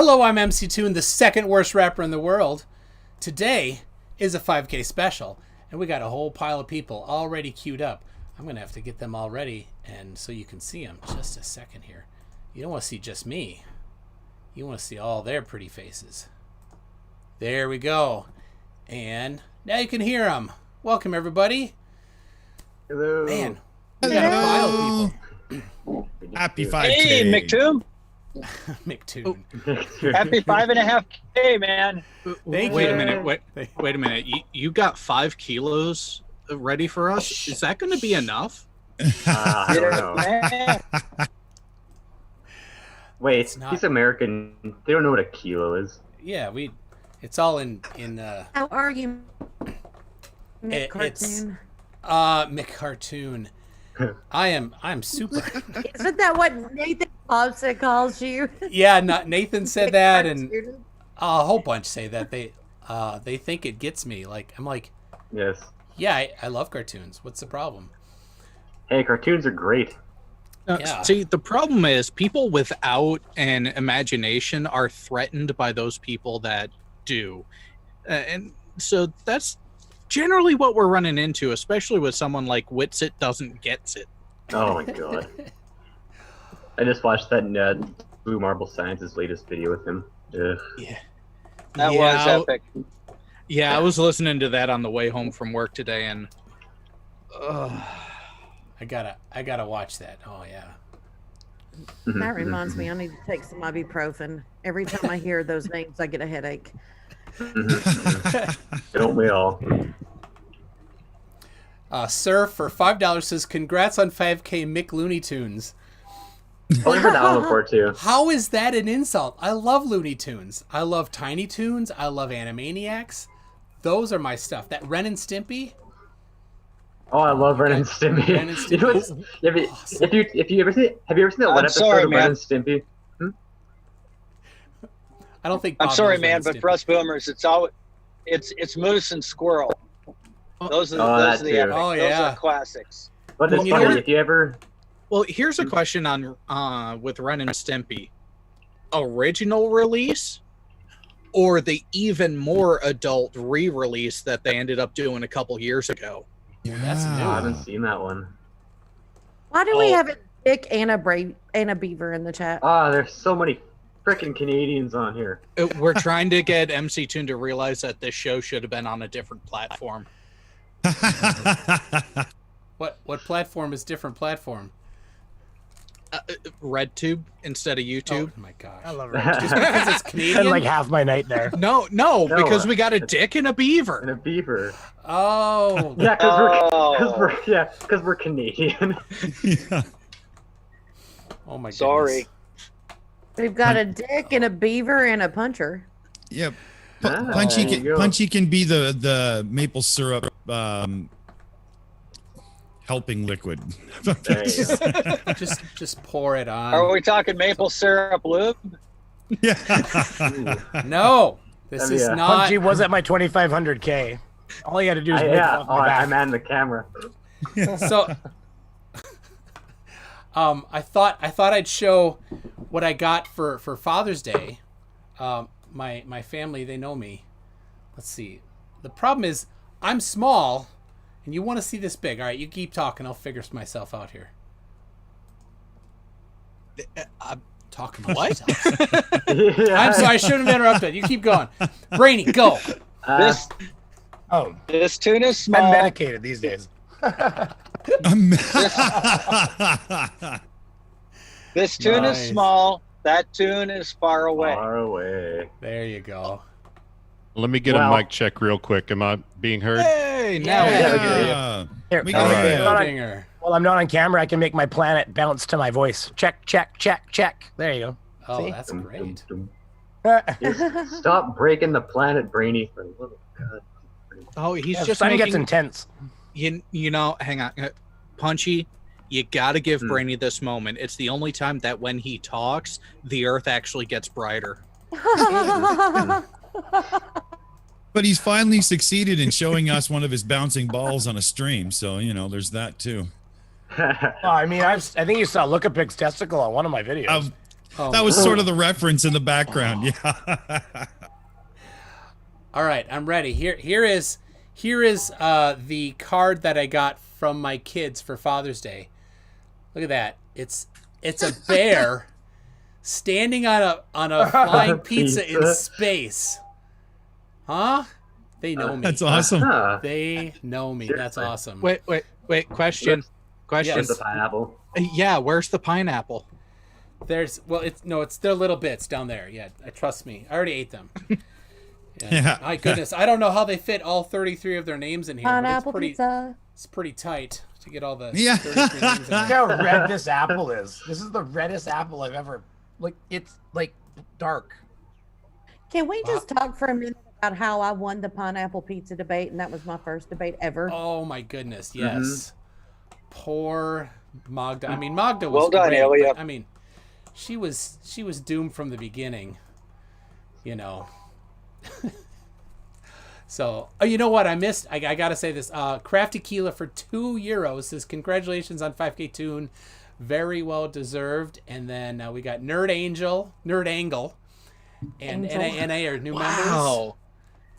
Hello, I'm MC Toon, the second worst rapper in the world. Today is a 5K special, and we got a whole pile of people already queued up. I'm going to have to get them all ready, and so you can see them. Just a second here. You don't want to see just me. You want to see all their pretty faces. There we go. And now you can hear them. Welcome, everybody. Hello. Man, we got a pile of people. Happy 5K. Hey, McToon. McToon. Happy 5.5K, man. Thank Wait you. a minute. Wait a minute. You got 5 kilos ready for us? Is that going to be enough? I don't know. Wait, It's not- he's American. They don't know what a kilo is. Yeah, it's all in How are you, it's cartoon? McCartoon. I'm super. Isn't that what Nathan Thompson calls you? Yeah, Nathan said that, and McCartoon? a whole bunch say that. They think it gets me. Like, I'm like, Yes. yeah, I love cartoons. What's the problem? Hey, cartoons are great. Yeah. See, the problem is people without an imagination are threatened by those people that do. And so that's generally what we're running into, especially with someone like Witsit doesn't gets it. Oh my god. I just watched that Blue Marble Science's latest video with him. Ugh. Yeah. That was epic. Yeah, I was listening to that on the way home from work today, and I gotta watch that. Oh yeah. That reminds me, I need to take some ibuprofen. Every time I hear those names, I get a headache. Don't we all? Sir for $5 says, "Congrats on 5K, Mick Looney Tunes." Oh, I heard that one before too. How is that an insult? I love Looney Tunes. I love Tiny Toons. I love Animaniacs. Those are my stuff. That Ren and Stimpy. Oh, I love Ren and Stimpy. Ren and Stimpy. You know what's, if you ever seen, have you ever seen that one I'm episode sorry, of Ren man. and Stimpy? I don't think. I'm Bob sorry, knows Ren man, and but Stimpy. for us boomers, it's moose and squirrel. Those are Oh, those that are the too. epic. Oh, Those yeah. are classics. But it's You funny know- if you ever. well, here's a question on with Ren and Stimpy: original release, or the even more adult re-release that they ended up doing a couple years ago? That's Oh, new. I haven't seen that one. Why do we Oh. have a Dick and a Beaver in the chat? Ah, there's so many frickin' Canadians on here. We're trying to get MC Toon to realize that this show should have been on a different platform. What platform is different platform? RedTube instead of YouTube. Oh my gosh. I love Just it. because it's Spend Canadian. like half my night there. No, No, because we got a dick and a And beaver. a beaver. Oh. Yeah, Oh. because we're Canadian. Yeah. Oh my goodness. Sorry. We've got a Dick and a Beaver and a Puncher. Yep. Ah, Punchy there you can, go. Punchy can be the maple syrup helping liquid. There you go. Just pour it on. Are we talking maple syrup lube? Yeah. No, this Oh, is yeah. not. Punchy was at my 2,500K. All you had to do is make it Yeah, off my I back. man the camera. So, I thought I'd show what I got for Father's Day. My family, they know me. Let's see. The problem is I'm small, and you want to see this big. All right, you keep talking. I'll figure myself out here. I'm Talking about What? myself. Yeah. I'm sorry. I shouldn't have interrupted. You keep going. Brainy, go. This Oh, this tune is I'm small. medicated these days. This tune Nice. is small. That tune is far away. Far away. There you go. Let me get Well- a mic check real quick. Am I being heard? Hey, now Yeah. we got it. Yeah. Here, We while got I'm it. not on- Dinger. while I'm not on camera, I can make my planet bounce to my voice. Check, check, check, check. There you Oh, See? that's Dum, great. dum, go. dum. Just stop breaking the planet, Brainy, for a little. God. Oh, he's Yeah, just sun gets making intense. you know. Hang on, Punchy. You got to give Hmm. Brainy this moment. It's the only time that when he talks, the Earth actually gets brighter. But he's finally succeeded in showing us one of his bouncing balls on a stream. So, you know, there's that too. Well, I mean, I think you saw Lookapig's testicle on one of my videos. Oh, That was sort of the reference in the background. Yeah. all right, I'm ready. Here is the card that I got from my kids for Father's Day. Look at that. It's a bear standing on a flying pizza in space. Huh? They know me. That's awesome. They know me. That's awesome. Wait. Question. Where's the pineapple? Yeah, where's the pineapple? It's their little bits down there. Yeah, trust me. I already ate them. Yeah. My goodness, I don't know how they fit all 33 of their names in here. Pineapple but pizza. it's pretty tight to get all the Yeah. 33 names in Look there. how red this apple is. This is the reddest apple I've ever. Like it's like dark. Can we just talk for a minute about how I won the pineapple pizza debate, and that was my first debate ever? Oh my goodness, yes. Poor Magda. I mean, Magda was Well done, great, Ilya. but, I mean, she was doomed from the beginning. You know. So, you know what I missed? I gotta say this. Crafty Keela for €2 says congratulations on 5K Tune, very well deserved. And then we got Nerd Angle, and NA are new members. Wow.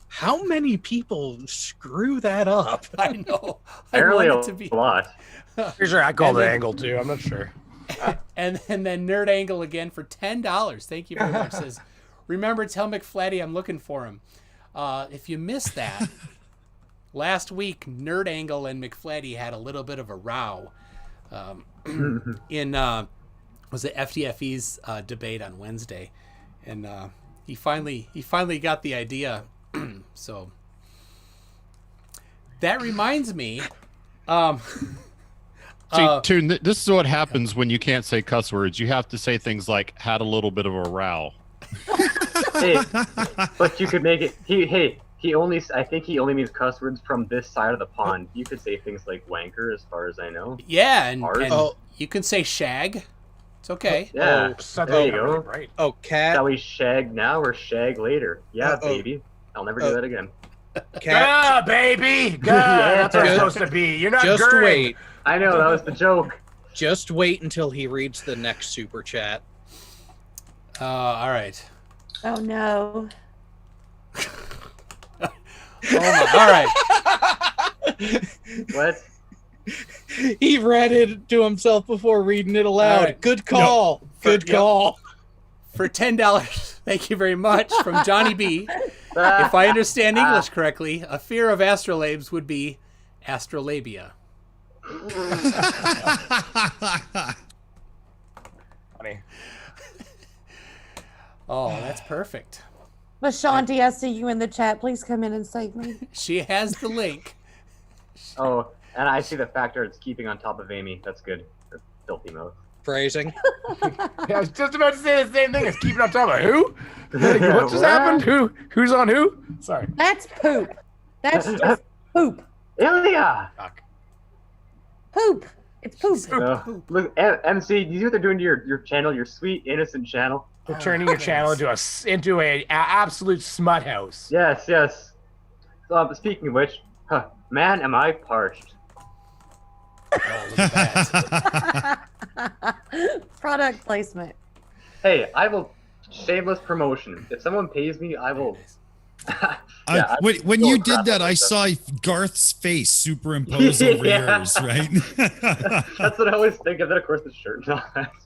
How many people screw that up? I know. I Apparently want it to be. a lot. Pretty sure I called And it then- angle too. I'm not sure. And then Nerd Angle again for $10. Thank you very much. Says, remember, tell McFlatty I'm looking for him. If you missed that, last week Nerd Angle and McFlatty had a little bit of a row in was it FDFE's debate on Wednesday, and he finally got the idea. So that reminds me. See, Toon, this is what happens when you can't say cuss words. You have to say things like "had a little bit of a row." Hey, but you could make it. I think he only means cuss words from this side of the pond. You could say things like wanker, as far as I know. Yeah, and Ours? you can say shag. It's okay. Yeah, there you go. Right. Oh, cat. Shall we shag now or shag later? Yeah, baby. I'll never do that again. Cat. Baby. Good. That's what it's supposed to be. You're not Just Gering. wait. I know, that was the joke. Just wait until he reads the next super chat. All right. Oh no. Oh my. All right. What? He read it to himself before reading it aloud. All right. Good call. Good call. For $10, thank you very much, from Johnny B. If I understand English correctly, a fear of astrolabes would be astrolabia. Funny. Oh, that's perfect. Lashanti, I see you in the chat. Please come in and save me. She has the link. Oh, and I see the factor it's keeping on top of Amy. That's good. That's filthy mouth. Phrasing. Yeah, I was just about to say the same thing as keeping on top of who? What just happened? Who's on who? Sorry. That's poop. That's just poop. Ilya! Fuck. Poop. It's poop. Look, MC, do you see what they're doing to your channel, your sweet, innocent channel? They're turning your channel into a absolute smut house. Yes, yes. Speaking of which, man, am I parched. Oh, look at that. Product placement. Hey, I will shameless promotion. If someone pays me, I will. Yeah, when you did that, I saw Garth's face superimposed over yours, right? That's what I always think of. Then, of course, the shirt.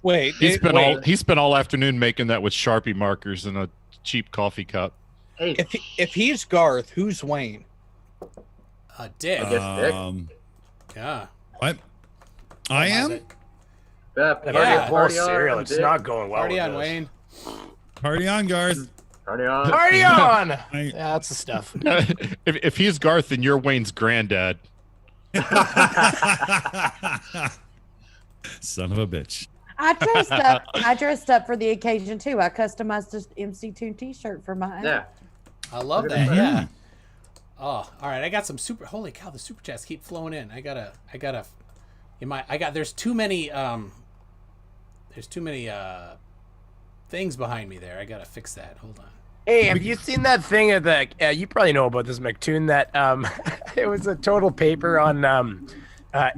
Wait. He spent all afternoon making that with Sharpie markers in a cheap coffee cup. Hey, If he's Garth, who's Wayne? Dick. I guess Dick. Yeah. What? I am? I've already Yeah. had more Party on, cereal. It's Dick. not going well. Party with on, this. Wayne. Party on, Garth. Party on. Party on! I- Yeah, that's the stuff. If he's Garth, then you're Wayne's granddad. Son of a bitch. I dressed up for the occasion too. I customized this MC Tune t-shirt for mine. Yeah. I love Look at that. that. Yeah. Oh, all right. I got some super. Holy cow! The super chats keep flowing in. There's too many. There's too many things behind me there. I gotta fix that. Hold on. Hey, have you seen that thing at the? You probably know about this, McToon. That it was a total paper on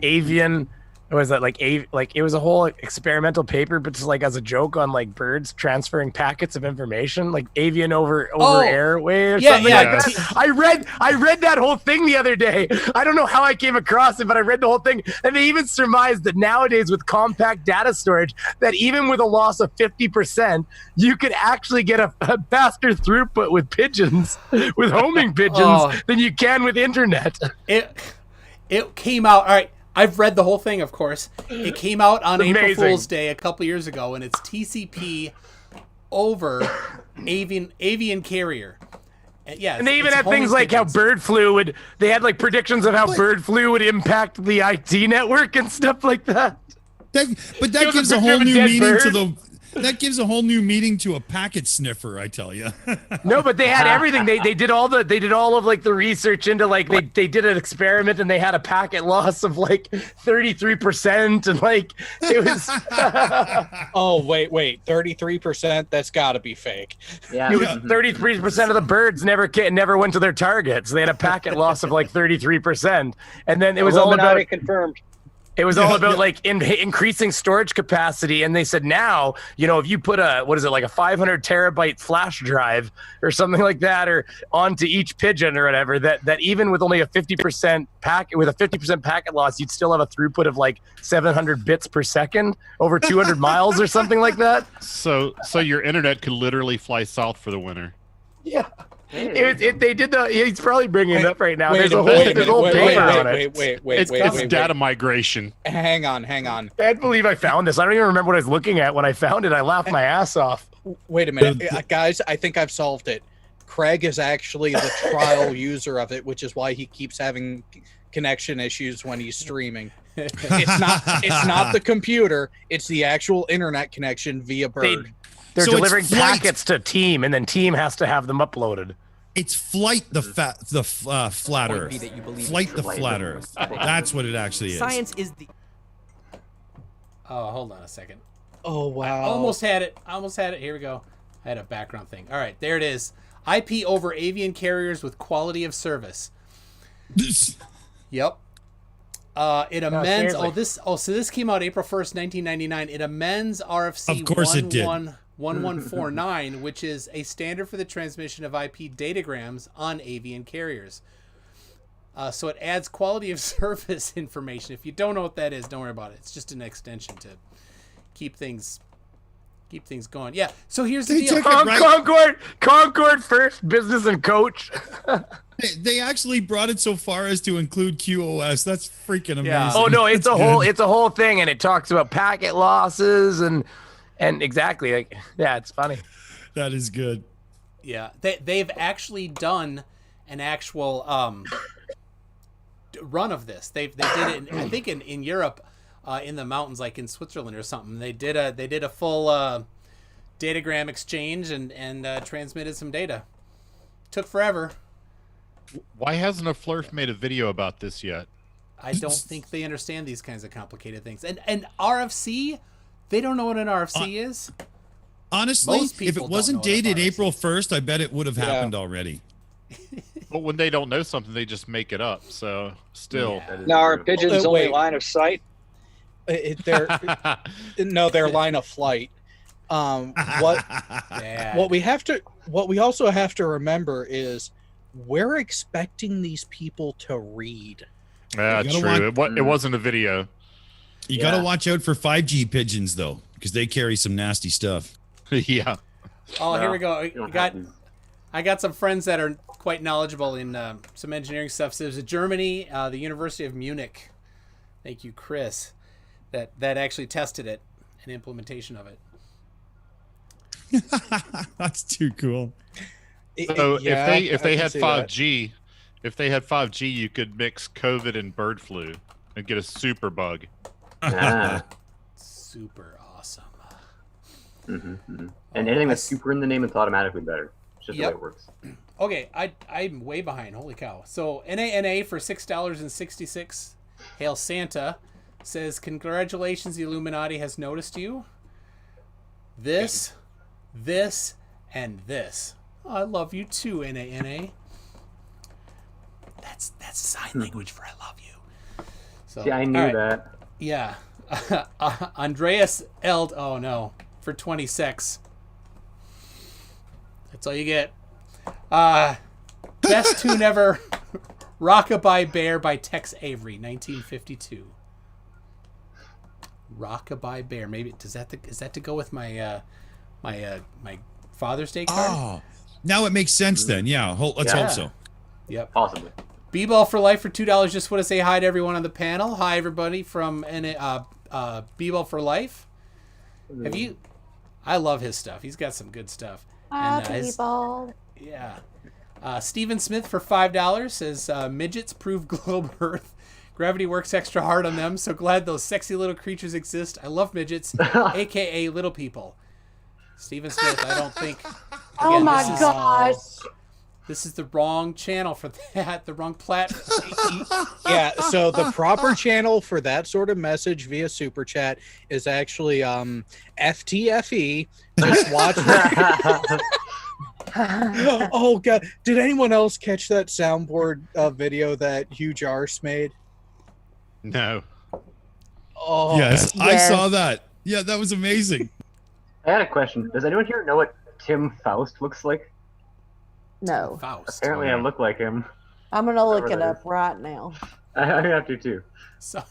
avian was that like it was a whole experimental paper, but just like as a joke on like birds transferring packets of information, like avian over airway or something like that. I read that whole thing the other day. I don't know how I came across it, but I read the whole thing, and they even surmised that nowadays with compact data storage, that even with a loss of 50%, you could actually get a faster throughput with pigeons, with homing pigeons, than you can with internet. It came out. All right. I've read the whole thing, of course. It came out on April Fool's Day a couple years ago, and it's TCP over avian carrier. And they even had things like how bird flu would. They had like predictions of how bird flu would impact the IT network and stuff like that. But that gives a whole new meaning to the. That gives a whole new meaning to a packet sniffer, I tell you. No, but they had everything. They did all of like the research into like they did an experiment and they had a packet loss of like 33% and like it was. Oh wait, 33%? That's got to be fake. Yeah, it was 33% of the birds never went to their targets. They had a packet loss of like 33%, and then it was all about confirmed. It was all about like increasing storage capacity, and they said now, if you put like a 500 terabyte flash drive or something like that, or onto each pigeon or whatever, that even with only a 50% packet loss, you'd still have a throughput of like 700 bits per second over 200 miles or something like that. So your internet could literally fly south for the winter. Yeah. They did he's probably bringing it up right now. Wait, There's a whole paper on it. It's data migration. Hang on. I can't believe I found this. I don't even remember what I was looking at when I found it. I laughed my ass off. Wait a minute, guys. I think I've solved it. Craig is actually the trial user of it, which is why he keeps having connection issues when he's streaming. It's not the computer. It's the actual internet connection via bird. They're delivering packets to Team, and then Team has to have them uploaded. It's Flight the Flat Earth. Flight the Flat Earth. That's what it actually is. Science is the... Oh, hold on a second. Oh, wow. I almost had it. Here we go. I had a background thing. All right, there it is. IP over avian carriers with quality of service. Yep. It amends. So this came out April 1st, 1999. It amends RFC. Of course it did. 1149, which is a standard for the transmission of IP datagrams on avian carriers. So it adds quality of service information. If you don't know what that is, don't worry about it. It's just an extension to keep things going. Yeah. So here's the deal. Concord first, business and coach. They actually brought it so far as to include QoS. That's freaking amazing. Yeah. Oh no, it's a whole thing, and it talks about packet losses and exactly it's funny. That is good. Yeah, they've actually done an actual run of this. They did it. I think in Europe, in the mountains, like in Switzerland or something. They did a full datagram exchange and transmitted some data. Took forever. Why hasn't a flerf made a video about this yet? I don't think they understand these kinds of complicated things. And RFC, they don't know what an RFC is. Honestly, if it wasn't dated April 1st, I bet it would have happened already. But when they don't know something, they just make it up. So still. Now, are pigeons only line of sight? They're line of flight. What we also have to remember is we're expecting these people to read. Yeah, true. It wasn't a video. You got to watch out for 5G pigeons, though, because they carry some nasty stuff. Yeah. Oh, here we go. I got some friends that are quite knowledgeable in some engineering stuff. So there's Germany, the University of Munich. Thank you, Chris. That actually tested it, an implementation of it. That's too cool. So if they had 5G, you could mix COVID and bird flu and get a super bug. Super awesome. And anything that's super in the name is automatically better. It's just the way it works. Okay, I'm way behind. Holy cow. So NANA for $6.66. Hail Santa says, congratulations, the Illuminati has noticed you. This, and this. Oh, I love you too, NANA. That's sign language for I love you. So, See, I knew that. Yeah. Andreas Eld. Oh no, for 26. That's all you get. Best tune ever. Rockabye Bear by Tex Avery, 1952. Rockabye Bear. Maybe is that to go with my my Father's Day card? Oh, now it makes sense then. Yeah, let's hope so. Yep. Possibly. B-Ball for Life for $2. Just want to say hi to everyone on the panel. Hi everybody from B-Ball for Life. Have you? I love his stuff. He's got some good stuff. B-Ball. Yeah. Stephen Smith for $5 says midgets prove globe Earth. Gravity works extra hard on them. So glad those sexy little creatures exist. I love midgets, aka little people. Stephen Smith, I don't think. Again, Oh my gosh. This is the wrong channel for that. The wrong platform. Yeah, so the proper channel for that sort of message via Super Chat is actually FTFE. Just watch that. Oh, God. Did anyone else catch that soundboard video that Huge Arse made? No. Oh, Yes, I saw that. Yeah, that was amazing. I had a question. Does anyone here know what Tim Faust looks like? No. Faust. Apparently, I look like him. I'm going to look Whatever it that up right now. I have to too. So,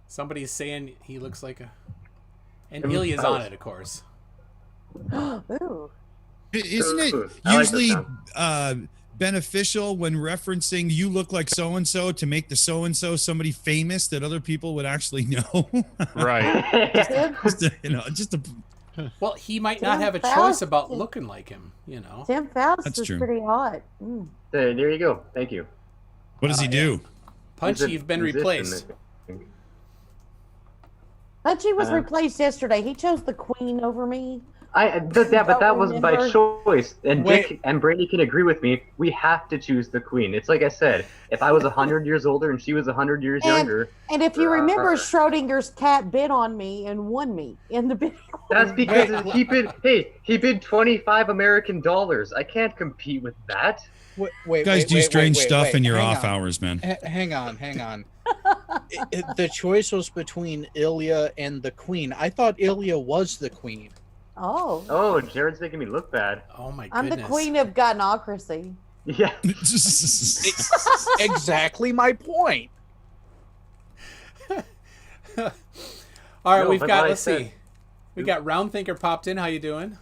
somebody's saying he looks like a. And Tim Ilya's on Faust. it, of course. Ooh. Isn't it I like the usually sound. beneficial when referencing you look like so-and-so to make the so-and-so somebody famous that other people would actually know? Right. Just a Well, he might not Tim have a choice Faust about is- looking like him, you know. Tim Faust That's is true. pretty hot. Mm. There you go. Thank you. what does he do? Punchy, He's a you've been musician, replaced. I think. But she was replaced yesterday. He chose the queen over me. But that was by remember. choice. And Wait. Dick and Brady can agree with me. We have to choose the queen. It's like I said. If I was 100 years older and she was 100 years younger, And if you remember, Schrodinger's cat bit on me and won me in the bidding. that's because he bid $25 American. I can't compete with that. You guys do strange stuff in your hang off on. hours, man. Hang on. The choice was between Ilya and the queen. I thought Ilya was the queen. Oh. Oh, Jared's making me look bad. Oh my I'm goodness. the queen of gynocracy. Yeah. Exactly my point. All right, No, we've but got. like I Let's said- see. We got Round Thinker popped in. How you doing?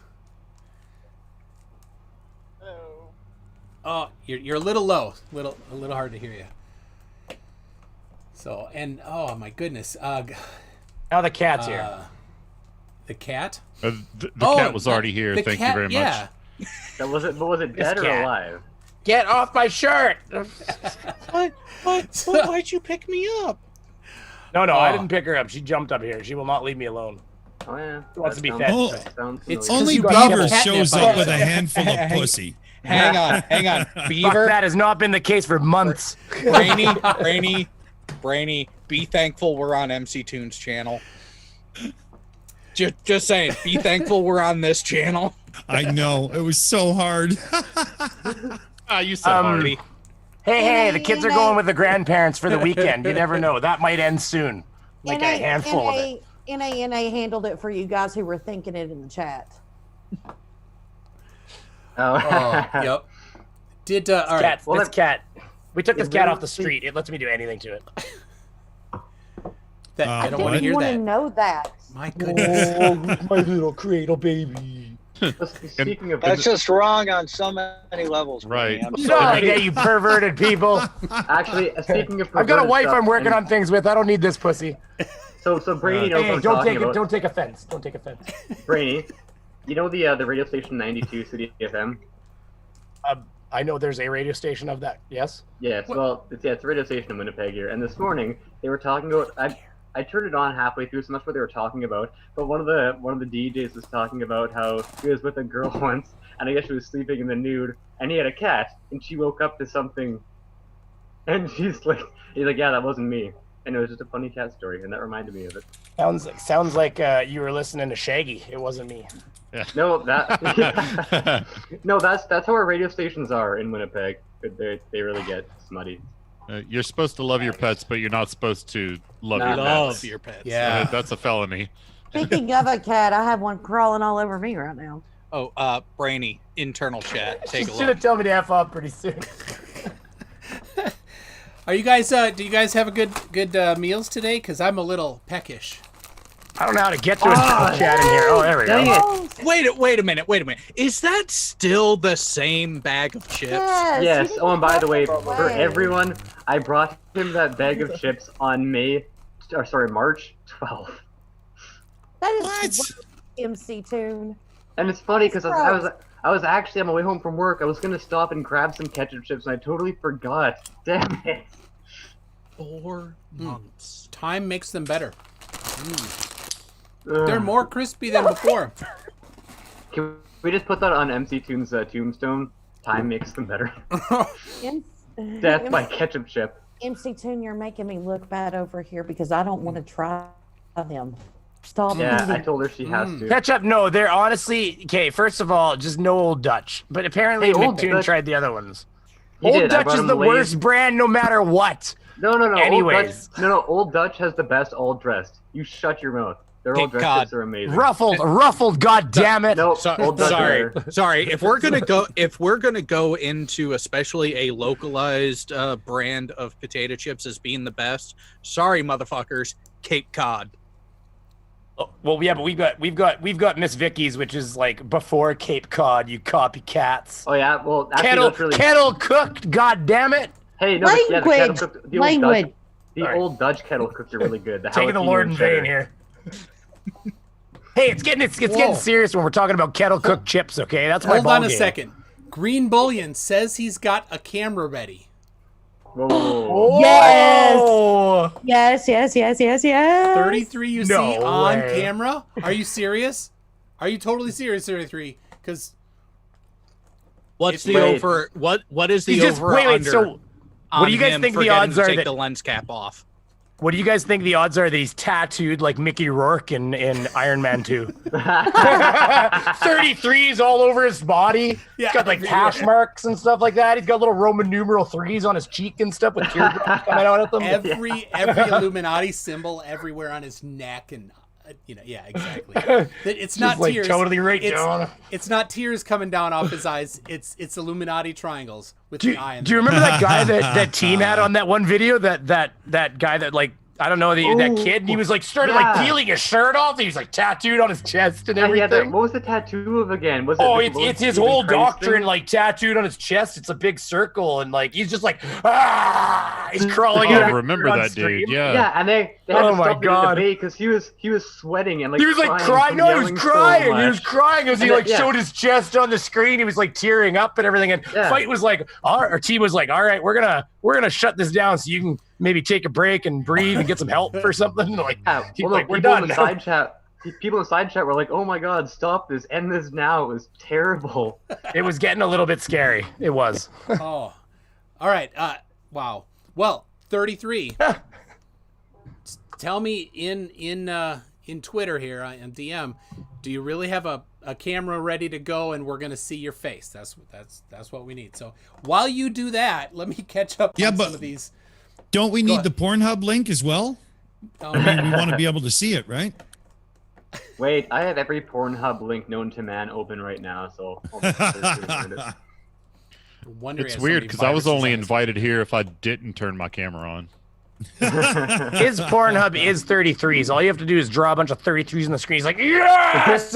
Oh, you're a little low. A little hard to hear you. So oh my goodness. Now the cat's here. The cat. The cat was already here. The Thank cat, you very much. yeah. Was it dead or cat. alive? Get off my shirt! Why'd you pick me up? No, Oh. I didn't pick her up. She jumped up here. She will not leave me alone. Oh yeah. She wants to be That fed. Oh, that sounds It's familiar. Only you got Beaver catnip shows on up you. with a handful of pussy. Hang on. Fuck, Beaver, that has not been the case for months. Brainy, be thankful we're on MC Tunes channel. Just saying, be thankful we're on this channel. I know. It was so hard. You said Hardy. Hey, the kids are going with the grandparents for the weekend. You never know. That might end soon. Like a handful of it. NA handled it for you guys who were thinking it in the chat. Oh. Yep. Did all right. Cat, Well, this that- cat. We took this it cat really- off the street. It lets me do anything to it. I don't what? want to hear want that. to know that. My goodness. my little cradle baby. Speaking of That's just wrong on so many levels. Right. Manny. I'm Sorry, sorry. yeah, you perverted people. actually, speaking of I've got a perverted wife stuff, I'm working and on things with. I don't need this pussy. So Brainy knows what Hey, I'm don't talking take about. it. Don't take offense. Don't take offense. Brainy, you know the radio station 92 City FM? I know there's a radio station of that. Yes. Yeah, it's a radio station in Winnipeg here. And this morning they were talking about. I turned it on halfway through, so much what they were talking about. But one of the DJs was talking about how he was with a girl once, and I guess she was sleeping in the nude, and he had a cat, and she woke up to something, and he's like, yeah, that wasn't me, and it was just a funny cat story, and that reminded me of it. Sounds like you were listening to Shaggy. It wasn't me. No, no, that's how our radio stations are in Winnipeg. They really get smutty. You're supposed to love your pets, but you're not supposed to love your Love pets. your pets. Yeah. That's a felony. Speaking of a cat, I have one crawling all over me right now. Oh, Brainy, internal chat. Take a She's gonna look. tell me to F up pretty soon. Are you guys? Do you guys have a good meals today? Because I'm a little peckish. I don't know how to get to a chat in here. Oh, there we go. Oh, Wait a minute. Is that still the same bag of chips? yes. Yes. you Oh, and by the way, didn't for throw it away. everyone, I brought him that bag of chips on March 12th. That is MC tune. And it's funny because I was actually on my way home from work. I was gonna stop and grab some ketchup chips, and I totally forgot. Damn it! 4 months. Time makes them better. They're more crispy than before. Can we just put that on MC Tune's tombstone? Time makes them better. Death by ketchup chip. MC Tune, you're making me look bad over here because I don't want to try them. Stop Yeah, I eating. told her she has to. Ketchup, no, they're honestly okay. First of all, just no Old Dutch, but apparently Hey, Old McToon Dutch- tried the other ones. He Old did. I Dutch brought is him the Lay's. worst brand, no matter what. No. Anyways. Old Dutch has the best all dressed. You shut your mouth. Their all Thank dressed God. chips are amazing. Ruffled, god damn it. No, So- Old Dutch sorry, are- sorry. If we're gonna go into especially a localized brand of potato chips as being the best, sorry, motherfuckers, Cape Cod. Oh, well, yeah, but we've got Miss Vicky's, which is like before Cape Cod, you copycats. Oh yeah, well actually that's really. Kettle cooked, god damn it. Hey, no, the kettle Language. cooked, the Language. Old Old Dutch kettle cooks are really good. Taking the jalapeno Lord and in cheddar. vain here. Hey, it's getting serious when we're talking about kettle cooked chips, okay? That's my Hold ball on a game. second. Green Bullion says he's got a camera ready. Whoa. Oh! Yes. 33 you No see on way. camera? Are you serious? Are you totally serious, 33? Because What's the Wait. over? What is the You just- over wait, under? so what do you guys on him think the forgetting odds to are take that- the lens cap off? What do you guys think the odds are that he's tattooed like Mickey Rourke in Iron Man 2? 33s all over his body. Yeah. He's got like hash marks and stuff like that. He's got little Roman numeral 3s on his cheek and stuff with teardrops coming out at them. every Illuminati symbol everywhere on his neck and yeah, exactly. It's not Just, like, tears. totally right down. It's not tears coming down off his eyes. It's Illuminati triangles with Do the eye. In you them. remember that guy that team had on that one video? That guy that like I don't know that kid. And he was like started like peeling his shirt off. He was like tattooed on his chest and everything. What was the tattoo of again? Was it Oh, the it's his Stephen whole Christ doctrine thing? like tattooed on his chest. It's a big circle and like he's just like he's crawling Oh, out. remember that dude? Yeah. Yeah, and they had Oh to my stop the God. debate because he was sweating and like He was like crying. from No, he was yelling so crying. He was much. crying as he And like yeah. showed his chest on the screen. He was like tearing up and everything. And Yeah. Fight was like, our team was like, all right, we're gonna shut this down so you can maybe take a break and breathe and get some help or something. Like, Yeah, he's well, like, no, we're people in done. the side chat. People in the side chat were like, "Oh my God, stop this! End this now!" It was terrible. It was getting a little bit scary. It was. Oh, all right. Wow. Well, 33. Tell me in Twitter here on DM, do you really have a camera ready to go and we're gonna see your face? That's what we need. So while you do that, let me catch up on some of these. Don't we Go need ahead. the Pornhub link as well? I mean, we want to be able to see it, right? Wait, I have every Pornhub link known to man open right now, so. It's weird because I was only invited here if I didn't turn my camera on. His Pornhub is 33s. All you have to do is draw a bunch of 33s on the screen. He's like, yes!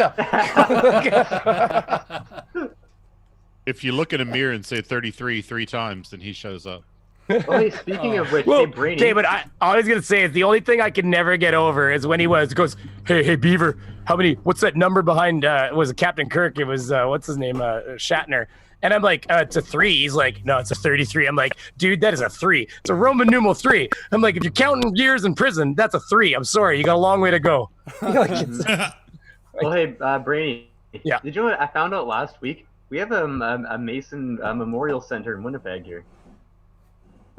If you look in a mirror and say 33 3 times, then he shows up. Oh, hey, speaking of which, Well, hey, Brainy. okay, but all I was gonna say is the only thing I can never get over is when he goes, hey Beaver, what's that number behind? Was it Captain Kirk? It was what's his name, Shatner. And I'm like, it's a 3. He's like, no, it's a 33. I'm like, dude, that is a 3. It's a Roman numeral 3. I'm like, if you're counting years in prison, that's a 3. I'm sorry, you got a long way to go. Like, Well, hey, Brainy. Yeah. Did you know what I found out last week? We have a Mason Memorial Center in Winnipeg here.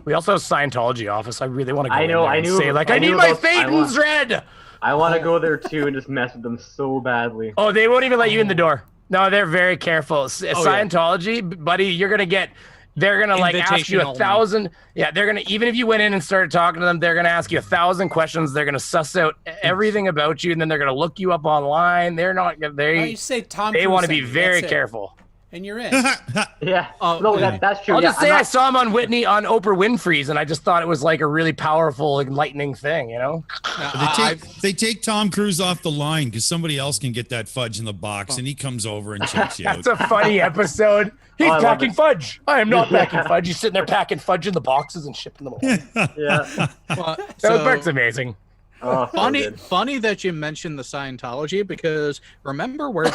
we also have Scientology office. I really want to go. I in know, there I and knew- say like, I I need knew my about- I Thetans want- red. I want to go there too and just mess with them so badly. Oh, they won't even let you in the door. No, they're very careful. yeah. Scientology, buddy, you're gonna get they're gonna like ask you 1,000. Yeah, they're gonna, even if you went in and started talking to them, they're gonna ask you 1,000 questions. They're gonna suss out everything about you, and then they're gonna look you up online. They're not gonna. You say Tom They Cruise want to be sent me, very that's it. careful. And you're in. Yeah. No, that's true. I'll Yeah, just say I saw him on Oprah Winfrey's, and I just thought it was like a really powerful, enlightening thing, you know? They take Tom Cruise off the line because somebody else can get that fudge in the box, and he comes over and checks you out. That's a funny episode. He's packing fudge. I am not packing fudge. He's sitting there packing fudge in the boxes and shipping them away. Yeah. That part's amazing. Oh, funny that you mentioned the Scientology, because remember where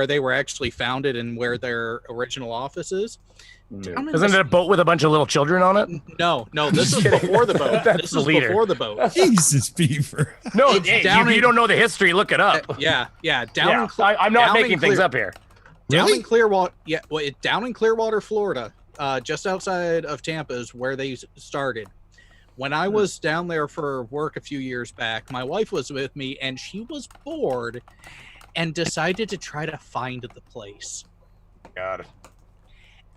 they were actually founded and where their original office is? Isn't it a boat with a bunch of little children on it? No, this is before the boat. That's the leader. Before the boat. Jesus, Beaver. No, you don't know the history. Look it up. I'm not making things up here. Down in Clearwater, down in Clearwater, Florida, just outside of Tampa is where they started. When I was down there for work a few years back, my wife was with me, and she was bored and decided to try to find the place. God.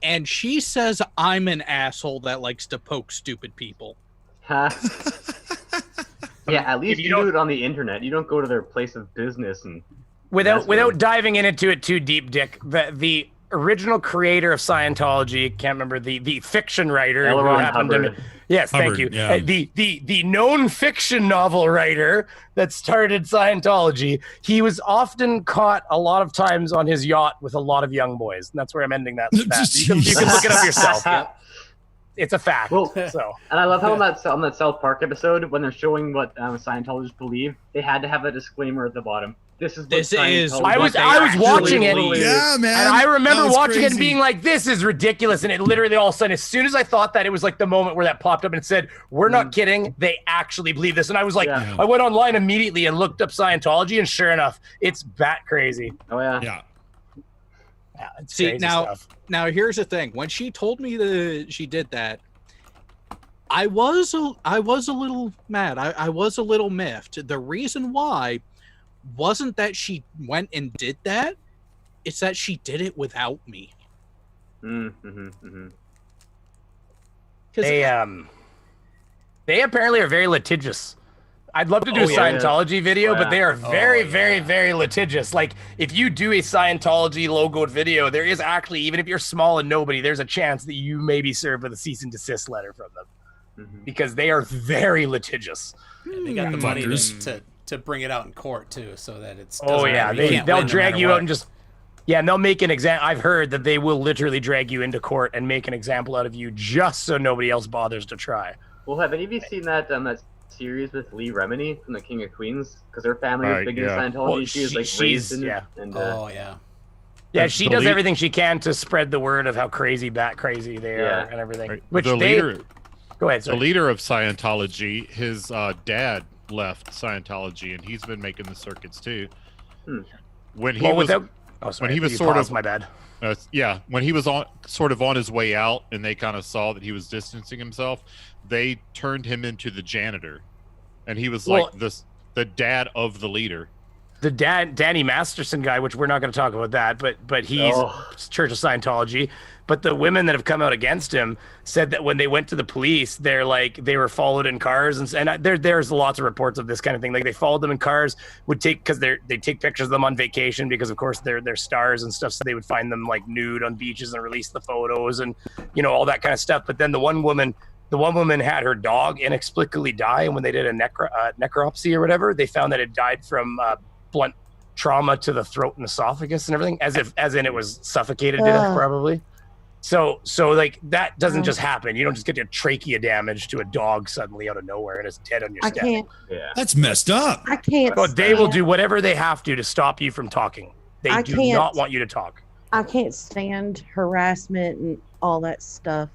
And she says I'm an asshole that likes to poke stupid people. Yeah, at least you do it on the internet. You don't go to their place of business and without diving into it too deep, Dick. The original creator of Scientology, can't remember the fiction writer who happened to me. Yes, Hubbard, thank you. yeah. The known fiction novel writer that started Scientology, he was often caught a lot of times on his yacht with a lot of young boys, and that's where I'm ending that. You can look it up yourself. Yeah. It's a fact. Well, so. And I love how on that South Park episode, when they're showing what Scientologists believe, they had to have a disclaimer at the bottom. This is. I was watching it. Yeah, man. And I remember watching crazy. it and being like, "This is ridiculous." And it literally all of a sudden, as soon as I thought that, it was like the moment where that popped up and it said, "We're not kidding. They actually believe this." And I was like, I went online immediately and looked up Scientology, and sure enough, it's bat crazy. Oh yeah. Yeah. It's See, crazy stuff. now here's the thing. When she told me that she did that, I was a little mad. I was a little miffed. The reason why wasn't that she went and did that, it's that she did it without me. They apparently are very litigious. I'd love to do a Scientology video, but they are very, very litigious. Like, if you do a Scientology logoed video, there is actually, even if you're small and nobody, there's a chance that you may be served with a cease and desist letter from them. Because they are very litigious. And they got the money to bring it out in court too, so that it's. They'll drag you out and just. Yeah, and they'll make an example. I've heard that they will literally drag you into court and make an example out of you just so nobody else bothers to try. Well, have any of you seen that series with Lee Remini from the King of Queens? Because her family was big into Scientology. Well, she was like raised in it. And, yeah, she does everything she can to spread the word of how crazy they are and everything. Right. Which Go ahead, sir. The leader of Scientology, his dad left Scientology, and he's been making the circuits too. When he was my bad. When he was sort of on his way out, and they kind of saw that he was distancing himself, they turned him into the janitor, and he was the dad of the leader. The Danny Masterson guy, which we're not going to talk about that, but he's Church of Scientology. But the women that have come out against him said that when they went to the police, they were followed in cars, and there's lots of reports of this kind of thing. Like, they followed them in cars, because they take pictures of them on vacation, because of course they're stars and stuff. So they would find them like nude on beaches and release the photos and all that kind of stuff. But then the one woman had her dog inexplicably die, and when they did a necropsy or whatever, they found that it died from blunt trauma to the throat and esophagus and everything, as in it was suffocated to death probably. So like, that doesn't just happen. You don't just get your trachea damage to a dog suddenly out of nowhere and it's dead on your step. That's messed up. I can't. But they will do whatever they have to stop you from talking. They do not want you to talk. I can't stand harassment and all that stuff.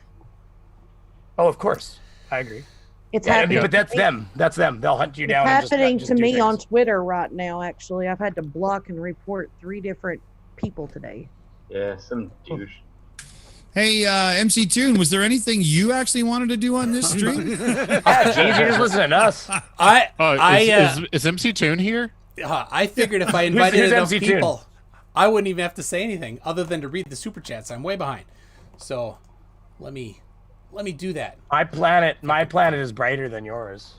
Oh, of course. I agree. It's happening. But that's them. That's them. They'll hunt you down. It's happening to me on Twitter right now, actually. I've had to block and report 3 different people today. Yeah, some douche. Hey, MC Toon, was there anything you actually wanted to do on this stream? Jeez, you're just listening to us. Is MC Toon here? I figured if I invited enough people, I wouldn't even have to say anything other than to read the super chats. I'm way behind. So let me do that. My planet is brighter than yours.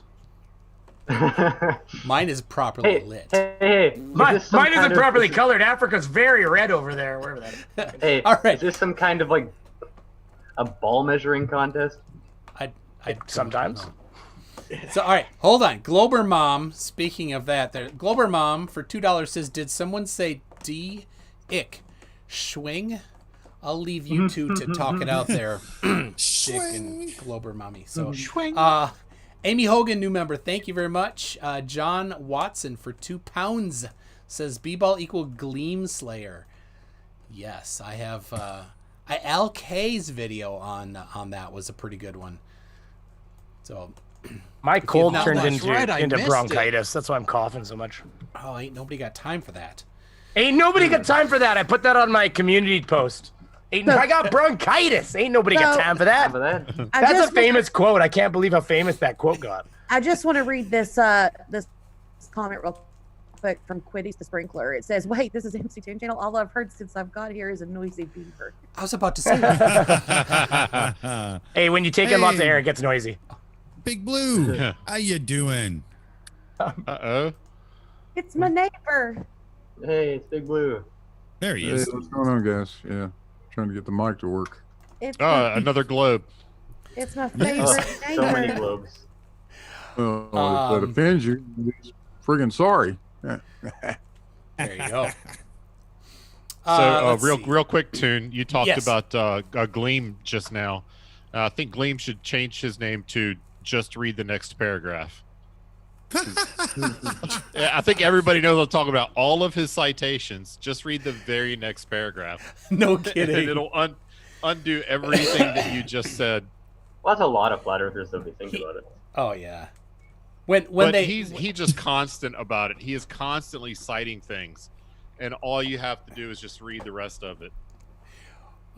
Mine is properly lit. Hey, Mine isn't properly colored. Africa's very red over there. Wherever that. Hey, all right. Is this some kind of like a ball measuring contest? I sometimes. So all right, hold on. Glober Mom. Speaking of that, there. Glober Mom for $2 says, "Did someone say D-ick? Schwing? I'll leave you two to talk it out there, Dick and Glober Mommy." So, Amy Hogan, new member, thank you very much. John Watson for £2 says, "B-ball equal Gleam Slayer." Yes, I have. Al K's video on that was a pretty good one. So, my cold turned into into bronchitis. That's why I'm coughing so much. Oh, ain't nobody got time for that. Ain't nobody got time for that. I put that on my community post. I got bronchitis. Ain't nobody got time for that. That's a famous quote. I can't believe how famous that quote got. I just want to read this this comment real quick from Quiddy's the Sprinkler. It says, "Wait, this is MC10 channel. All I've heard since I've got here is a noisy beaver." I was about to say that. Hey, when you take in lots of air, it gets noisy. Big Blue, how you doing? Uh-oh. It's my neighbor. Hey, it's Big Blue. There he Hey, is. what's going on, guys? Yeah, trying to get the mic to work. It's Another globe. It's my favorite So many neighbor. globes. Well, if that offends you, it's friggin' sorry. There you go. So, Let's see. real quick, Toon, you talked Yes. about Gleam just now. I think Gleam should change his name to "Just Read the Next Paragraph." I think everybody knows I'm talking about. All of his citations. Just read the very next paragraph. No kidding. And it'll undo everything that you just said. Well, that's a lot of flat earthers if we think about it. Oh yeah. He's just constant about it. He is constantly citing things, and all you have to do is just read the rest of it.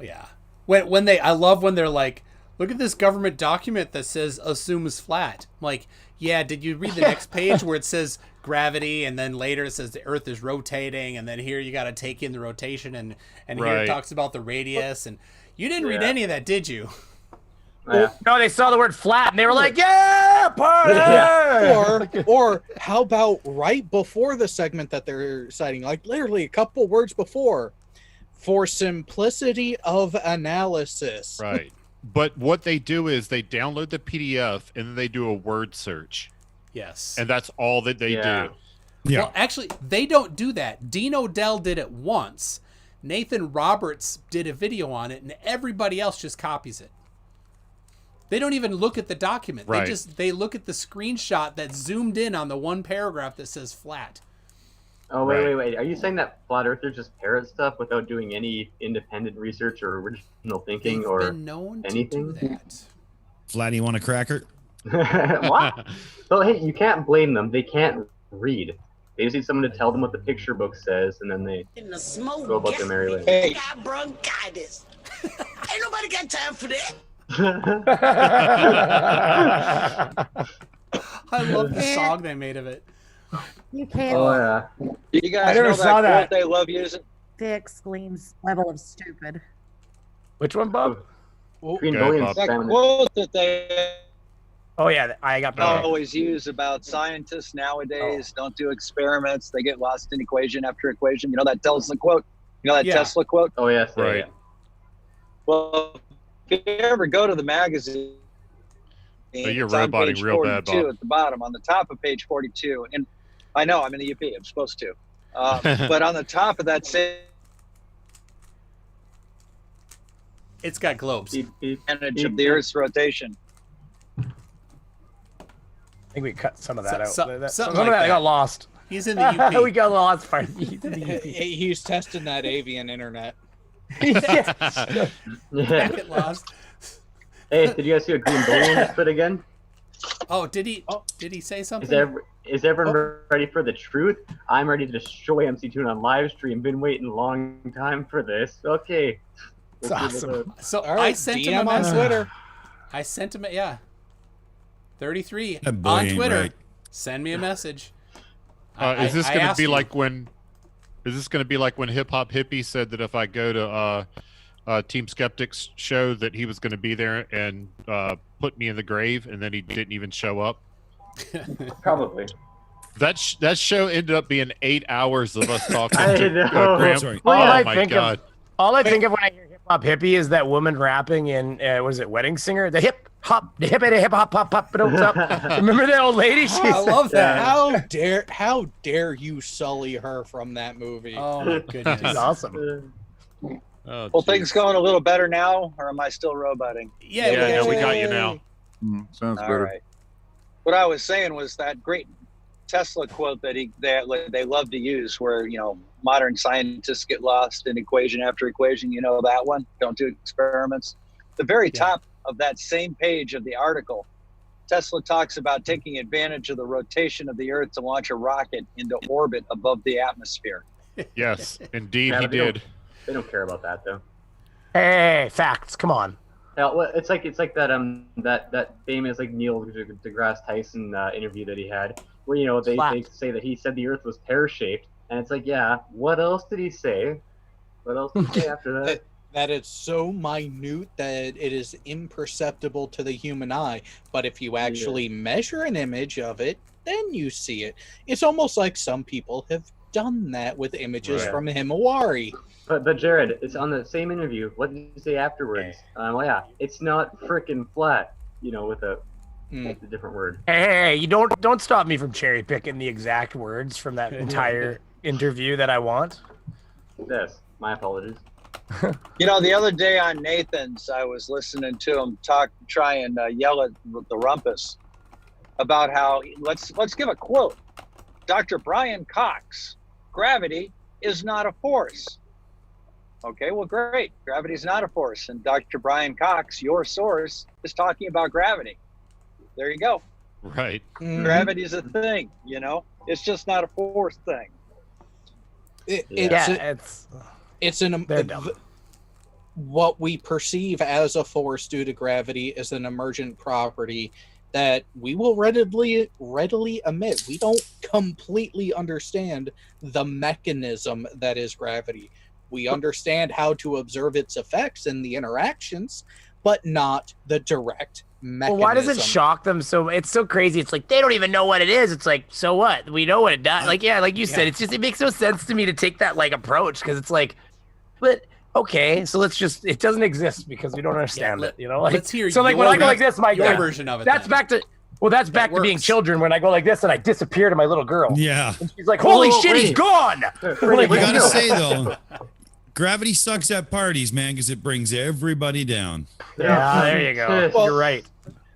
Yeah. I love when they're like, "Look at this government document that says assumes flat." I'm like, yeah, did you read the next page where it says gravity, and then later it says the Earth is rotating, and then here you got to take in the rotation, and here it talks about the radius, and you didn't read any of that, did you? Yeah. No, they saw the word flat and they were like, "Yeah, party!" Or how about right before the segment that they're citing, like literally a couple words before, "for simplicity of analysis." Right. But what they do is they download the PDF and then they do a word search. Yes. And that's all that they do. Yeah. Well, actually, they don't do that. Dean O'Dell did it once. Nathan Roberts did a video on it, and everybody else just copies it. They don't even look at the document. Right. They look at the screenshot that's zoomed in on the one paragraph that says flat. Oh, wait. Are you saying that flat earthers just parrot stuff without doing any independent research or original thinking They've or been known anything? to do that. Flatty, you want a cracker? What? Well, hey, you can't blame them. They can't read. They just need someone to tell them what the picture book says, and then they go about their merry way. Hey, I got bronchitis. Ain't nobody got time for that. I love the song they made of it. You can't Oh, yeah. you guys I never know saw that that. quote they love using? fix Gleam's level of stupid. Which one, Bob? Green Go Bullion ahead, Bob. That Standard. quote that they Oh yeah, I got that. always use about scientists nowadays don't do experiments. They get lost in equation after equation. You know that Tesla quote? You know that Yeah. Tesla quote? Oh, yes. Yeah, Right. yeah. Well, if you ever go to the magazine, Oh, you're it's on roboting page real bad, 42 Bob. at the bottom, on the top of page 42. And I know I'm in the UP. I'm supposed to. But on the top of that same It's got globes. Beep, beep. percentage of the Earth's rotation. I think we cut some of that out. Something Some like of that that. got lost. He's in the UP. We got lost. He's in the UP. He's testing that avian internet. Yeah. Get lost. Hey, did you guys see what Green Bullion spit again? Oh, did he say something? Is everyone ready for the truth? I'm ready to destroy MC2 on live stream. Been waiting a long time for this. Okay. It's awesome. So All right, I sent him a DM on message. Twitter. I sent him 33 That boy on ain't Twitter. right. Send me a message. Is this I going to asked be you. like when? Is this going to be like when Hip Hop Hippie said that if I go to Team Skeptics show that he was going to be there and put me in the grave, and then he didn't even show up? Probably. That show ended up being 8 hours of us talking I to know. Graham. Sorry. All Oh I my think god! All I think of when I hear hip hop hippie is that woman rapping in was it Wedding Singer? The hip hop, the hip hop hop hop. Remember that old lady? She I love that. How dare you sully her from that movie? Oh my goodness. She's awesome. Oh, Well, geez. things going a little better now, or am I still roboting? Yeah, no, we got you now. Sounds All better. right. What I was saying was that great Tesla quote that they love to use, where modern scientists get lost in equation after equation. You know that one? Don't do experiments. The very top of that same page of the article, Tesla talks about taking advantage of the rotation of the Earth to launch a rocket into orbit above the atmosphere. Yes, indeed, Yeah, he but they don't- did. They don't care about that though. Hey, facts. Come on. Yeah, well, it's like that famous Neil deGrasse Tyson interview that he had, where they say that he said the Earth was pear shaped, and it's like, yeah, what else did he say? What else did he say after that? That it's so minute that it is imperceptible to the human eye. But if you actually measure an image of it, then you see it. It's almost like some people have done that with images Right. from Himawari. But Jared, it's on the same interview. What did you say afterwards? Well, yeah, it's not frickin' flat. With a different word. Hey, you don't stop me from cherry picking the exact words from that entire interview that I want. Yes, my apologies. The other day on Nathan's, I was listening to him try and yell at the rumpus about how let's give a quote. Dr. Brian Cox, gravity is not a force. Okay, well, great. Gravity is not a force. And Dr. Brian Cox, your source, is talking about gravity. There you go. Right. Gravity is a thing, It's just not a force thing. What we perceive as a force due to gravity is an emergent property that we will readily admit. We don't completely understand the mechanism that is gravity. We understand how to observe its effects and the interactions, but not the direct mechanism. Well, why does it shock them so? It's so crazy. It's like they don't even know what it is. It's like, so what? We know what it does. Like you said, it's just it makes no sense to me to take that approach, because it's like, but okay, so it doesn't exist because we don't understand it. Let's hear so when I go like this, your version of it. That's back to. Well, that's back to being children when I go like this and I disappear to my little girl. Yeah. And she's like, holy shit, he's gone. I gotta say though, gravity sucks at parties, man, because it brings everybody down. Yeah, there you go. You're right.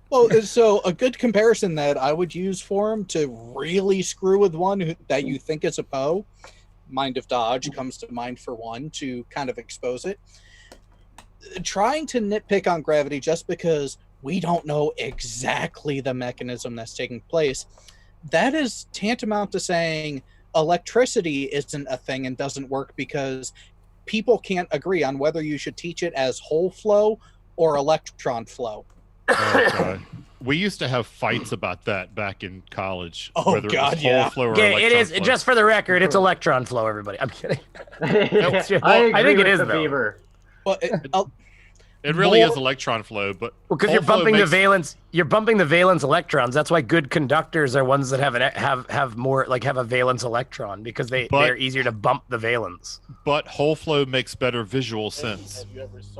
Well, so a good comparison that I would use for him to really screw with one that you think is a Poe, Mind of Dodge comes to mind for one, to kind of expose it. Trying to nitpick on gravity just because we don't know exactly the mechanism that's taking place, that is tantamount to saying electricity isn't a thing and doesn't work because people can't agree on whether you should teach it as whole flow or electron flow. Oh, God. We used to have fights about that back in college. Oh, whether God, it was whole flow or Okay, it is electron flow. just for the record. It's electron flow, everybody. I'm kidding. I think it is the though. Beaver. Well, It really is electron flow, but because whole you're flow bumping makes- the valence. You're bumping the valence electrons. That's why good conductors are ones that have more have a valence electron because they're easier to bump the valence. But whole flow makes better visual sense.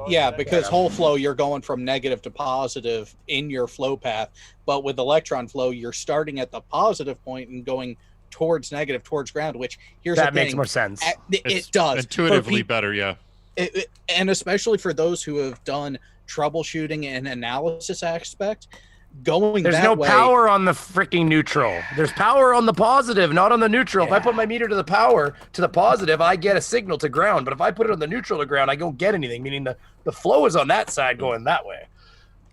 yeah, because whole flow, you're going from negative to positive in your flow path. But with electron flow, you're starting at the positive point and going towards negative, towards ground, which here's the That thing. makes more sense. It does. Intuitively better, yeah. And especially for those who have done troubleshooting and analysis aspect, going There's that no way, power on the freaking neutral. There's power on the positive, not on the neutral. If I put my meter to the power to the positive, I get a signal to ground. But if I put it on the neutral to ground, I don't get anything, meaning the flow is on that side going that way.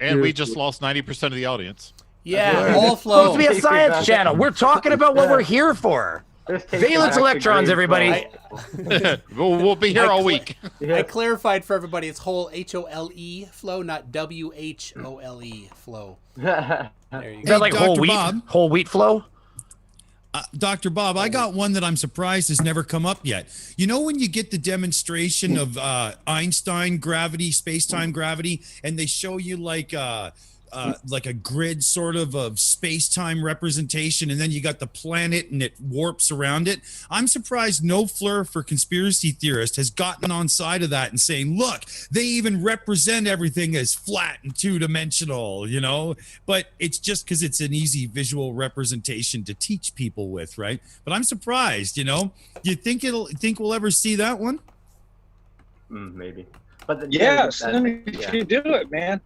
And we just lost 90% of the audience. Yeah, whole flow. Supposed to be a science channel. We're talking about what we're here for. Valence electrons, everybody. We'll be here all week. I clarified for everybody. It's whole HOLE flow, not WHOLE flow. There you Is go. that like whole Dr. wheat? Bob. Whole wheat flow? Dr. Bob, I got one that I'm surprised has never come up yet. You know when you get the demonstration of Einstein gravity, space-time gravity, and they show you like a grid sort of space-time representation, and then you got the planet and it warps around it. I'm surprised no flerf or conspiracy theorist has gotten on side of that and saying, look, they even represent everything as flat and two-dimensional, you know? But it's just because it's an easy visual representation to teach people with, right? But I'm surprised, you know? You think we'll ever see that one? Maybe. But as soon as you do it, man.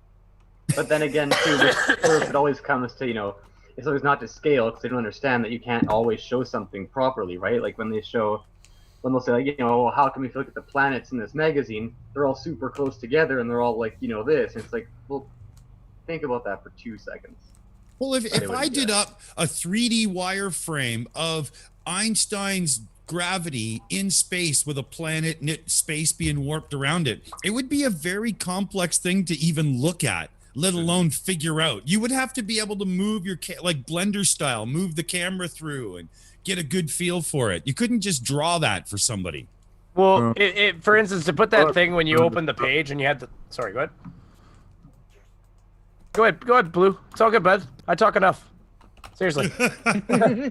But then again, too, it always comes to, it's always not to scale, because they don't understand that you can't always show something properly, right? Like when they'll say, like, how can we look at the planets in this magazine? They're all super close together, and they're all like, this. And it's like, well, think about that for 2 seconds. Well, if I did up a 3D wireframe of Einstein's gravity in space with a planet and space being warped around it, it would be a very complex thing to even look at, let alone figure out. You would have to be able to move your like Blender style, move the camera through and get a good feel for it. You couldn't just draw that for somebody. Well, for instance, to put that thing when you open the page and you had the... Sorry, go ahead. Go ahead, Blue. It's all good, bud. I talk enough. Seriously. Okay,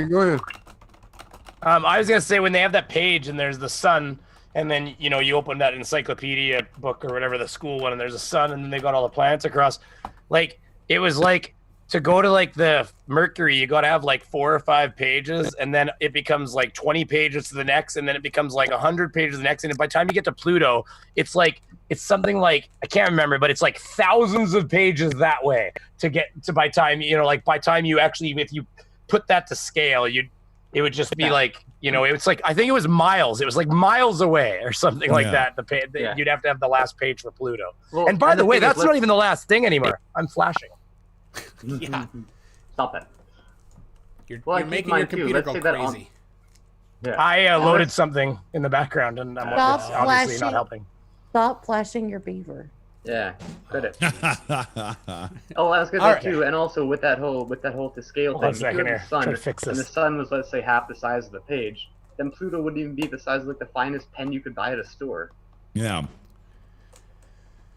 go ahead. I was going to say, when they have that page and there's the sun, and then, you open that encyclopedia book or whatever, the school one, and there's a sun, and then they've got all the planets across. Like, it was like, to go to, like, the Mercury, you got to have, like, 4 or 5 pages, and then it becomes, like, 20 pages to the next, and then it becomes, like, 100 pages to the next, and by the time you get to Pluto, it's, like, it's something like, I can't remember, but it's, like, thousands of pages that way to get to by time, by time you actually, if you put that to scale, it would just be like, it's like, I think it was miles. It was like miles away or something like that. You'd have to have the last page for Pluto. Well, and by the way, that's not even the last thing anymore. I'm flashing. Yeah. Stop it. You're making your computer go crazy. I loaded something in the background, and I'm obviously not helping. Stop flashing your beaver. Yeah, credit. I was gonna say too, and also with that whole to scale thing, if you the sun, and the sun was, let's say, half the size of the page, then Pluto wouldn't even be the size of like the finest pen you could buy at a store. Yeah.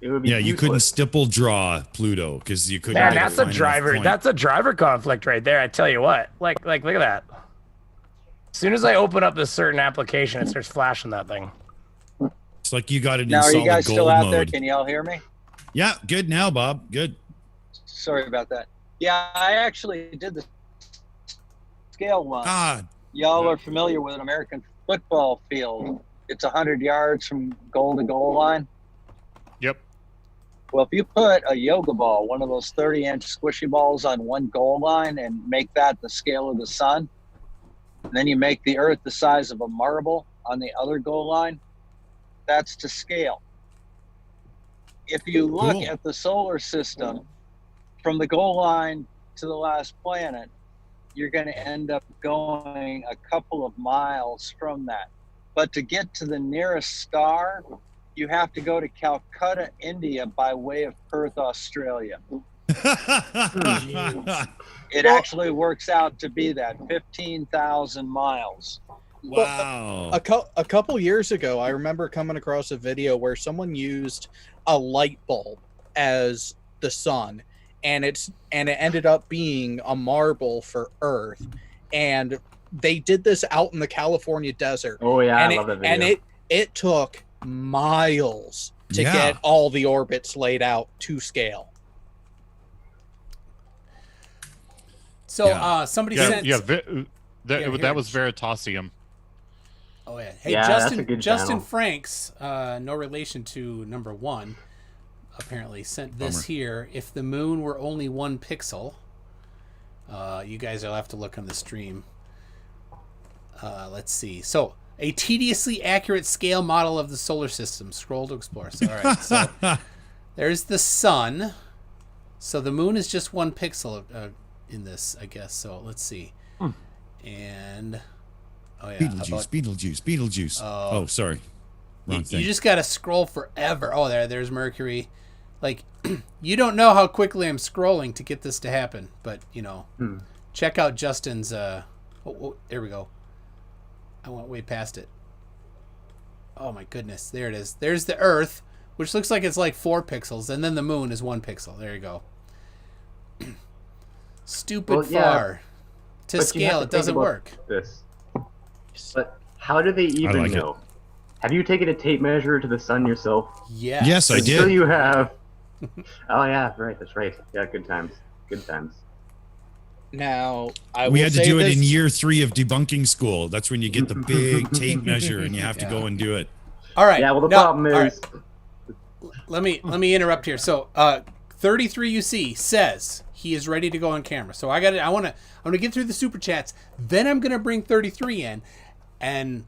It would be you couldn't stipple draw Pluto because you couldn't. Man, that's a driver. That's a driver conflict right there. I tell you what. Like, look at that. As soon as I open up this certain application, it starts flashing that thing. It's like you got it in now, solid are you guys gold still out mode. there? Can y'all hear me? Yeah, good now, Bob. Good. Sorry about that. Yeah, I actually did the scale one. Y'all are familiar with an American football field. It's 100 yards from goal to goal line. Yep. Well, if you put a yoga ball, one of those 30-inch squishy balls on one goal line and make that the scale of the sun, and then you make the earth the size of a marble on the other goal line, that's to scale. If you look at the solar system from the goal line to the last planet, you're going to end up going a couple of miles from that. But to get to the nearest star, you have to go to Calcutta, India by way of Perth, Australia. It actually works out to be that 15,000 miles. Wow. A couple years ago, I remember coming across a video where someone used a light bulb as the sun, and it ended up being a marble for Earth, and they did this out in the California desert. Oh yeah, I love that video. And it took miles to get all the orbits laid out to scale. So somebody sent. That was Veritasium. Oh yeah. Hey, yeah, Justin Franks, no relation to number 1, apparently sent this here. If the moon were only 1 pixel, you guys will have to look on the stream. Let's see. So, a tediously accurate scale model of the solar system. Scroll to explore. So, all right. So, there's the sun. So the moon is just 1 pixel in this, I guess. So let's see. And Beetlejuice. Oh, sorry. Wrong thing. You just got to scroll forever. Oh, there's Mercury. Like, you don't know how quickly I'm scrolling to get this to happen, but check out Justin's. There we go. I went way past it. Oh my goodness, there it is. There's the Earth, which looks like it's like 4 pixels, and then the moon is 1 pixel. There you go. Stupid far. To scale, it doesn't work. This. But how do they even know? Have you taken a tape measure to the sun yourself? Yeah. Yes, I did. Sure you have. Oh yeah, right. That's right. Yeah, good times. Good times. Now, we had to do it in year 3 of debunking school. That's when you get the big tape measure and you have to go and do it. All right. Yeah. Well, the problem is. Let me interrupt here. So, 33 UC says he is ready to go on camera. So I'm gonna get through the super chats. Then I'm gonna bring 33 in, and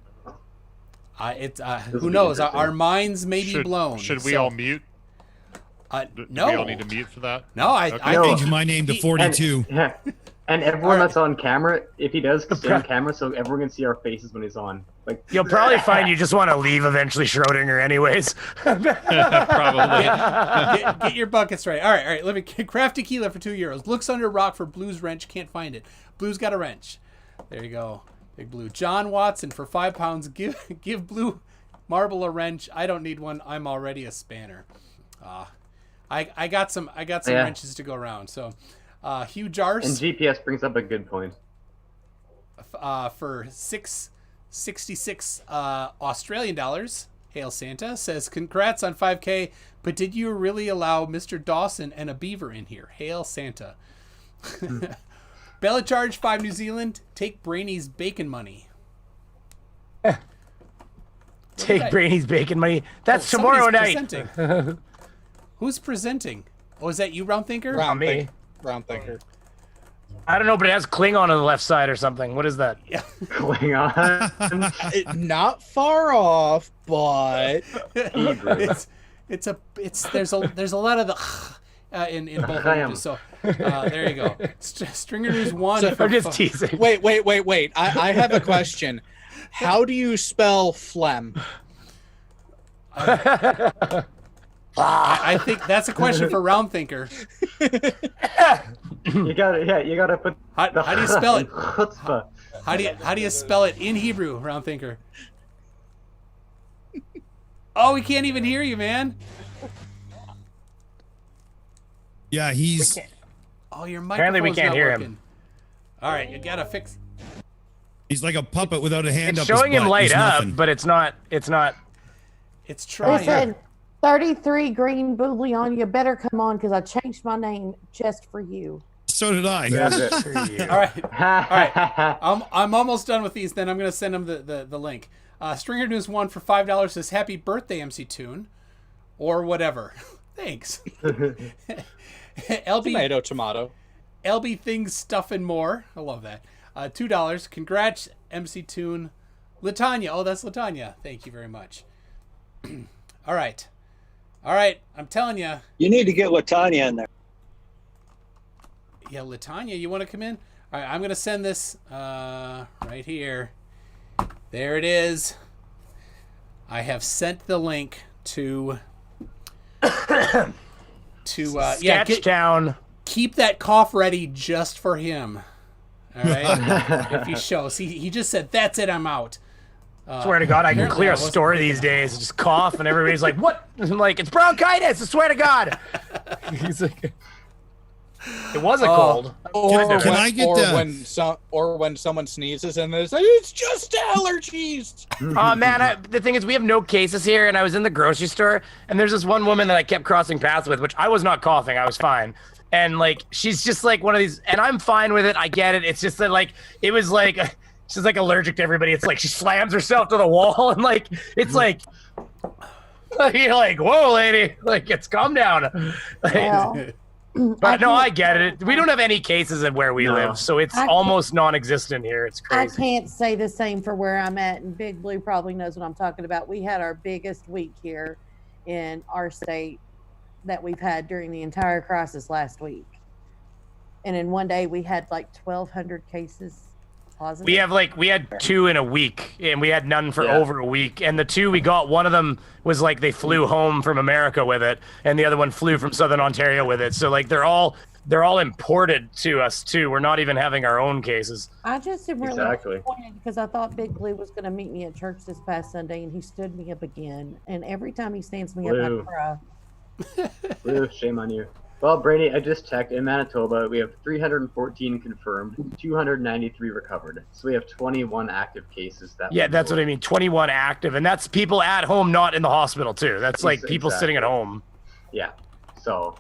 who knows? Our minds may be blown. Should we all mute? No. Do we all need to mute for that? No, I changed my name to 42. And everyone that's on camera, if he does stay on camera, so everyone can see our faces when he's on. Like you'll probably find you just want to leave eventually, Schrodinger. Anyways, probably. Get your buckets right. All right. Let me craft tequila for €2. Looks under rock for Blue's wrench. Can't find it. Blue's got a wrench. There you go, Big Blue. John Watson for £5. Give Blue Marble a wrench. I don't need one. I'm already a spanner. I got some wrenches to go around. So. Hugh Jars. And GPS brings up a good point. For $666 Australian dollars, Hail Santa says, congrats on 5K, but did you really allow Mr. Dawson and a beaver in here? Hail Santa. Bella Charge 5 New Zealand, take Brainy's bacon money. Take Brainy's bacon money. That's tomorrow night. Presenting. Who's presenting? Oh, is that you, Round Thinker? Me. Round Thinker. I don't know, but it has Klingon on the left side or something. What is that? Yeah. Klingon. Not far off, but there's a lot of the in both languages. So there you go. Stringer News 1. So, I'm just teasing. Wait. I have a question. How do you spell phlegm? I think that's a question for Round Thinker. You gotta put. How do you spell it? Chutzpah. How do you spell it in Hebrew, Round Thinker? Oh, we can't even hear you, man. Yeah, he's. Oh, your microphone's Apparently we can't not hear working. him. All right, you gotta fix. He's like a puppet without a hand It's up showing his him butt. light There's up, nothing. but it's not. It's They trying. said 33 green boobly on you better come on because I changed my name just for you. So did I. All right. I'm almost done with these. Then I'm gonna send them the link. Stringer News 1 for $5 says happy birthday, MC Toon, or whatever. Thanks. LB Tomato. LB Things Stuff and More. I love that. $2. Congrats, MC Toon. Latanya. Oh, that's Latanya. Thank you very much. All right. I'm telling you. You need to get Latanya in there. Yeah, Latanya, you want to come in? All right, I'm going to send this right here. There it is. I have sent the link to Sketchtown. Keep that cough ready just for him. All right? If he shows. He just said, that's it, I'm out. Swear to God, I can clear a story these days. Just cough, and everybody's like, "What?" I'm like, "It's bronchitis." I swear to God. He's like, "It was a cold." Or when someone sneezes and they say it's just allergies. Man, the thing is, we have no cases here, and I was in the grocery store, and there's this one woman that I kept crossing paths with, which I was not coughing. I was fine. And like, she's just like one of these, and I'm fine with it. I get it. It's just that like, it was like. She's like allergic to everybody. It's like she slams herself to the wall and like it's like you're like, whoa, lady, like it's calm down. But no, I get it. We don't have any cases of where we live, so it's almost non-existent here. It's crazy. I can't say the same for where I'm at, and Big Blue probably knows what I'm talking about. We had our biggest week here in our state that we've had during the entire crisis last week, and in one day we had like 1,200 cases. Positive. We had 2 in a week, and we had none for over a week. And the 2 we got, one of them was like they flew home from America with it, and the other one flew from Southern Ontario with it. So like they're all they're all imported to us too. We're not even having our own cases. I just am really Exactly. disappointed because I thought Big Blue was going to meet me at church this past Sunday, and he stood me up again. And every time he stands me up, I Blue. cry. Blue, shame on you. Well, Brady, I just checked. In Manitoba, we have 314 confirmed, 293 recovered. So we have 21 active cases. Yeah, that's what I mean. 21 active, and that's people at home, not in the hospital too. That's like people sitting at home. Yeah. So,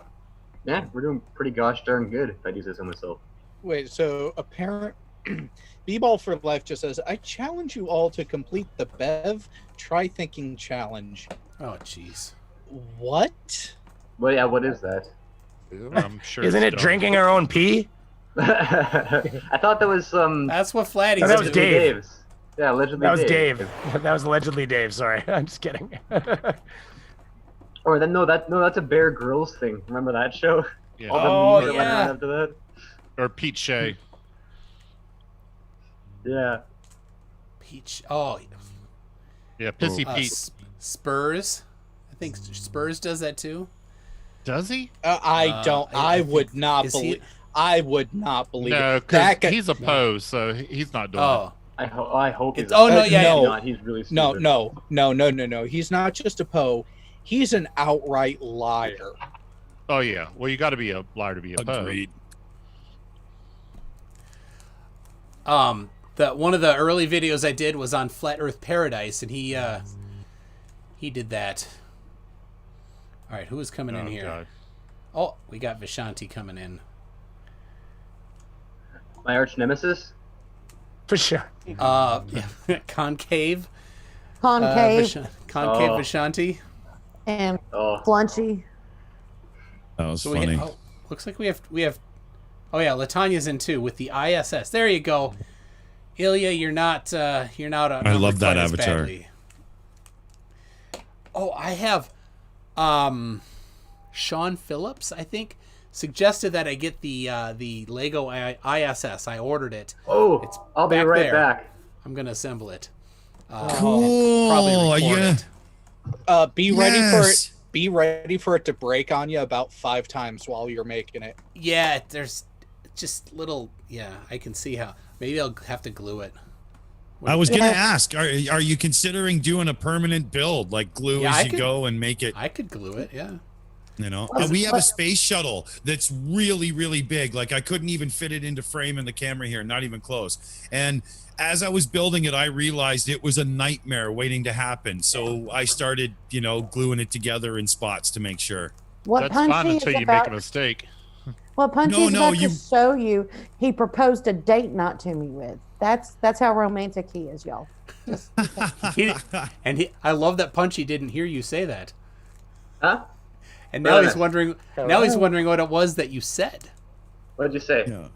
yeah, we're doing pretty gosh darn good, if I do say so myself. Wait, so apparent B-Ball for Life just says, I challenge you all to complete the Bev Try Thinking Challenge. Oh, jeez. What? Well, yeah, what is that? I'm sure. Isn't it drinking our own pee? I thought that was That's what Flatty No, that was said. Dave. Dave's. Yeah, allegedly That was Dave. That was allegedly Dave. Sorry, I'm just kidding. Or then that's a Bear Grylls thing. Remember that show? Yeah. All the Oh, memes that went yeah. around after that. Or Pete Shea. Yeah. Peach. Oh, Yeah, Pissy Pete. Spurs. I think Spurs does that too. Does he? I don't. I would not is he- believe. I would not believe No, it. That because guy, he's a pose, so he's not doing Oh, I hope he's. It's- oh, no, if yeah, he's yeah. not, he's really stupid. no. He's not just a Poe. He's an outright liar. it. Oh yeah. Well, you got to be a liar to be a pose. Agreed. one of the early videos I did was on Flat Earth Paradise, and he did that. All right, who is coming in here? God. Oh, we got Vishanti coming in. My arch nemesis. For sure. Concave. Concave Concave Oh. Vishanti. and Oh, Flunchy. That was So funny. looks like we have. Oh yeah, Latanya's in too with the ISS. There you go, Ilya. You're not. I love that avatar. Badly. Oh, I have. Sean Phillips, I think, suggested that I get the Lego ISS. I ordered it. It's I'll be back right there. back. I'm gonna assemble it. Cool. Probably record Yeah. it. Be ready for it. Yes. Be ready for it to break on you about 5 times while you're making it. Yeah, there's just little. Yeah, I can see how. Maybe I'll have to glue it. I was gonna ask, are you considering doing a permanent build, like glue Yeah, as you go and make it? I could glue it. Yeah. You know, we have a space shuttle that's really, really big. Like I couldn't even fit it into frame in the camera here, not even close. And as I was building it, I realized it was a nightmare waiting to happen. So I started, gluing it together in spots to make sure. What That's fine Punchy until is you about, make a mistake. what Punchy's No, about to show you, he proposed a date night to me with. That's how romantic he is, y'all. I love that Punchy didn't hear you say that. Huh? And now he's wondering. Now he's wondering what it was that you said. What did you say? Yeah.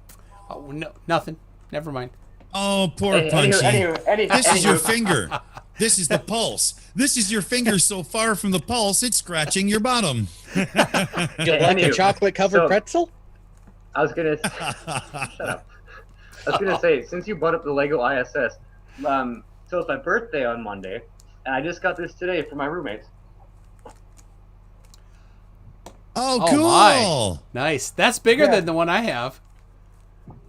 Oh no, nothing. Never mind. Oh, poor Punchy. Anywho, This is your finger. This is the pulse. This is your finger so far from the pulse, it's scratching your bottom. You like a Anywho, chocolate-covered so- pretzel? I was gonna shut up. I was gonna say, since you brought up the Lego ISS, so it's my birthday on Monday, and I just got this today for my roommate. Oh, Oh, cool. my. Nice. That's bigger Yeah. than the one I have,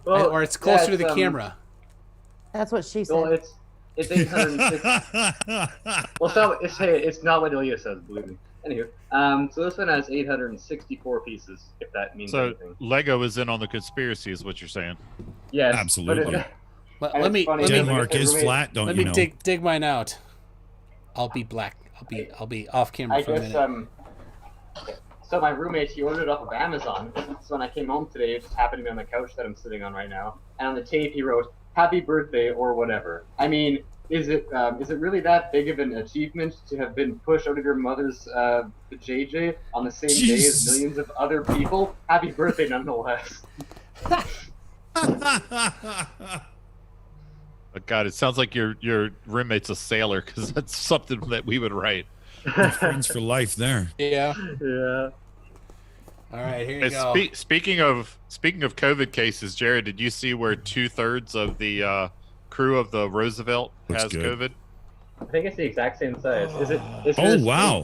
Well, or it's closer to it's, the camera. That's what she said. Well, it's 806. Well, it's not what Ilya says, believe me. Anywho, so this one has 864 pieces, if that means So anything. Lego is in on the conspiracy, is what you're saying. Yes, Absolutely. but Let me Denmark is flat, don't let you me know? dig mine out. I'll be black. I'll be off camera I for a guess minute. So my roommate, he ordered it off of Amazon. So when I came home today, it just happened to be on the couch that I'm sitting on right now. And on the tape, he wrote "Happy Birthday" or whatever. I mean, is it really that big of an achievement to have been pushed out of your mother's JJ on the same day Jesus. as millions of other people? Happy birthday, nonetheless. But God, it sounds like your roommate's a sailor, because that's something that we would write. Friends for life there. Yeah. Yeah. All right, here you And go. speaking of COVID cases, Jared, did you see where 2/3 of the crew of the Roosevelt Looks has good. COVID? I think it's the exact same size. Is it? Is Oh, yours wow.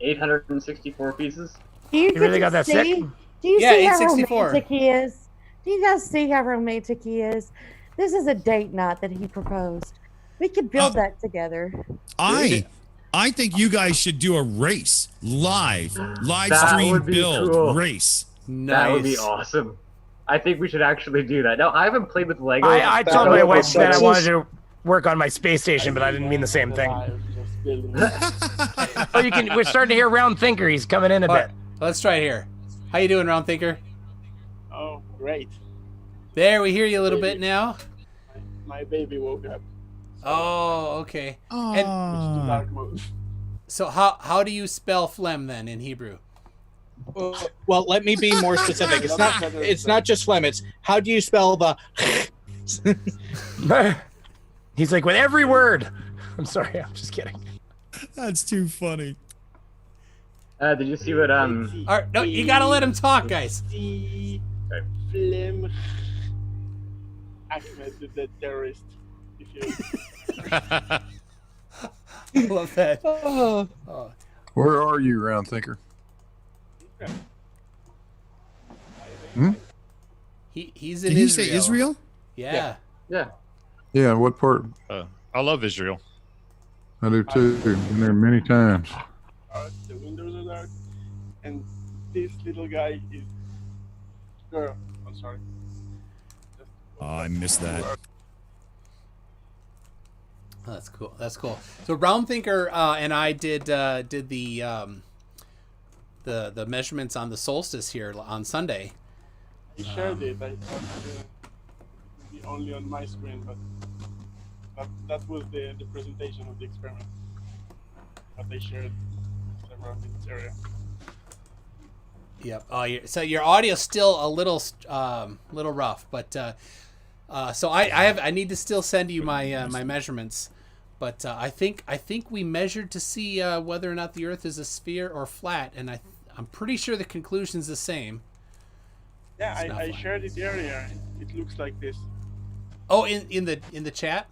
864 pieces? You really got that sick? Do you Yeah, see how 864. romantic he is? Do you guys see how romantic he is? This is a date night that he proposed. We could build that together. I think you guys should do a race live That stream would be build cool. race. Nice. That would be awesome. I think we should actually do that. Now, I haven't played with Lego. I That told my would be wife that I sexy. wanted to work on my space station, but I didn't mean the same thing. Oh, we're starting to hear Round Thinker. He's coming in a bit. Let's try it here. How you doing, Round Thinker? Oh, great. There, we hear you a little bit now. My baby woke up. Oh, okay. Oh. And Dark mode. so how do you spell phlegm then in Hebrew? Well, let me be more specific. It's not just phlegm. It's how do you spell the? He's like, with every word. I'm sorry. I'm just kidding. That's too funny. Did you see what All right, no, you gotta let him talk, guys. Flem. Ahmed, the terrorist. If you. I love that. Oh. Where are you, Round Thinker? Hmm? He's in Did he Israel. say Israel? Yeah. Yeah. Yeah, what part? I love Israel. I do too. Been there many times. The windows are dark, and this little guy is girl. I'm sorry. Oh, I missed that. Oh, that's cool. That's cool. So Round Thinker and I did the measurements on the solstice here on Sunday. I shared it. I thought it would be only on my screen, but that was the presentation of the experiment. But they shared several in this area. Yep. So your audio's still a little rough, but so I need to still send you my measurements, but I think we measured to see whether or not the Earth is a sphere or flat, and I'm pretty sure the conclusion's the same. Yeah, I shared it earlier. It looks like this. Oh, in the chat.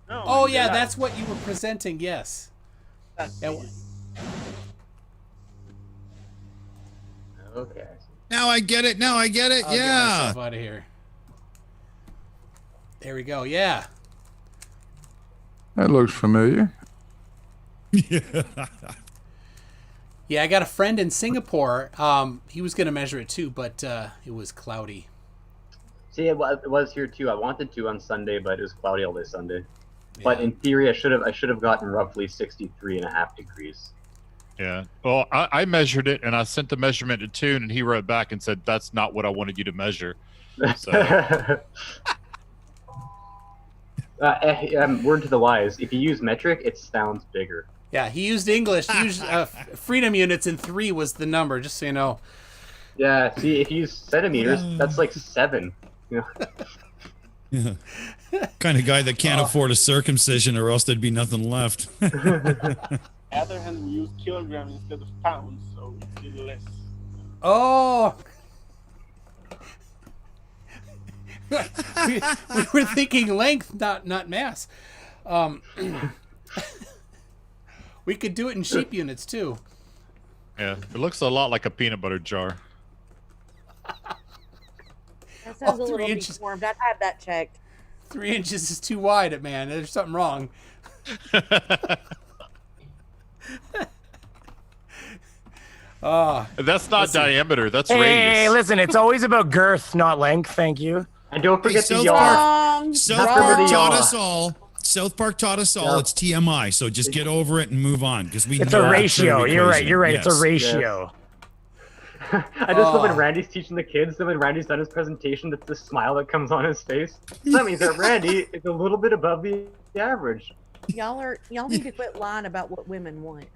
No. Oh in yeah, the that's what you were presenting. Yes. That's And- Okay. Now I get it. I'll get Yeah. myself out of here. There we go. Yeah. That looks familiar. Yeah, I got a friend in Singapore. He was going to measure it too, but it was cloudy. See, it was here too. I wanted to on Sunday, but it was cloudy all day Sunday. But in theory, I should have gotten roughly 63.5 degrees. Yeah. Well, I measured it and I sent the measurement to Toon, and he wrote back and said, "That's not what I wanted you to measure." So, word to the wise: if you use metric, it sounds bigger. Yeah, he used English. He used freedom units, and 3 was the number, just so you know. Yeah. See, if you use centimeters, that's like 7. You know. Yeah. Kind of guy that can't afford a circumcision, or else there'd be nothing left. Other hand, we use kilograms instead of pounds, so it's a little less. Oh! we were thinking length, not mass. We could do it in sheep units, too. yeah, it looks a lot like a peanut butter jar. That sounds a 3 little inches. deformed. I'd have that checked. 3 inches is too wide, man. There's something wrong. That's not diameter. That's Hey, radius. listen, it's always about girth, not length. Thank you. And don't forget the South yaw. Wrong. South Remember Park the taught yaw. us all. South Park taught us all. Yep. It's TMI. So just get over it and move on, because we. It's know a that ratio. third You're right. equation. You're right. Yes. It's a ratio. I just love when Randy's teaching the kids, then when Randy's done his presentation, that's the smile that comes on his face. So that means that Randy is a little bit above the average. Y'all need to quit lying about what women want.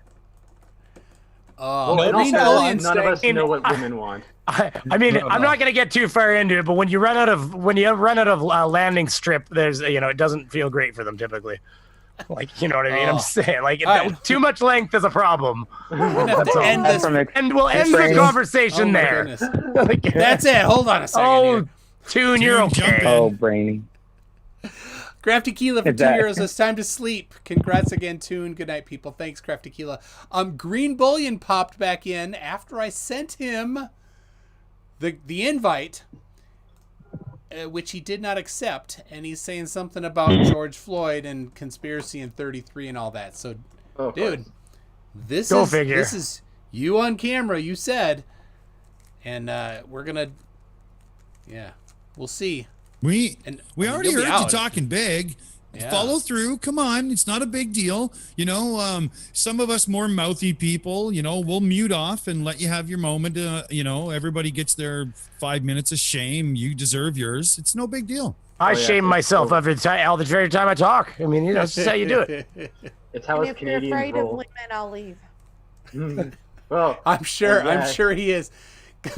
Well, in all Green fairness, Bullion none of us saying- know what women want. I mean, I'm not going to get too far into it, but when you run out of landing strip, there's it doesn't feel great for them typically. Like, you know what I mean? I'm saying, like, right. too much length is a problem. We're gonna have to end this. And we'll end the conversation Oh, my there. goodness. Like, That's it. Hold on a second oh, here. Toon, you're Toon, jump okay. in. brainy. Crafty Keela for Is 2 that- euros. It's time to sleep. Congrats again, Toon. Good night, people. Thanks, Crafty Keela. Green Bullion popped back in after I sent him the invite, which he did not accept, and he's saying something about George Floyd and conspiracy in 33 and all that. So, dude, this is you on camera. You said, and we're gonna, we'll see. We already heard you talking big. Yeah. Follow through. Come on. It's not a big deal. You know, some of us more mouthy people, you know, we'll mute off and let you have your moment. You know, everybody gets their 5 minutes of shame. You deserve yours. It's no big deal. I shame myself every time I talk. I mean, you know, that's how you do it. It's how if you're afraid of women, I'll leave. Well, I'm sure he is.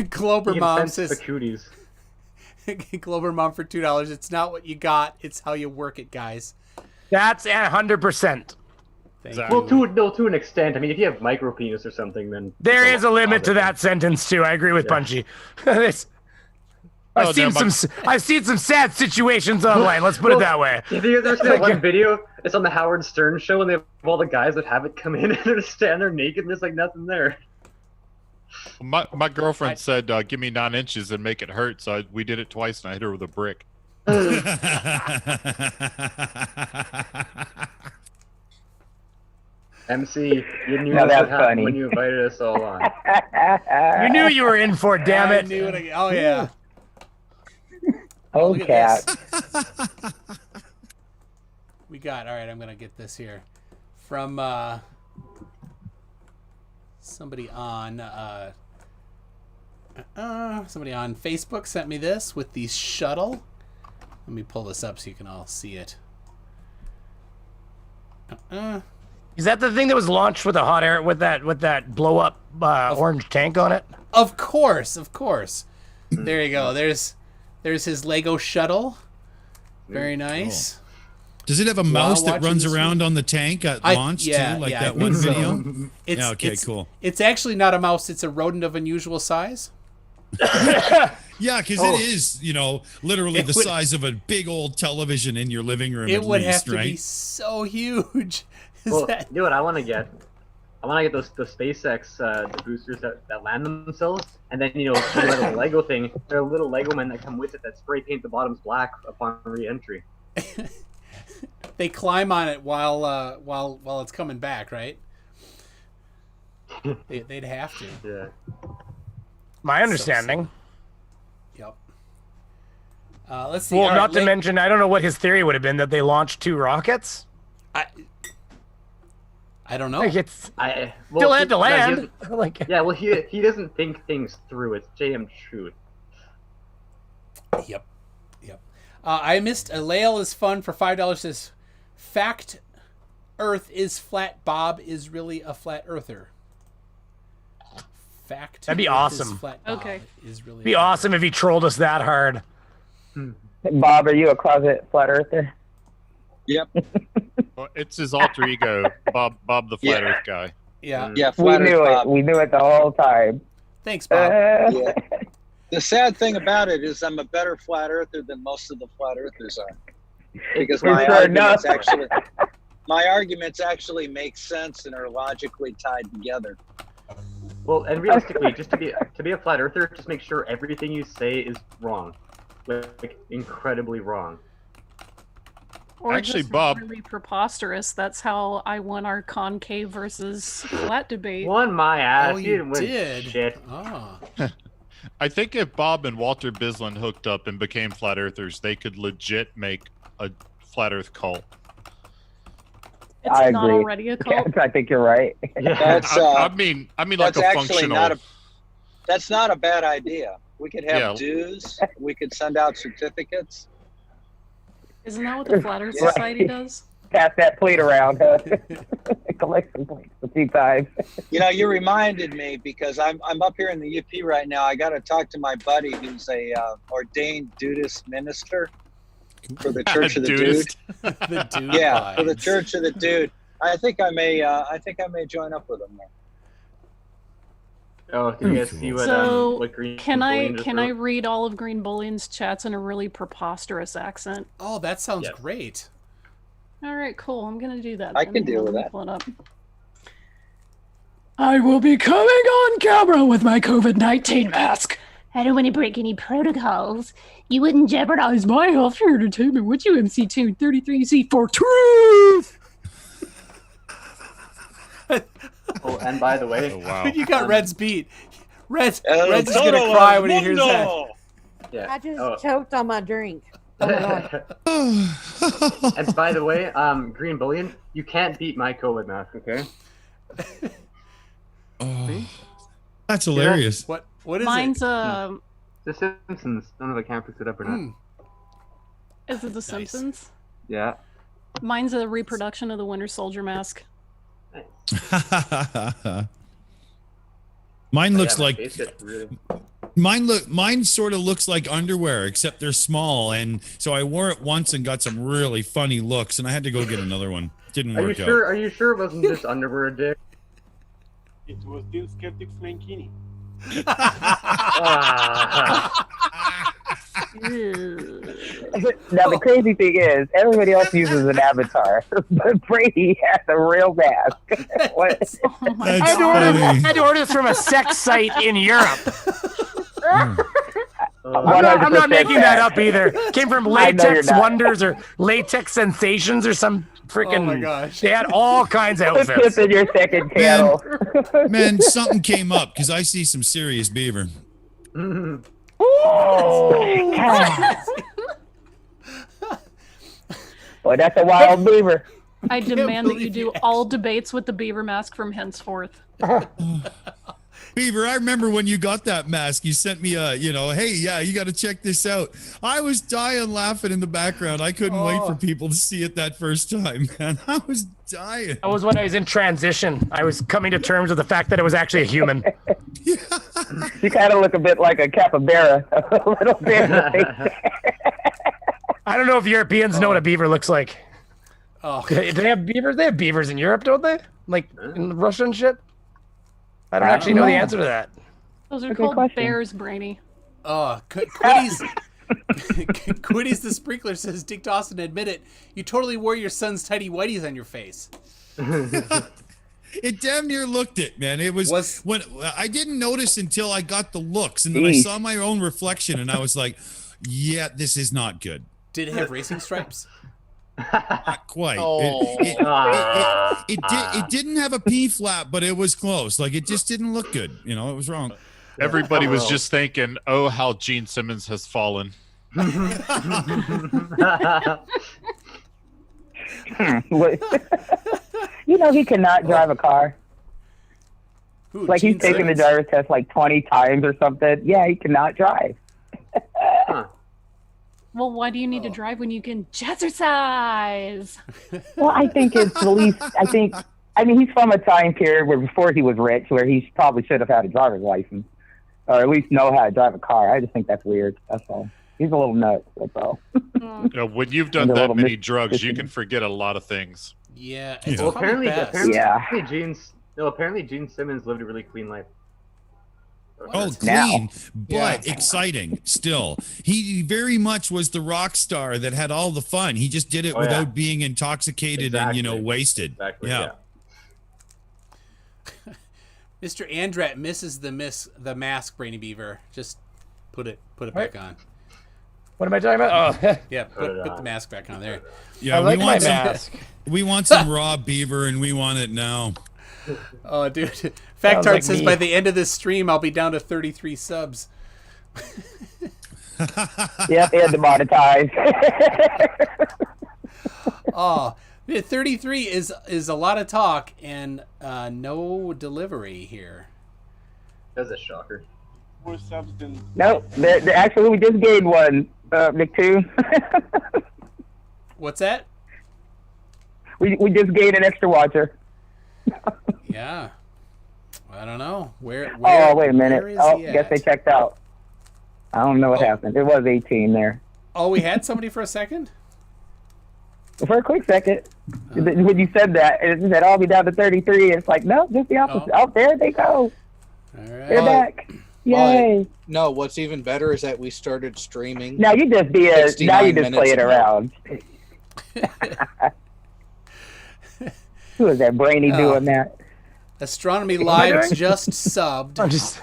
Clover Mom says the cooties. Clover Mom for $2. It's not what you got, it's how you work it, guys. That's 100%. Well, to an extent. I mean, if you have micro penis or something, then there is a limit to that sentence too. I agree with Punchy. I've seen some sad situations online. Let's put it that way. Have you ever seen that one video? It's on the Howard Stern show, and they have all the guys that have it come in, and they're just standing there naked, and there's like nothing there. My girlfriend said, "Give me 9 inches and make it hurt." So we did it twice, and I hit her with a brick. MC, you knew this would happen when you invited us all on. You knew you were in for it, damn it. Oh yeah. Oh, cat. We got, all right, I'm gonna get this here from somebody on Facebook sent me this with the shuttle. Let me pull this up so you can all see it. Is that the thing that was launched with a hot air with that blow up orange tank on it? Of course. There you go. There's his Lego shuttle. Very nice. Cool. Does it have a mouse that runs around on the tank at launch too, like that one video? Cool. It's actually not a mouse. It's a rodent of unusual size. Yeah, because it is, you know, literally the size of a big old television in your living room. It would have to be so huge. You know what I want to get? I want to get those SpaceX the boosters that land themselves, and then you know the little Lego thing. There are little Lego men that come with it that spray paint the bottoms black upon re-entry. They climb on it while it's coming back, right? They'd have to. Yeah. My understanding. Yep. Let's see. Well, not to mention, I don't know what his theory would have been that they launched 2 rockets. I don't know. Like still had to land. He doesn't think things through. It's JM Truth. Yep. I missed a Lael is fun for $5. Says, fact, Earth is flat. Bob is really a flat earther. Fact. That'd be awesome. Okay. Is really be awesome if he trolled us that hard. Bob, are you a closet flat earther? Yep. Well, it's his alter ego, Bob the Flat Earth guy. Yeah. Yeah. We knew it. We knew it the whole time. Thanks, Bob. Yeah. The sad thing about it is I'm a better flat earther than most of the flat earthers are, because my arguments actually make sense and are logically tied together. Well, and realistically, just to be a flat earther, just make sure everything you say is wrong, like incredibly wrong. Or actually, just Bob, really preposterous. That's how I won our concave versus flat debate. Won my ass. Oh, you did. Shit. Oh. I think if Bob and Walter Bislin hooked up and became flat earthers, they could legit make a flat Earth cult. It's not already a cult. Yes, I think you're right. That's, I mean, like a functional. That's not a bad idea. We could have dues. We could send out certificates. Isn't that what the Flat Earth Society does? Pass that plate around. Collect some plates for 2 times. You know, you reminded me because I'm up here in the UP right now. I got to talk to my buddy who's a ordained Dudist minister for the Church of the Dude. The Dude. Yeah, for the Church of the Dude. I think I may join up with him there. Oh, did you guys see what Green can Bullion I read all of Green Bullion's chats in a really preposterous accent? Oh, that sounds great. All right, cool. I'm gonna do that. I can deal with that. Pull it up. I will be coming on camera with my COVID-19 mask I don't want to break any protocols. You wouldn't jeopardize my healthcare entertainment, would you, MC233C for truth? Oh, and by the way, You got Red's beat. Red's is gonna cry when he hears that. Yeah. I just choked on my drink. Oh my god. And by the way, Green Bullion, you can't beat my COVID mask, okay? That's hilarious. What is Mine's The Simpsons. I don't know if I can fix it up or not. Is it The Simpsons? Yeah. Mine's a reproduction of the Winter Soldier mask. Mine looks my like face gets really... mine sort of looks like underwear, except they're small, and so I wore it once and got some really funny looks, and I had to go get another one. Didn't work out. Are you sure it wasn't just underwear, Dick? It was Dean Skeptic's mankini. Now the crazy thing is, everybody else uses an avatar, but Brady has a real mask. What? I had to order this from a sex site in Europe. I'm not making that up either. Came from Latex Wonders or Latex Sensations or some freaking. Oh my gosh! They had all kinds of outfits. Put in your second channel. Man, something came up because I see some serious beaver. Boy, that's a wild beaver. I demand that you do all debates with the beaver mask from henceforth. Beaver, I remember when you got that mask, you sent me a, hey, yeah, you got to check this out. I was dying laughing in the background. I couldn't wait for people to see it that first time, man. I was dying. That was when I was in transition. I was coming to terms with the fact that it was actually a human. You kind of look a bit like a capybara. A little bit. I don't know if Europeans know what a beaver looks like. Oh. Do they have beavers? They have beavers in Europe, don't they? Like in Russia and shit? I don't actually know the answer to that. Those are called bears, Brainy. Oh, Quitty's the sprinkler says, Dick Dawson, admit it. You totally wore your son's tidy whities on your face. It damn near looked it, man. It was when I didn't notice until I got the looks, and then I saw my own reflection, and I was like, "Yeah, this is not good." Did it have racing stripes? Not quite. Oh. It didn't have a P flap, but it was close. Like it just didn't look good. It was wrong. Everybody was just thinking, "Oh, how Gene Simmons has fallen." He cannot drive a car. Who, like he's taken the driver's test like 20 times or something. Yeah, he cannot drive. Well, why do you need to drive when you can jazzercise? Well, I think it's the least. I mean, he's from a time period where before he was rich, where he probably should have had a driver's license, or at least know how to drive a car. I just think that's weird. That's all. He's a little nuts. That's all. When you've done that many drugs, you can forget a lot of things. Yeah. Well, apparently Gene Simmons lived a really clean life. Oh, clean, but exciting still. He very much was the rock star that had all the fun. He just did it without being intoxicated and, wasted. Exactly, yeah. Mr. Andrat misses the mask, Brainy Beaver. Just put it back on. What am I talking about? Oh, yeah, put the mask back on there. Yeah, I like my mask. We want some raw beaver, and we want it now. Oh, dude. Factart says by the end of this stream, I'll be down to 33 subs. Yep, and demonetized. Oh, 33 is a lot of talk and no delivery here. That's a shocker. More subs than... No, actually, we just gained one, Nick 2. What's that? We just gained an extra watcher. Yeah. I don't know. Where oh, wait a minute. Oh, guess they checked out. I don't know what happened. It was 18 there. Oh, we had somebody for a second? For a quick second. When you said that, it said, I'll be down to 33. It's like, no, just the opposite. Oh, there they go. All right. They're back. Yay. No, what's even better is that we started streaming. Now you just play it around. Who is that Brainy doing that? Astronomy Live just subbed.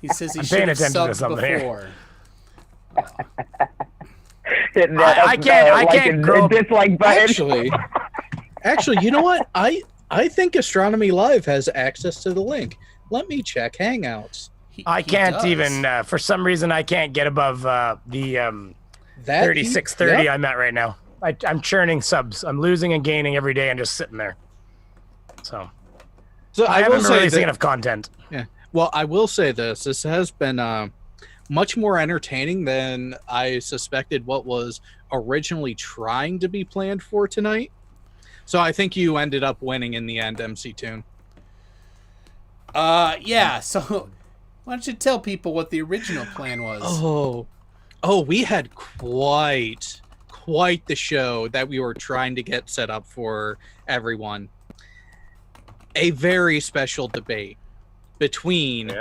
He says he I'm should paying have attention to subbed something here. before. I can't grow dislike button. Actually, you know what? I think Astronomy Live has access to the link. Let me check Hangouts. I can't even, for some reason, I can't get above the 3630 yep. I'm at right now. I'm churning subs. I'm losing and gaining every day and just sitting there. So I haven't been releasing enough content. Yeah. Well, I will say this. This has been much more entertaining than I suspected what was originally trying to be planned for tonight. So I think you ended up winning in the end, MC Toon. Yeah, so why don't you tell people what the original plan was? Oh, we had quite the show that we were trying to get set up for everyone. A very special debate between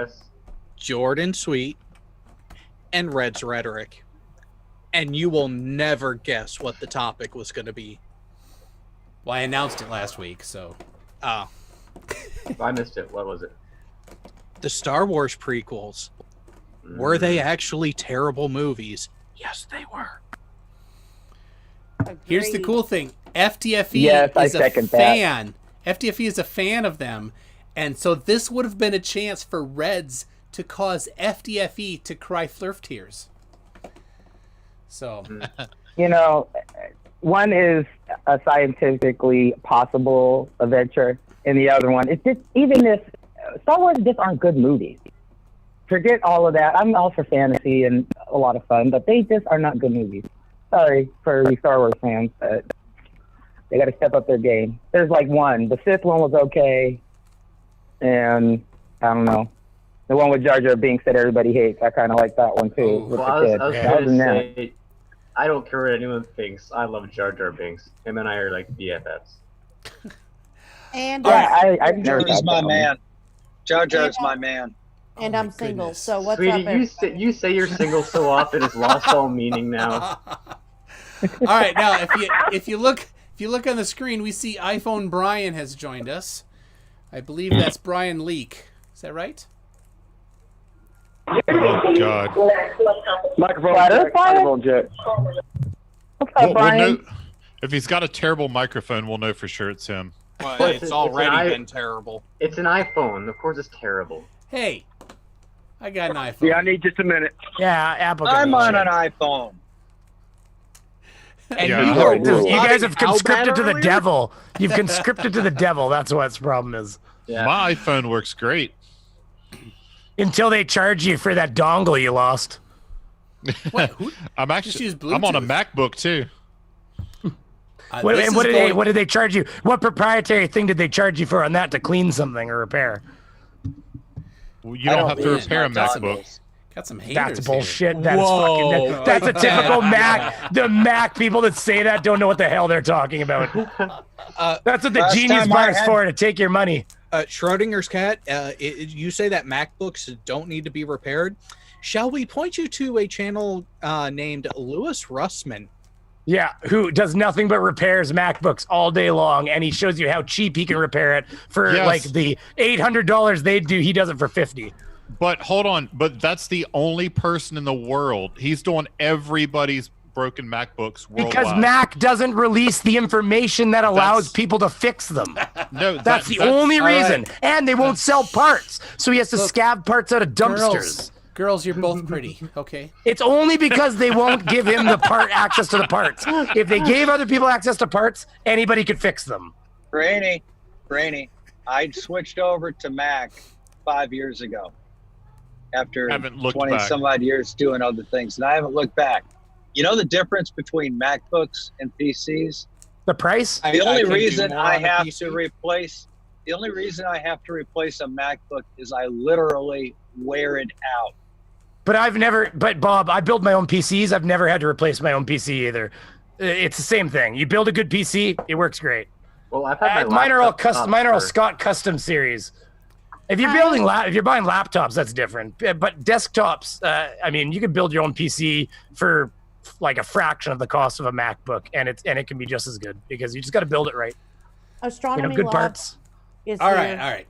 Jordan Sweet and Red's Rhetoric. And you will never guess what the topic was going to be. Well, I announced it last week, so... I missed it. What was it? The Star Wars prequels. Were they actually terrible movies? Yes, they were. Here's the cool thing. FTFE is a fan. FTFE is a fan of them. And so this would have been a chance for Reds to cause FTFE to cry flerf tears. So... You know, one is a scientifically possible adventure, and the other one, it's just, even if Star Wars just aren't good movies. Forget all of that. I'm all for fantasy and a lot of fun, but they just are not good movies. Sorry for the Star Wars fans, but they got to step up their game. There's like one. The fifth one was okay, and I don't know. The one with Jar Jar Binks that everybody hates, I kind of like that one too. With Well, the kid. I was going to say, I don't care what anyone thinks. I love Jar Jar Binks. Him and I are like BFFs. And Jar Jar's my man. Jar Jar's my man. And I'm single, so what's Sweetie, up? you say you're single so often, it's lost all meaning now. All right, now if you look on the screen, we see iPhone Brian has joined us. I believe that's Brian Leak. Is that right? Oh God. Microphone check. What's up, Brian? We'll know, if he's got a terrible microphone, we'll know for sure it's him. Well, it's already been terrible. It's an iPhone. Of course it's terrible. Hey, I got an iPhone. Yeah, I need just a minute. Yeah, Apple. I'm on an iPhone. And you guys have conscripted to the devil. You've conscripted to the devil. That's what the problem is. Yeah. My iPhone works great. Until they charge you for that dongle you lost. I'm on a MacBook too. What did they charge you? What proprietary thing did they charge you for on that to clean something or repair? Well, you don't have to repair a MacBook. Got some haters. That's bullshit. That's a typical Mac. The Mac people that say that don't know what the hell they're talking about. That's what the Genius Bar is for, to take your money. Schrodinger's cat, you say that MacBooks don't need to be repaired. Shall we point you to a channel named Louis Russman? Yeah, who does nothing but repairs MacBooks all day long, and he shows you how cheap he can repair it for like the $800 they do. He does it for $50. But hold on, but that's the only person in the world. He's doing everybody's broken MacBooks worldwide. Because Mac doesn't release the information that allows people to fix them. No, that's the only reason. Right. And they won't sell parts, so he has to scab parts out of dumpsters. Girls, you're both pretty, okay? It's only because they won't give him the access to the parts. If they gave other people access to parts, anybody could fix them. Brainy, I switched over to Mac 5 years ago. After 20 some odd years doing other things, and I haven't looked back. You know the difference between MacBooks and PCs? The price? The only reason I have to replace a MacBook is I literally wear it out. But Bob, I build my own PCs. I've never had to replace my own PC either. It's the same thing. You build a good PC, it works great. Well, I've had mine are all custom. Mine are all Scott Custom Series. If you're if you're buying laptops, that's different. But desktops, I mean, you can build your own PC for like a fraction of the cost of a MacBook, and it can be just as good because you just got to build it right. Astronomy good parts. All right.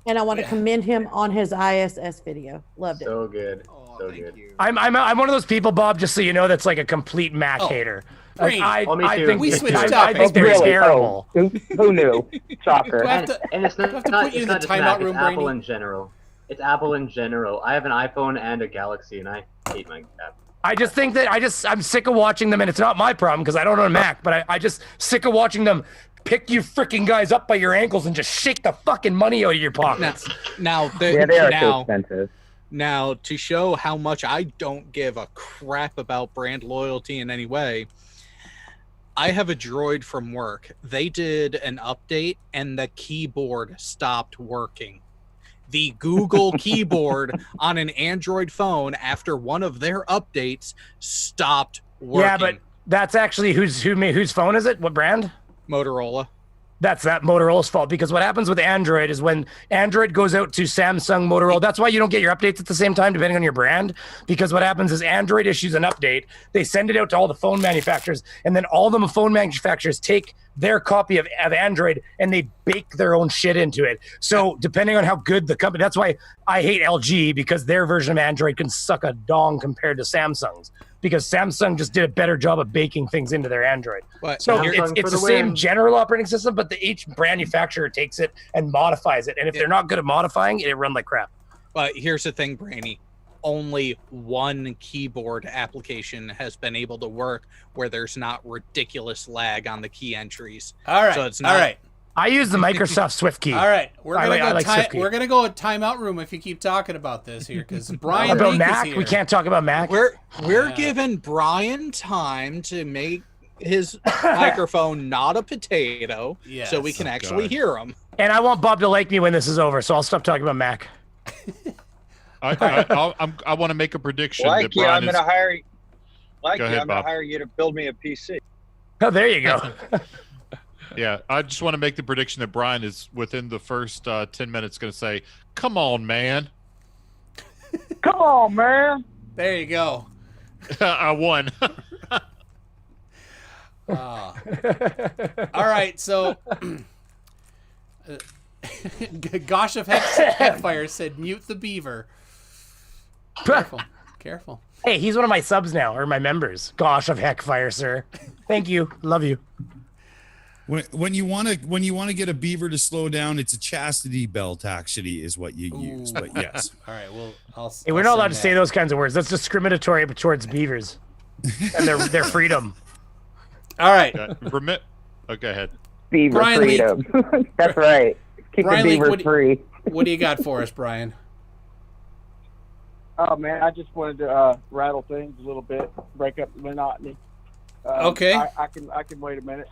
And I want to commend him on his ISS video. Loved it. So good. So good. I'm one of those people, Bob, just so you know, that's like a complete Mac hater. Like, I think we switched up. I think they're terrible. Who knew? Shocker. And it's not, put you in the just timeout Mac, room, it's Apple Brainy? in general. It's Apple in general. I have an iPhone and a Galaxy, and I hate my app. I just think that I'm sick of watching them, and it's not my problem because I don't own a Mac, but I just sick of watching them pick you freaking guys up by your ankles and just shake the fucking money out of your pockets. Yeah, they are too expensive. Now, to show how much I don't give a crap about brand loyalty in any way, I have a Droid from work. They did an update and the keyboard stopped working. The Google keyboard on an Android phone after one of their updates stopped working. Yeah, but that's actually whose phone is it? What brand? Motorola. That's that Motorola's fault, because what happens with Android is when Android goes out to Samsung, Motorola, that's why you don't get your updates at the same time, depending on your brand, because what happens is Android issues an update, they send it out to all the phone manufacturers, and then all the phone manufacturers take their copy of Android and they bake their own shit into it. So depending on how good the company, that's why I hate LG, because their version of Android can suck a dong compared to Samsung's, because Samsung just did a better job of baking things into their Android. So it's the same general operating system, but each manufacturer takes it and modifies it. And if they're not good at modifying it, it runs like crap. But here's the thing, Brainy. Only one keyboard application has been able to work where there's not ridiculous lag on the key entries. All right. So it's not. All right. I use the Microsoft Swift key. All right, we're gonna Swift key. we're gonna go a timeout room if you keep talking about this here, because Brian about Reek Mac. is here. We can't talk about Mac. We're giving Brian time to make his microphone not a potato, so we can actually hear him. And I want Bob to like me when this is over, so I'll stop talking about Mac. I want to make a prediction. Like you, I'm going to hire you. Like Go you, ahead, I'm going to Bob. hire you to build me a PC. Oh, there you go. Yeah, I just want to make the prediction that Brian is within the first 10 minutes going to say, "Come on, man." Come on, man. There you go. I won. All right, so Gosh of Heckfire said, "Mute the beaver." Careful. Hey, he's one of my subs now, or my members. Gosh of Heckfire, sir. Thank you. Love you. When you want to get a beaver to slow down, it's a chastity belt. Actually, is what you use. But yes. All right. Well, Hey, we're not allowed to say those kinds of words. That's discriminatory towards beavers and their freedom. All right. Okay, ahead. Beaver Brian freedom. That's right. Keep Brian the Lee, beavers free. What do you got for us, Brian? Oh man, I just wanted to rattle things a little bit, break up the monotony. Okay. I can wait a minute.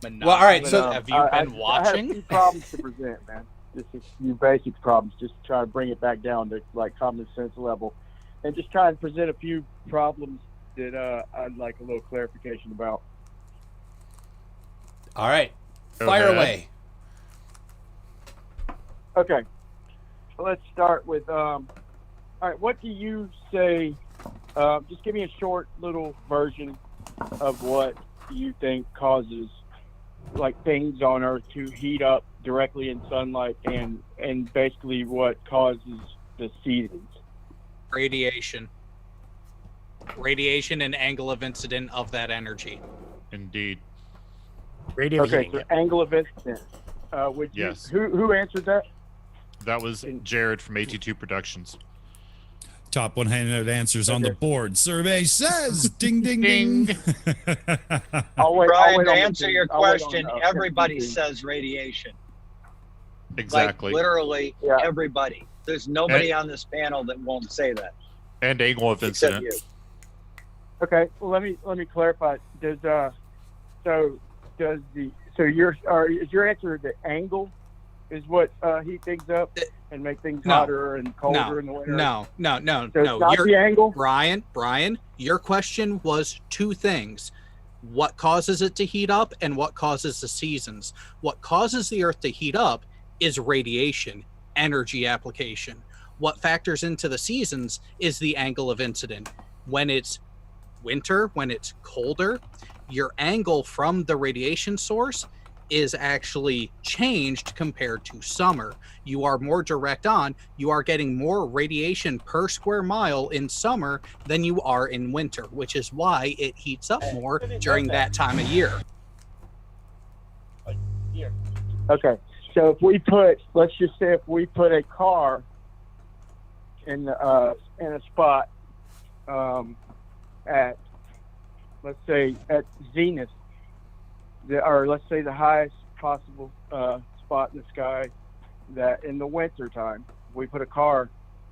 Well, all right. So have you been watching? I have a few problems to present, man. Just a few basic problems. Just try to bring it back down to like common sense level, and just try and present a few problems that I'd like a little clarification about. All right. Fire away. Okay. Let's start with all right, what do you say? Just give me a short little version of what you think causes like things on Earth to heat up directly in sunlight, and basically what causes the seasons. Radiation and angle of incident of that energy. Indeed. Radio Okay, heating. so angle of incidence. Yes. Who answered that? That was Jared from AT2 Productions. Top 100 answers on the board. Survey says, ding, ding, ding. Brian, to answer your question, everybody says radiation. Exactly. Like, literally everybody. There's nobody on this panel that won't say that. And angle of Except incident. you. Okay, well let me clarify. Is your answer the angle is what heat things up and make things hotter and colder in the winter? No. So it's not the angle? Brian, your question was two things. What causes it to heat up and what causes the seasons? What causes the Earth to heat up is radiation, energy application. What factors into the seasons is the angle of incident. When it's winter, when it's colder, your angle from the radiation source is actually changed compared to summer. You are more direct on. You are getting more radiation per square mile in summer than you are in winter, which is why it heats up more during that time of year. Like here. Okay, so if we put, let's just say, if we put a car in a spot at, let's say, at zenith, or let's say the highest possible spot in the sky, that in the winter time, we put a car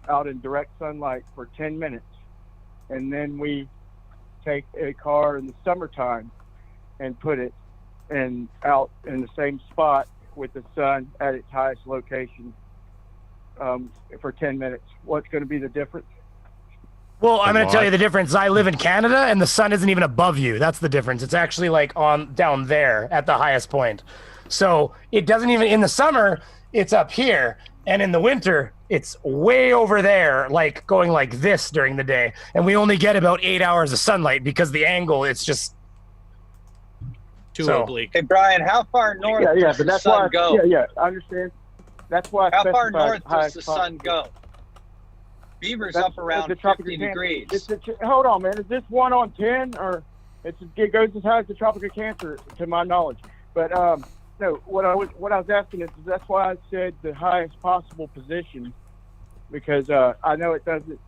out in direct sunlight for 10 minutes, and then we take a car in the summertime and put it out in the same spot with the sun at its highest location for 10 minutes. What's going to be the difference? Well, I'm going to tell you the difference. I live in Canada, and the sun isn't even above you. That's the difference. It's actually like on down there at the highest point. So it doesn't even, in the summer, it's up here, and in the winter, it's way over there, like going like this during the day. And we only get about 8 hours of sunlight because the angle, it's just too oblique. Hey, Brian, how far north does but the that's sun why, go? Yeah, I understand. That's why. How far north does the sun go? Beaver's That's up around the tropical 50 cancer. degrees. Hold on, man. Is this 1 on 10, or it goes as high as the tropical cancer, to my knowledge? But no, what I was asking is that's why I said the highest possible position, because I know it doesn't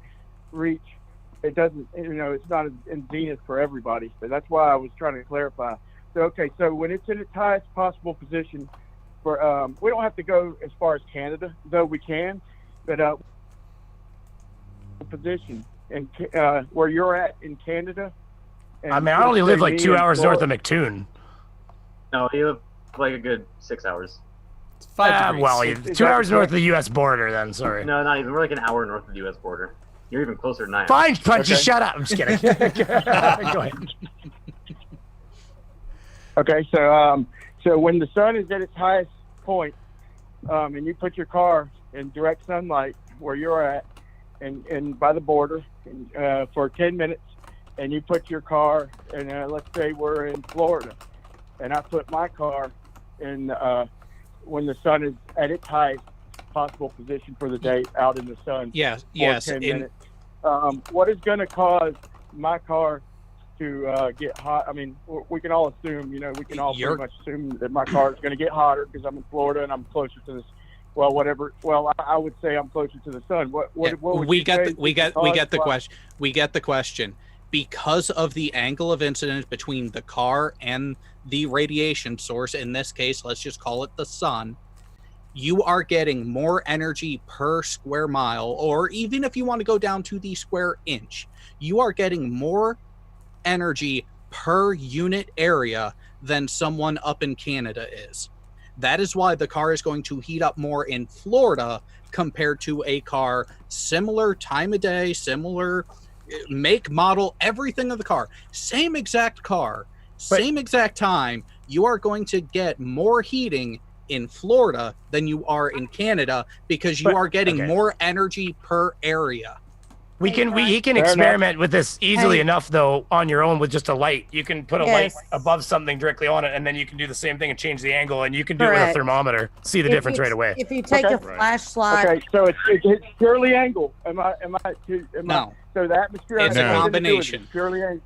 reach. It doesn't. It's not in zenith for everybody. But that's why I was trying to clarify. So okay, so when it's in its highest possible position, for we don't have to go as far as Canada, though we can, but position and where you're at in Canada. I mean, I only live like 2 hours north of McToon. No, you live like a good 6 hours. 5 degrees. Well, 2 hours north of the U.S. border, then. Sorry. No, not even. We're like an hour north of the U.S. border. You're even closer than I am. Fine, Punchy, shut up. I'm just kidding. Go ahead. Okay, so when the sun is at its highest point, and you put your car in direct sunlight where you're at, and by the border, for 10 minutes, and you put your car, and let's say we're in Florida, and I put my car in when the sun is at its highest possible position for the day out in the sun. Yes. 10 minutes. What is going to cause my car to get hot? I mean, we can all assume, we can all pretty much assume that my car is going to get hotter because I'm in Florida and I'm closer to this. Well, whatever. Well, I would say I'm closer to the sun. What would we you get say we get the cause- question. We get the question because of the angle of incidence between the car and the radiation source. In this case, let's just call it the sun. You are getting more energy per square mile, or even if you want to go down to the square inch, you are getting more energy per unit area than someone up in Canada is. That is why the car is going to heat up more in Florida compared to a car similar time of day, similar make, model, everything of the car. Same exact car, same exact time. You are going to get more heating in Florida than you are in Canada because you are getting more energy per area. He can experiment with this easily enough, though, on your own with just a light. You can put a light above something directly on it, and then you can do the same thing and change the angle, and you can do it with a thermometer. See the difference right away. If you take a flashlight. Okay, so it's purely angle. No. So the atmosphere. It's a combination. It's purely angle.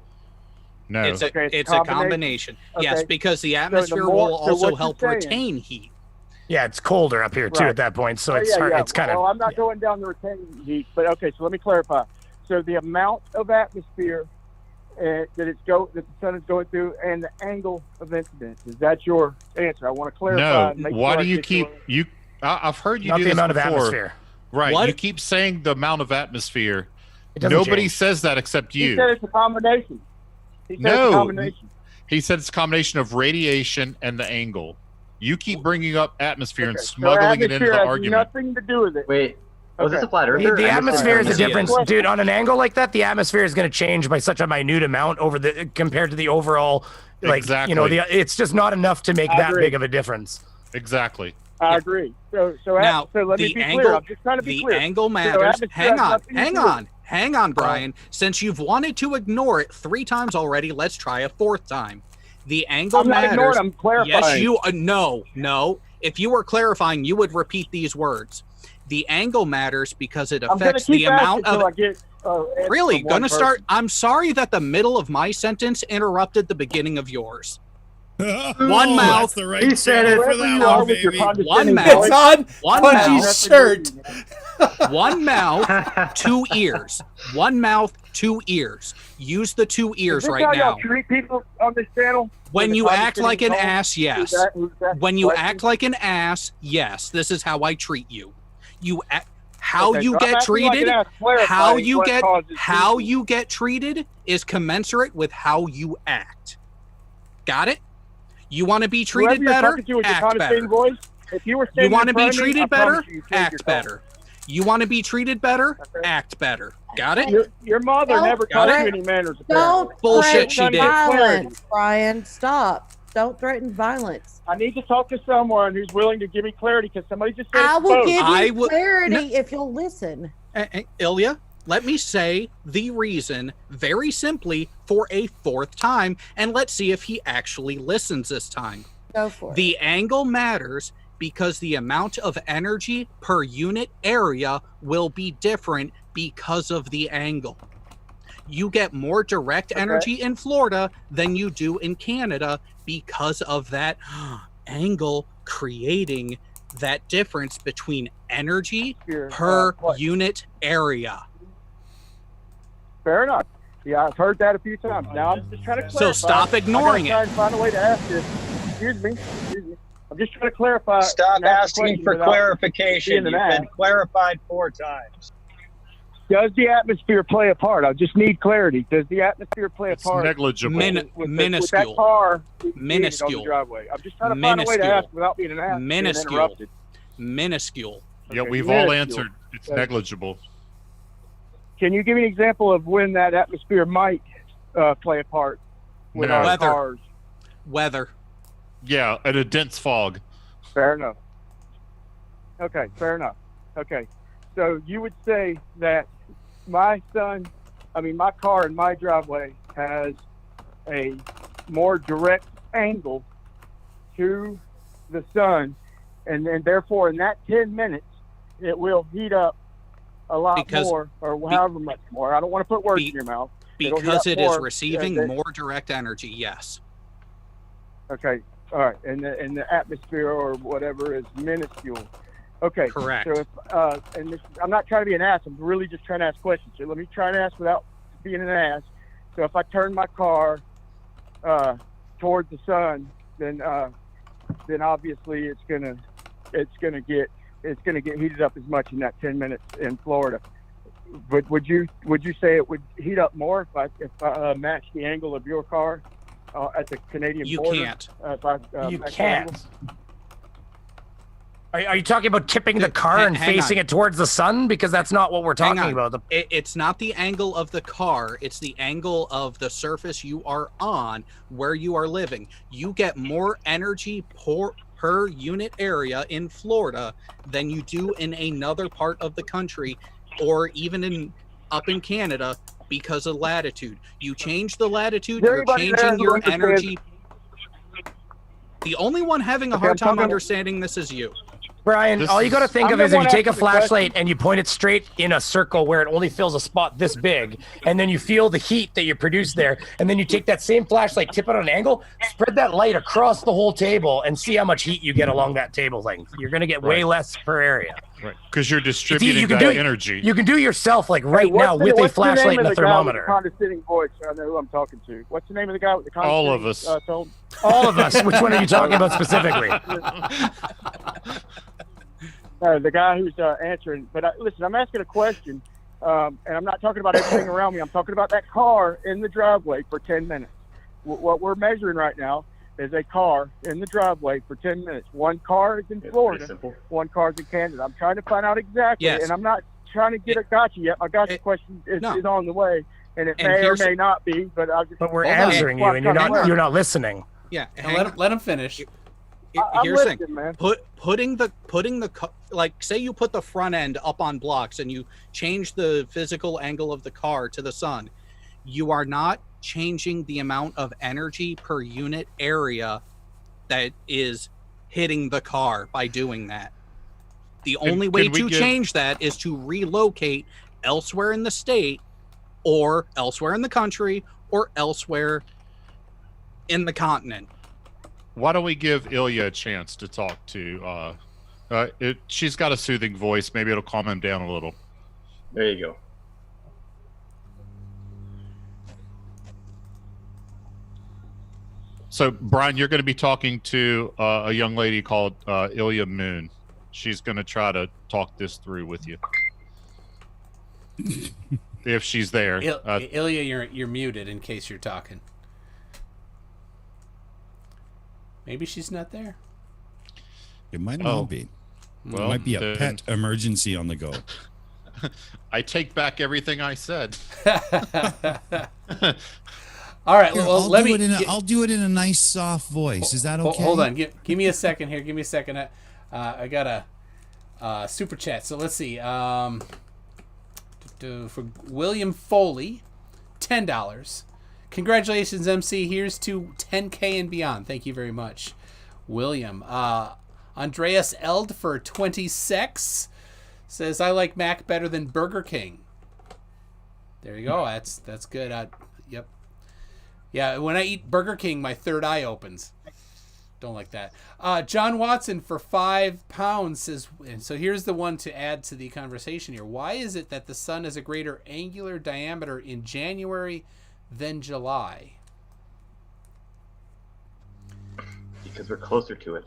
No. It's Okay, a combination. Okay. Yes, because the So atmosphere more- will so also what help you're saying- retain heat. Yeah, it's colder up here, too, at that point, so it's hard. It's kind of... Well, I'm not going down the retaining heat, but okay, so let me clarify. So the amount of atmosphere that the sun is going through and the angle of incidence, is that your answer? I want to clarify. No. Why do you keep you? I've heard you Not do the this amount of before. atmosphere. Right. What? You keep saying the amount of atmosphere. doesn't Nobody change. says that except He you. said it's a combination. He said it's a No. combination. He said it's a combination of radiation and the angle. You keep bringing up atmosphere and Okay, so smuggling it into atmosphere the has argument. nothing to do with it. Wait, was this Okay. a flat earther? The atmosphere is a Yes. difference, dude. On an angle like that, the atmosphere is going to change by such a minute amount compared to the overall. Exactly. It's just not enough to make I that agree. big of a difference. Exactly. I agree. So Now, let me the be angle, clear. I'm just trying to be the clear. angle So matters. atmosphere Hang has nothing to do with it. Hang on, Brian. Since you've wanted to ignore it 3 times already, let's try a 4th time. The angle I'm not matters. ignoring, I'm clarifying. Yes, you. No. If you were clarifying, you would repeat these words. The angle matters because it affects the amount of. I get, really from one gonna start. person. I'm sorry that the middle of my sentence interrupted the beginning of yours. One mouth. That's the right He said it. for that You are one, with your baby. condescending One voice. mouth. It's on One Punchy's mouth. shirt. One mouth, two ears. One mouth, two ears. Use the two ears Is this right how now. y'all treat people on this channel? When With you the act like an condescending tone? ass, yes. Who's that When you question? act like an ass, yes. This is how I treat you. You act. How Okay, you so I'm get acting like treated, an ass, clarifying how what you get treated is commensurate with how you act. Got it? You want to be treated Whoever you're better? talking to with your Act condescending better. voice, if you were You standing want to in be front of me, I treated better? promise you, change your Act tone. better. You want to be treated better? Act better. Got it? Your mother Don't never Got taught it? you any manners. Don't Bullshit, she threaten did. violence, Brian. Stop. Don't threaten violence. I need to talk to someone who's willing to give me clarity because somebody just said I it's will both. give I you will- clarity if you'll listen. Ilya, let me say the reason very simply for a fourth time, and let's see if he actually listens this time. Go for it. The angle matters because the amount of energy per unit area will be different because of the angle. You get more direct energy in Florida than you do in Canada because of that angle creating that difference between energy per unit area. Fair enough. Yeah, I've heard that a few times. Now I'm just trying to clarify. So stop ignoring I gotta try and find a way to ask this. Excuse me. I'm just trying to clarify. Stop and ask the asking question for without clarification. being You've an been ass. clarified 4 times. Does the atmosphere play a part? I just need clarity. Does the atmosphere play a part? negligible. With minuscule. that car being on Minuscule. the driveway. I'm just trying to find a way to ask without being an ass. being Minuscule. interrupted. Minuscule. Yeah, Okay, we've all minuscule. answered. It's Okay. negligible. Can you give me an example of when that atmosphere might play a part with No. our Weather. cars? Weather. Yeah, and a dense fog. Fair enough. Okay, fair enough. Okay, so you would say that my car in my driveway has a more direct angle to the sun, and then therefore in that 10 minutes it will heat up a lot more, or however much more. I don't want to put words in your mouth. It'll heat Because up it is more, receiving than- more direct energy, yes. Okay, all right, and the atmosphere or whatever is minuscule. Okay, Correct. So if and this, I'm not trying to be an ass. I'm really just trying to ask questions. So let me try and ask without being an ass. So if I turn my car towards the sun, then obviously it's gonna get heated up as much in that 10 minutes in Florida. But would you say it would heat up more if I match the angle of your car at the Canadian You border? can't. You match the can't. angle? Are you talking about tipping the car and hang facing on. it towards the sun? Because that's not what we're Hang talking on. about. It's not the angle of the car. It's the angle of the surface you are on where you are living. You get more energy per unit area in Florida than you do in another part of the country or even up in Canada because of latitude. You change the latitude, you're changing your energy. The only one having a hard time understanding this is you. Brian, all you got to think of is if you take a flashlight question. and you point it straight in a circle where it only fills a spot this big, and then you feel the heat that you produce there, and then you take that same flashlight, tip it on an angle, spread that light across the whole table, and see how much heat you get along that table length. You're going to get way Right. less per area. Right. Because you're distributing You can that do- energy. You can do yourself like right Hey, what's now the- with a what's the name flashlight of and a the guy with thermometer. the condescending voice. I know who I'm talking to. What's the name of the guy with the condescending All of us. tone? All of us. Which one are you talking about specifically? The guy who's answering. But listen, I'm asking a question, and I'm not talking about everything around me. I'm talking about that car in the driveway for 10 minutes. What we're measuring right now is a car in the driveway for 10 minutes. One car is in Florida, one car is in Canada. I'm trying to find out exactly, Yes. and I'm not trying to get a gotcha yet. My gotcha question is on the way, and it And may or here's- may not be, but I'll just. But we're Hold on. answering you, and you're not listening. Yeah. Now let him finish. I'm Here's the thing. listening, man. Putting the like, say you put the front end up on blocks and you change the physical angle of the car to the sun, you are not changing the amount of energy per unit area that is hitting the car by doing that. The only way to change that is to relocate elsewhere in the state or elsewhere in the country or elsewhere in the continent. Why don't we give Ilya a chance to talk to? She's got a soothing voice. Maybe it'll calm him down a little. There you go. So, Brian, you're going to be talking to a young lady called Ilya Moon. She's going to try to talk this through with you. If she's there. Ilya, you're muted in case you're talking. Maybe she's not there. It might not be. Well, it might be a pet emergency on the go. I take back everything I said. All right, Here, well, I'll do it in a nice, soft voice. Is that okay? Hold on. Give me a second here. Give me a second. I got a super chat. So let's see. For William Foley, $10. Congratulations, MC. Here's to 10K and beyond. Thank you very much, William. Andreas Eld for 26 says, I like Mac better than Burger King. There you go. That's good. Yep. Yeah, when I eat Burger King, my third eye opens. Don't like that. John Watson for £5 says, and so here's the one to add to the conversation here. Why is it that the sun has a greater angular diameter in January than July? Because we're closer to it.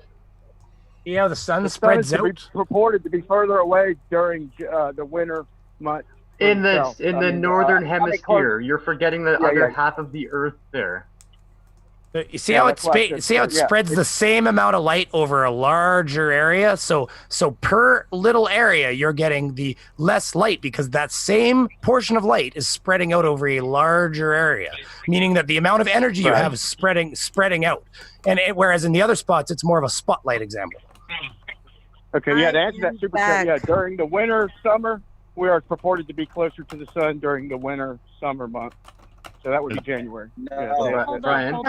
Yeah, the sun The spreads sun out. is reported to be further away during the winter months. In the northern hemisphere, you're forgetting the other half of the Earth there. You see how it spreads the same amount of light over a larger area. So per little area, you're getting the less light because that same portion of light is spreading out over a larger area, meaning that the amount of energy you have is spreading out. And whereas in the other spots, it's more of a spotlight example. Okay, yeah, to answer that super chat, yeah, during the winter, summer, we are purported to be closer to the sun during the winter, summer month. So that would be January. Brian. Hold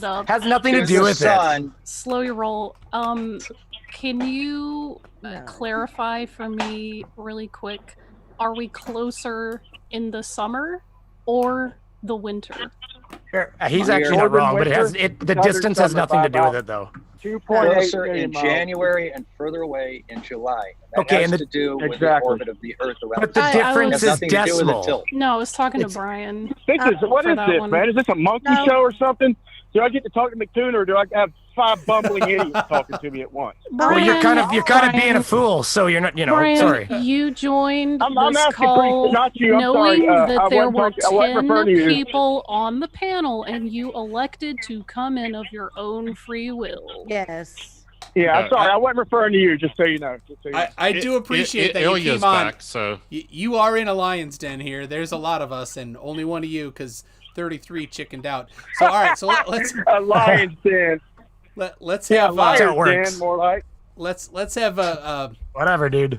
up. Has nothing to do with it. Slow your roll. Can you clarify for me really quick? Are we closer in the summer or the winter? He's actually not wrong, but the distance has nothing to do with it, though. Closer in January and further away in July. That has to do with the orbit of the Earth around. But the difference is decimal. No, I was talking to Brian. What is this, man? Is this a monkey show or something? Do I get to talk to McToon, or do I have 5 bumbling idiots talking to me at once? Well, you're kind of being a fool, so you're not. Brian, sorry. You joined I'm this asking call not you. I'm knowing sorry. that there were I wasn't referring to 10 you. people on the panel, and you elected to come in of your own free will. Yes. Yeah, I'm sorry. I wasn't referring to you, just so you know. I do appreciate that you came on. Back, so. You are in a lion's den here. There's a lot of us, and only one of you, because 33 chickened out. So, all right, so let's... a lion's den. Let's have... lion's den, more like. Let's have a... Whatever, dude.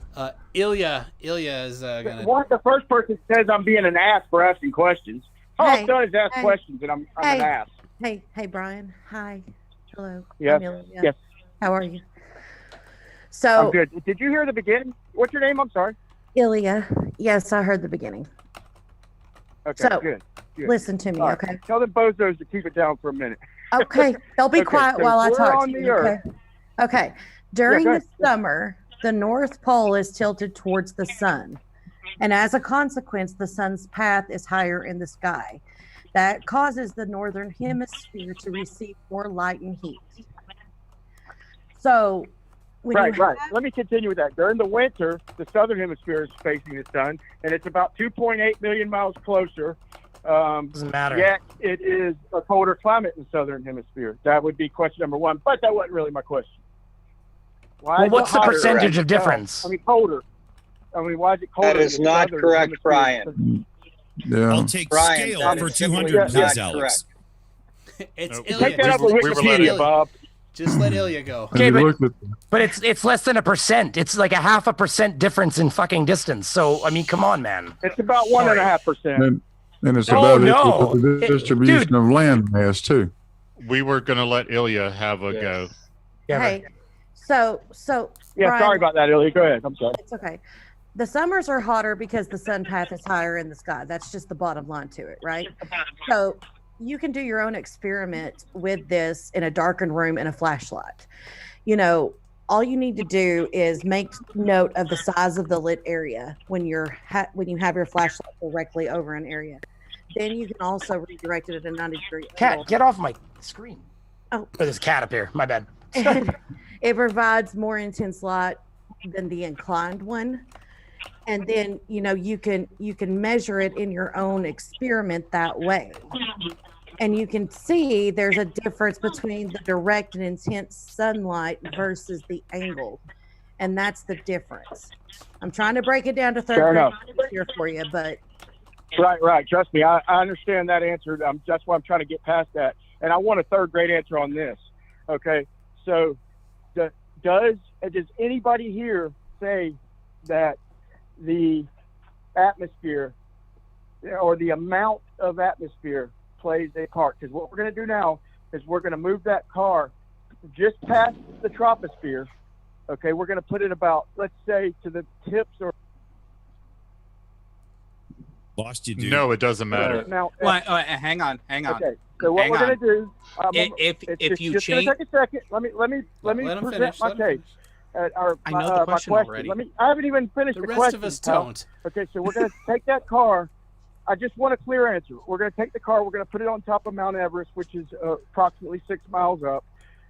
Ilya is going to... What the first person says I'm being an ass for asking questions. All I've done is ask questions, and I'm an ass. Hey, Brian. Hi. Hello. Yes. Yes. How are you? So I'm good. Did you hear the beginning? What's your name? I'm sorry. Ilya. Yes, I heard the beginning. Okay, so, good. Listen to me, right. okay? Tell the bozos to keep it down for a minute. Okay, they'll be quiet so while I we're talk on to the you. Okay. Earth. Okay. During go the ahead. summer, the North Pole is tilted towards the sun, and as a consequence, the sun's path is higher in the sky. That causes the northern hemisphere to receive more light and heat. So, right. Let me continue with that. During the winter, the southern hemisphere is facing the sun, and it's about 2.8 million miles closer. Doesn't matter. Yet it is a colder climate in the southern hemisphere. That would be question number 1, but that wasn't really my question. Well, what's the percentage of difference? Colder. Why is it colder? That is not correct, Brian. Yeah. I'll take scale for 200, please, Alex. It's Take that up with Wikipedia, Bob. Just let Ilya go. Okay, but it's less than 1%. It's like a 0.5% difference in fucking distance. So I mean, come on, man. It's about 1.5%. And it's Oh, about no. the distribution of land mass too. We were going to let Ilya have a go. Hey, so Yeah, Brian, sorry about that, Ilya. Go ahead. I'm sorry. It's okay. The summers are hotter because the sun path is higher in the sky. That's just the bottom line to it, right? So you can do your own experiment with this in a darkened room and a flashlight. All you need to do is make note of the size of the lit area when you have your flashlight directly over an area. Then you can also redirect it at a 90-degree angle. Cat, get off my screen. Oh, there's a cat up here. My bad. It provides more intense light than the inclined one. And then, you can measure it in your own experiment that way. And you can see there's a difference between the direct and intense sunlight versus the angle. And that's the difference. I'm trying to break it down to third grade here for you, but. Right. Trust me, I understand that answer. That's why I'm trying to get past that. And I want a third grade answer on this. Okay. So does anybody here say that the atmosphere or the amount of atmosphere plays a part? Because what we're going to do now is we're going to move that car just past the troposphere. Okay, we're going to put it about, let's say, to the tips or. Lost you, dude. No, it doesn't matter. Well, hang on. Okay, so what we're going to do? If you just change, take a second. Let me present my case. I know the question already. I haven't even finished the question. The rest of us don't. Okay, so we're going to take that car. I just want a clear answer. We're going to take the car. We're going to put it on top of Mount Everest, which is approximately 6 miles up.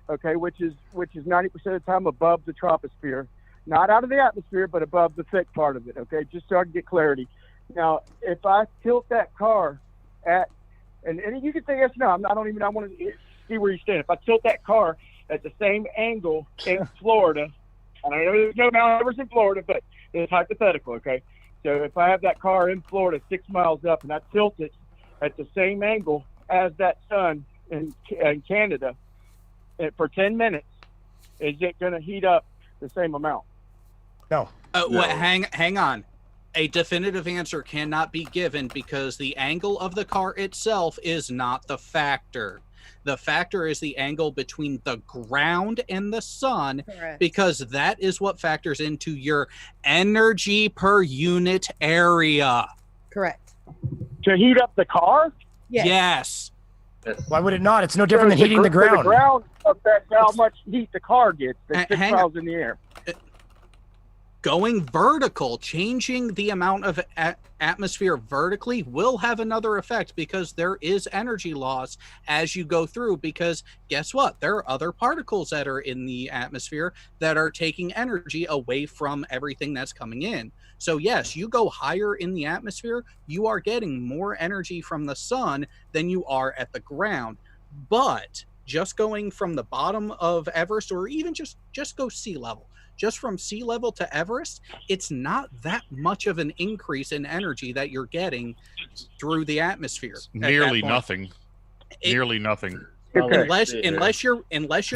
Okay, which is 90% of the time above the troposphere, not out of the atmosphere, but above the thick part of it. Okay, just so I can get clarity. Now, if I tilt that car at, and you can say yes, no. I want to see where you stand. If I tilt that car at the same angle in Florida. And I know there's no Mount Everest in Florida, but it's hypothetical, okay? So if I have that car in Florida 6 miles up and I tilt it at the same angle as that sun in Canada for 10 minutes, is it going to heat up the same amount? No. Well, hang on. A definitive answer cannot be given because the angle of the car itself is not the factor. The factor is the angle between the ground and the sun. Correct. Because that is what factors into your energy per unit area. Correct. To heat up the car? Yes. Why would it not? It's no different than heating the ground. The ground affects how much heat the car gets. It's 6 miles in the air. Going vertical, changing the amount of atmosphere vertically will have another effect because there is energy loss as you go through, because guess what? There are other particles that are in the atmosphere that are taking energy away from everything that's coming in. So yes, you go higher in the atmosphere, you are getting more energy from the sun than you are at the ground. But just going from the bottom of Everest, or even just go sea level, just from sea level to Everest, it's not that much of an increase in energy that you're getting through the atmosphere. Nearly nothing. Nearly nothing. Unless you're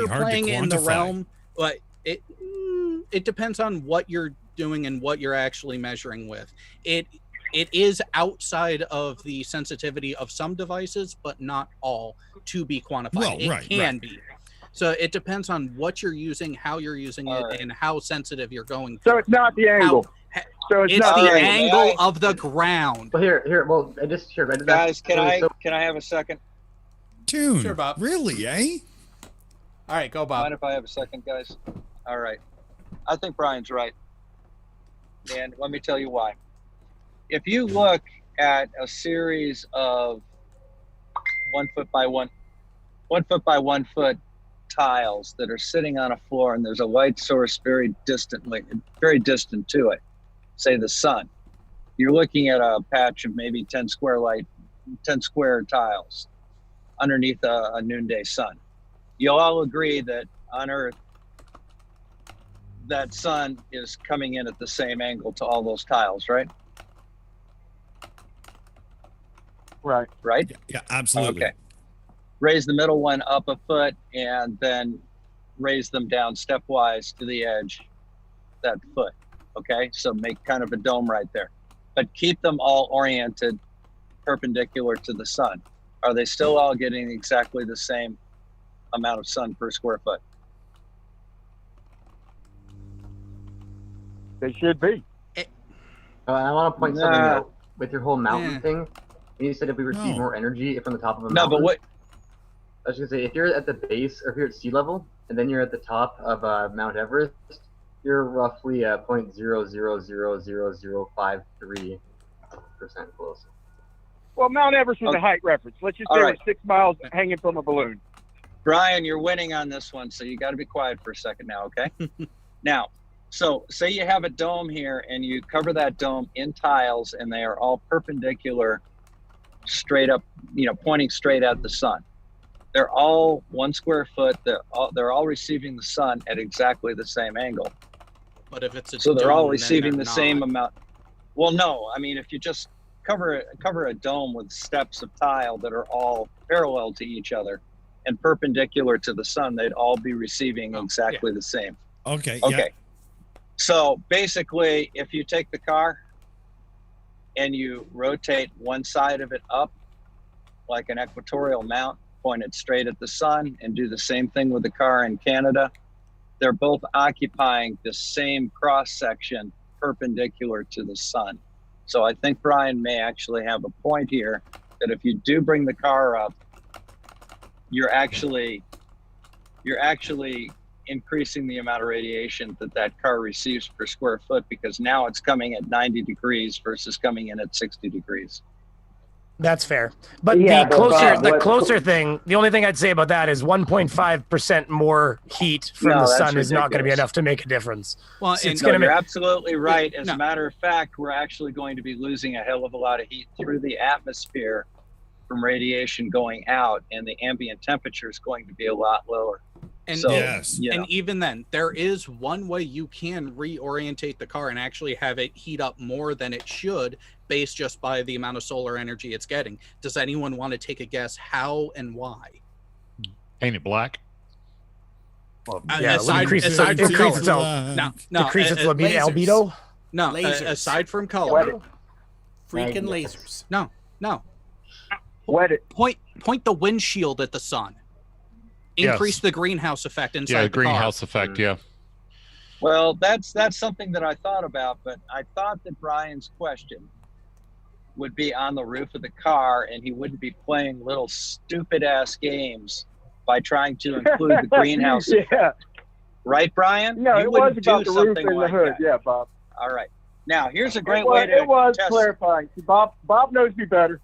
playing in the realm, but it depends on what you're doing and what you're actually measuring with. It is outside of the sensitivity of some devices, but not all to be quantified. Well, it can be. So it depends on what you're using, how you're using it, and how sensitive you're going. So it's not the angle. It's the angle of the ground. Well, here. Guys, can I have a second? Tune. Sure, Bob. Really, eh? All right, go, Bob. Mind if I have a second, guys? All right. I think Brian's right. And let me tell you why. If you look at a series of 1 foot by 1 foot tiles that are sitting on a floor, and there's a light source very distant to it, say the sun, you're looking at a patch of maybe 10 square tiles underneath a noonday sun. You'll all agree that on Earth, that sun is coming in at the same angle to all those tiles, right? Right. Yeah, absolutely. Okay. Raise the middle one up a foot and then raise them down stepwise to the edge, that foot. Okay, so make kind of a dome right there, but keep them all oriented perpendicular to the sun. Are they still all getting exactly the same amount of sun per square foot? They should be. I want to point something out with your whole mountain thing. You said if we receive more energy from the top of a mountain. No, but what? I was gonna say, if you're at the base, or if you're at sea level, and then you're at the top of Mount Everest, you're roughly 0.000053% closer. Well, Mount Everest was a height reference. Let's just say we're 6 miles hanging from a balloon. Brian, you're winning on this one, so you got to be quiet for a second now, okay? Now, so say you have a dome here, and you cover that dome in tiles, and they are all perpendicular, straight up, pointing straight at the sun. They're all 1 square foot. They're all receiving the sun at exactly the same angle. But if it's so they're all receiving the same amount. Well, no, I mean, if you just cover a dome with steps of tile that are all parallel to each other and perpendicular to the sun, they'd all be receiving exactly the same. Okay. Okay. So basically, if you take the car and you rotate one side of it up like an equatorial mount, point it straight at the sun, and do the same thing with the car in Canada, they're both occupying the same cross section perpendicular to the sun. So I think Brian may actually have a point here that if you do bring the car up, you're actually increasing the amount of radiation that car receives per square foot, because now it's coming at 90 degrees versus coming in at 60 degrees. That's fair. But the closer thing, the only thing I'd say about that is 1.5% more heat from the sun is not going to be enough to make a difference. Well, so you're absolutely right. As a matter of fact, we're actually going to be losing a hell of a lot of heat through the atmosphere from radiation going out, and the ambient temperature is going to be a lot lower. And, so, and even then, there is one way you can reorientate the car and actually have it heat up more than it should, based just by the amount of solar energy it's getting. Does anyone want to take a guess how and why? Paint it black. Well, aside from color. Decrease its albedo? No, aside from color. Freaking lasers. No. Wet it. Point the windshield at the sun. Increase the greenhouse effect inside the car. Greenhouse effect, yeah. Well, that's something that I thought about, but I thought that Brian's question would be on the roof of the car, and he wouldn't be playing little stupid-ass games by trying to include the greenhouse effect. Right, Brian? No, it was about the roof and the hood. Yeah, Bob. All right. Now, here's a great way to It was test. clarifying. Bob knows me better.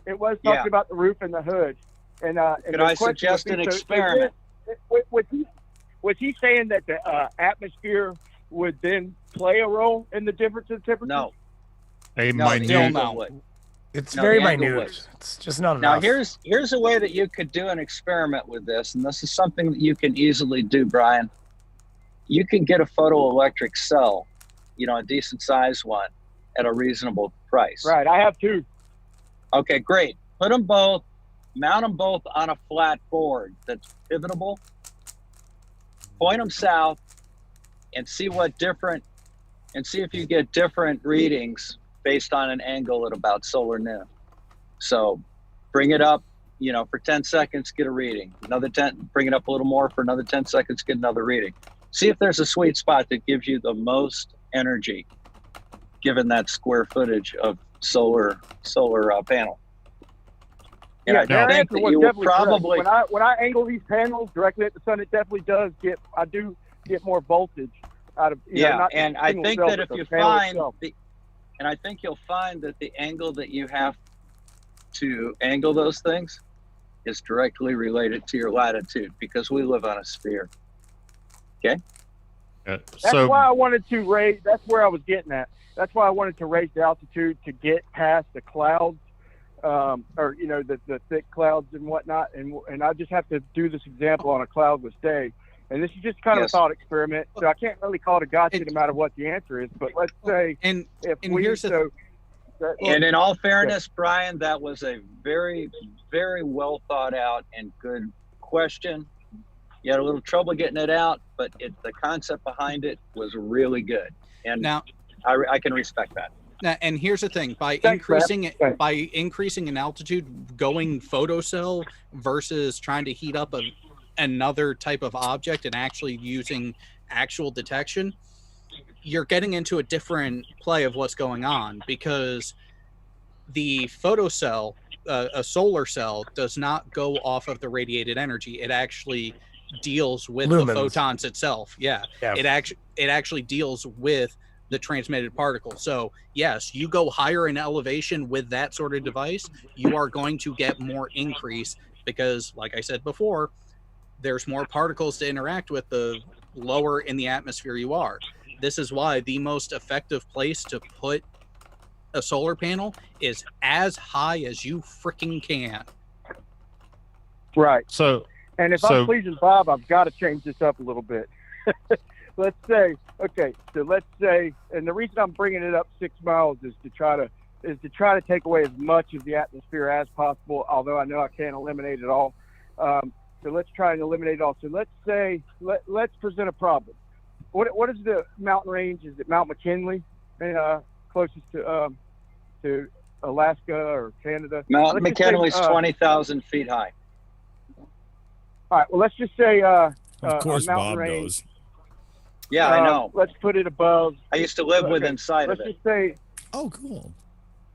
It was talking about the roof and the hood. And could I suggest an experiment? Was he saying that the atmosphere would then play a role in the difference in temperature? No. It's very minute. It's just not enough. Now, here's a way that you could do an experiment with this, and this is something that you can easily do, Brian. You can get a photoelectric cell, a decent size one, at a reasonable price. Right, I have two. Okay, great. Mount them both on a flat board that's pivotable. Point them south and see if you get different readings based on an angle at about solar noon. So bring it up, for 10 seconds, get a reading. Another 10, bring it up a little more for another 10 seconds, get another reading. See if there's a sweet spot that gives you the most energy given that square footage of solar panel. And I think that you will probably when I angle these panels directly at the sun, it definitely does get more voltage out of and I think that if you find I think you'll find that the angle that you have to angle those things is directly related to your latitude, because we live on a sphere. Okay. That's why I wanted to raise. That's where I was getting at. That's why I wanted to raise the altitude to get past the clouds. The thick clouds and whatnot, and I just have to do this example on a cloudless day, and this is just kind of a thought experiment, so I can't really call it a gotcha no matter what the answer is, but let's say and in all fairness, Brian, that was a very, very well thought out and good question, You had a little trouble getting it out, but the concept behind it was really good. And now I can respect that. Now, and here's the thing: by Thanks, increasing in altitude, going photocell versus trying to heat up another type of object and actually using actual detection, you're getting into a different play of what's going on, because the photocell, a solar cell, does not go off of the radiated energy. It actually deals with Lumens. the photons itself. Yeah. It actually deals with the transmitted particle. So yes, you go higher in elevation with that sort of device, you are going to get more increase, because like I said before, there's more particles to interact with the lower in the atmosphere you are. This is why the most effective place to put a solar panel is as high as you freaking can. Right. So, and if I'm pleasing Bob, I've got to change this up a little bit. Let's say, and the reason I'm bringing it up 6 miles is to try to take away as much of the atmosphere as possible. Although I know I can't eliminate it all. So let's try and eliminate it all. So let's say, let's present a problem. What is the mountain range? Is it Mount McKinley, closest to Alaska or Canada? Mount McKinley's 20,000 feet high. All right. Well, let's just say of course mountain Bob range. knows. Yeah, I know. Let's put it above. I used to live with inside of it. Let's just say. Oh, cool.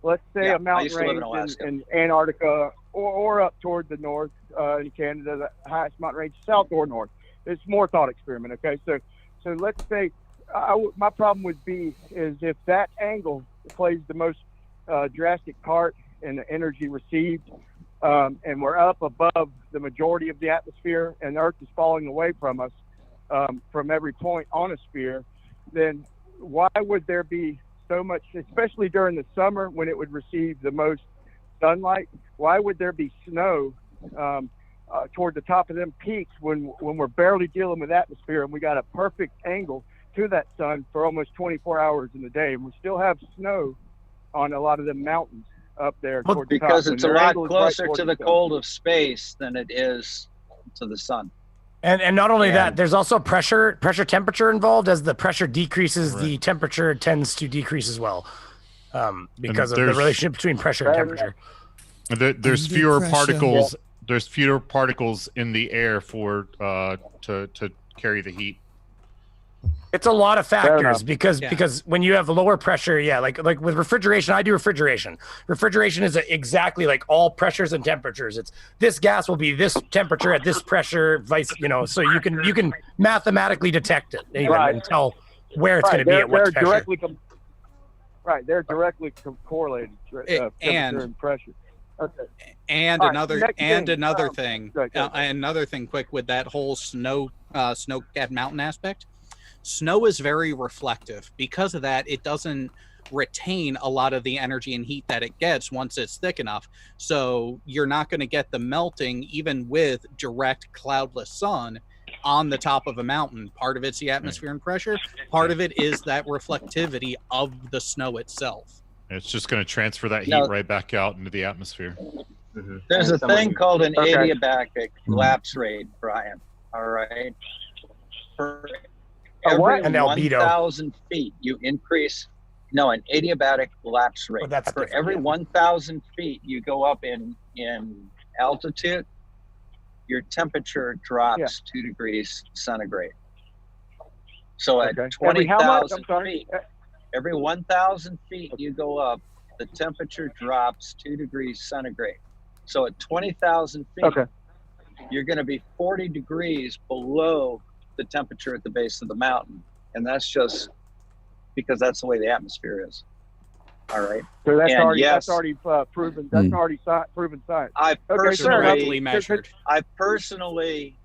Let's say Yeah, a mountain range in Antarctica or up toward the north in Canada, the highest mountain range, south or north. It's more thought experiment. Okay, so let's say my problem would be is if that angle plays the most drastic part in the energy received, and we're up above the majority of the atmosphere, and the Earth is falling away from us from every point on a sphere, then why would there be so much, especially during the summer when it would receive the most sunlight, why would there be snow toward the top of them peaks when we're barely dealing with atmosphere and we got a perfect angle to that sun for almost 24 hours in the day, and we still have snow on a lot of the mountains up there toward the top. Because it's a lot closer to the cold of space than it is to the sun. And not only that, there's also pressure temperature involved. As the pressure decreases, the temperature tends to decrease as well, because of the relationship between pressure and temperature. There's fewer particles. There's fewer particles in the air for to carry the heat. It's a lot of factors because when you have lower pressure, like with refrigeration, I do refrigeration. Refrigeration is exactly like all pressures and temperatures. It's this gas will be this temperature at this pressure, so you can mathematically detect it and tell where it's going to be at what pressure. They're directly correlated. Temperature and pressure. Okay. And another thing quick with that whole snow-capped mountain aspect. Snow is very reflective. Because of that, it doesn't retain a lot of the energy and heat that it gets once it's thick enough. So you're not going to get the melting even with direct cloudless sun on the top of a mountain. Part of it's the atmosphere and pressure. Part of it is that reflectivity of the snow itself. It's just going to transfer that heat right back out into the atmosphere. Mm-hmm. There's a thing called an adiabatic lapse rate, Brian. All right. For every 1,000 feet, you increase. No, an adiabatic lapse rate. For every 1,000 feet you go up in altitude, your temperature drops 2 degrees centigrade. So at 20,000 feet, every 1,000 feet you go up, the temperature drops 2 degrees centigrade. So at 20,000 feet, you're going to be 40 degrees below the temperature at the base of the mountain. And that's just because that's the way the atmosphere is. All right. So that's already proven. That's already proven science. I personally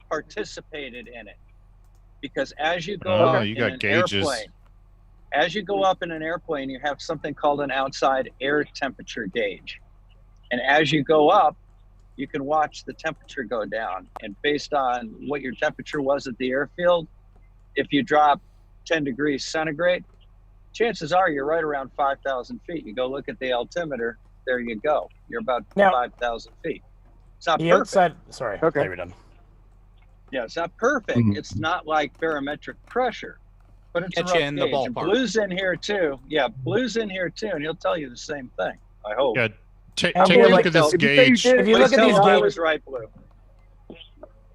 participated in it because as you go up in an airplane, as you go up in an airplane, you have something called an outside air temperature gauge. And as you go up, you can watch the temperature go down. And based on what your temperature was at the airfield, if you drop 10 degrees centigrade, chances are you're right around 5,000 feet. You go look at the altimeter, there you go. You're about 5,000 feet. It's not perfect. Sorry, you're done. Yeah, it's not perfect. It's not like barometric pressure, but it's Get a rough you in the gauge. And ballpark. Blue's in here too. Yeah, Blue's in here too, and he'll tell you the same thing. I hope. Yeah, take And a we're look like- at this if you say you gauge. did- if you look Please at tell these him I gauges, was right, Blue.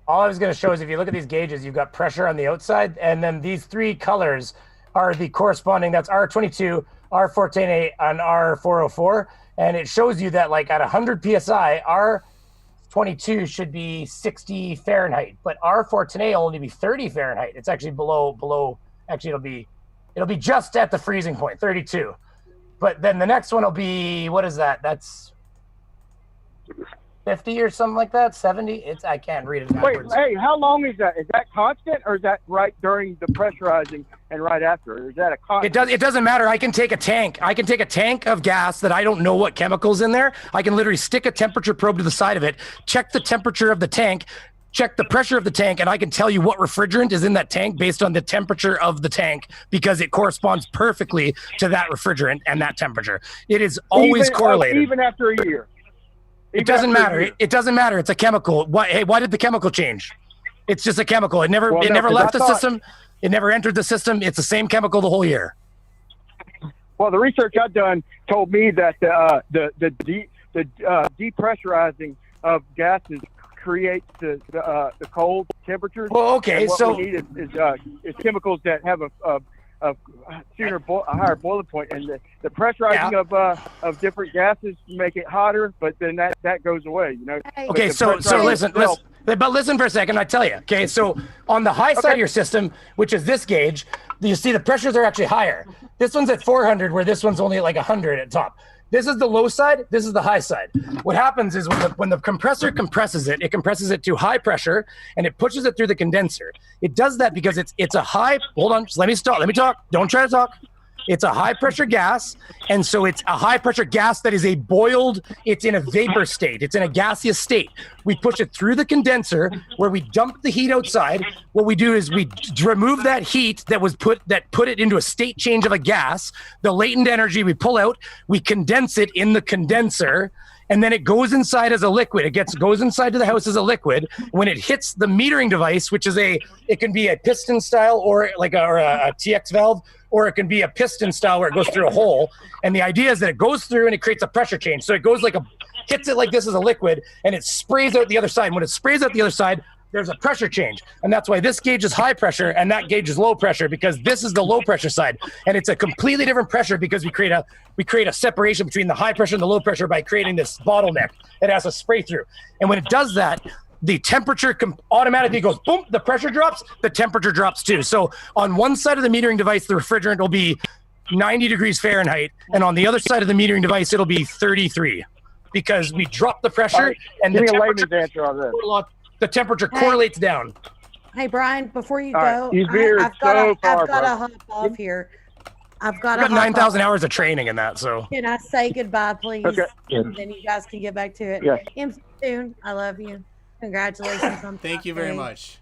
all I was going to show is if you look at these gauges, you've got pressure on the outside, and then these three colors are the corresponding. That's R22, R410A, and R404, and it shows you that like at 100 psi, R22 should be 60 Fahrenheit, but R410A will only be 30 Fahrenheit. It's actually below. Actually, it'll be just at the freezing point, 32. But then the next one will be, what is that? That's 50 or something like that, 70. I can't read it Wait, backwards. hey, how long is that? Is that constant, or is that right during the pressurizing and right after? Or is that a constant? It doesn't matter. I can take a tank. I can take a tank of gas that I don't know what chemicals in there. I can literally stick a temperature probe to the side of it, check the temperature of the tank, check the pressure of the tank, and I can tell you what refrigerant is in that tank based on the temperature of the tank because it corresponds perfectly to that refrigerant and that temperature. It is always correlated. Even after a year. It doesn't matter. It doesn't matter. It's a chemical. Why did the chemical change? It's just a chemical. It never left the system. It never entered the system. It's the same chemical the whole year. Well, the research I've done told me that the depressurizing of gases creates the cold temperatures. Well, okay, and what so we need is chemicals that have a higher boiling point, and the pressurizing of different gases make it hotter, but then that goes away. You know. Okay, so listen, but listen for a second. I tell you. Okay, so on the high side of your system, which is this gauge, you see the pressures are actually higher. This one's at 400, where this one's only at like 100 at top. This is the low side. This is the high side. What happens is when the compressor compresses it compresses it to high pressure and it pushes it through the condenser. It does that because it's a high. Hold on, just let me stop. Let me talk. Don't try to talk. It's a high pressure gas, and so it's a high pressure gas that is a boiled. It's in a vapor state. It's in a gaseous state. We push it through the condenser where we dump the heat outside. What we do is we remove that heat that put it into a state change of a gas. The latent energy we pull out. We condense it in the condenser. And then it goes inside as a liquid. It goes inside to the house as a liquid. When it hits the metering device, which is it can be a piston style or a TX valve, or it can be a piston style where it goes through a hole. And the idea is that it goes through and it creates a pressure change. So it goes hits it like this as a liquid, and it sprays out the other side. And when it sprays out the other side, there's a pressure change. And that's why this gauge is high pressure and that gauge is low pressure, because this is the low pressure side. And it's a completely different pressure because we create a separation between the high pressure and the low pressure by creating this bottleneck that has to spray through. And when it does that, the temperature automatically goes boom, the pressure drops, the temperature drops too. So on one side of the metering device, the refrigerant will be 90 degrees Fahrenheit. And on the other side of the metering device, it'll be 33 because we drop the pressure and the temperature correlates down. Hey, Brian, before you All go, right, you've veered I've got so far, to bro. hop off here. I've got 9,000 hours of training in that, so. Can I say goodbye, please? Okay. And then you guys can get back to it. Yeah. Soon. I love you. Congratulations on Thank you very much.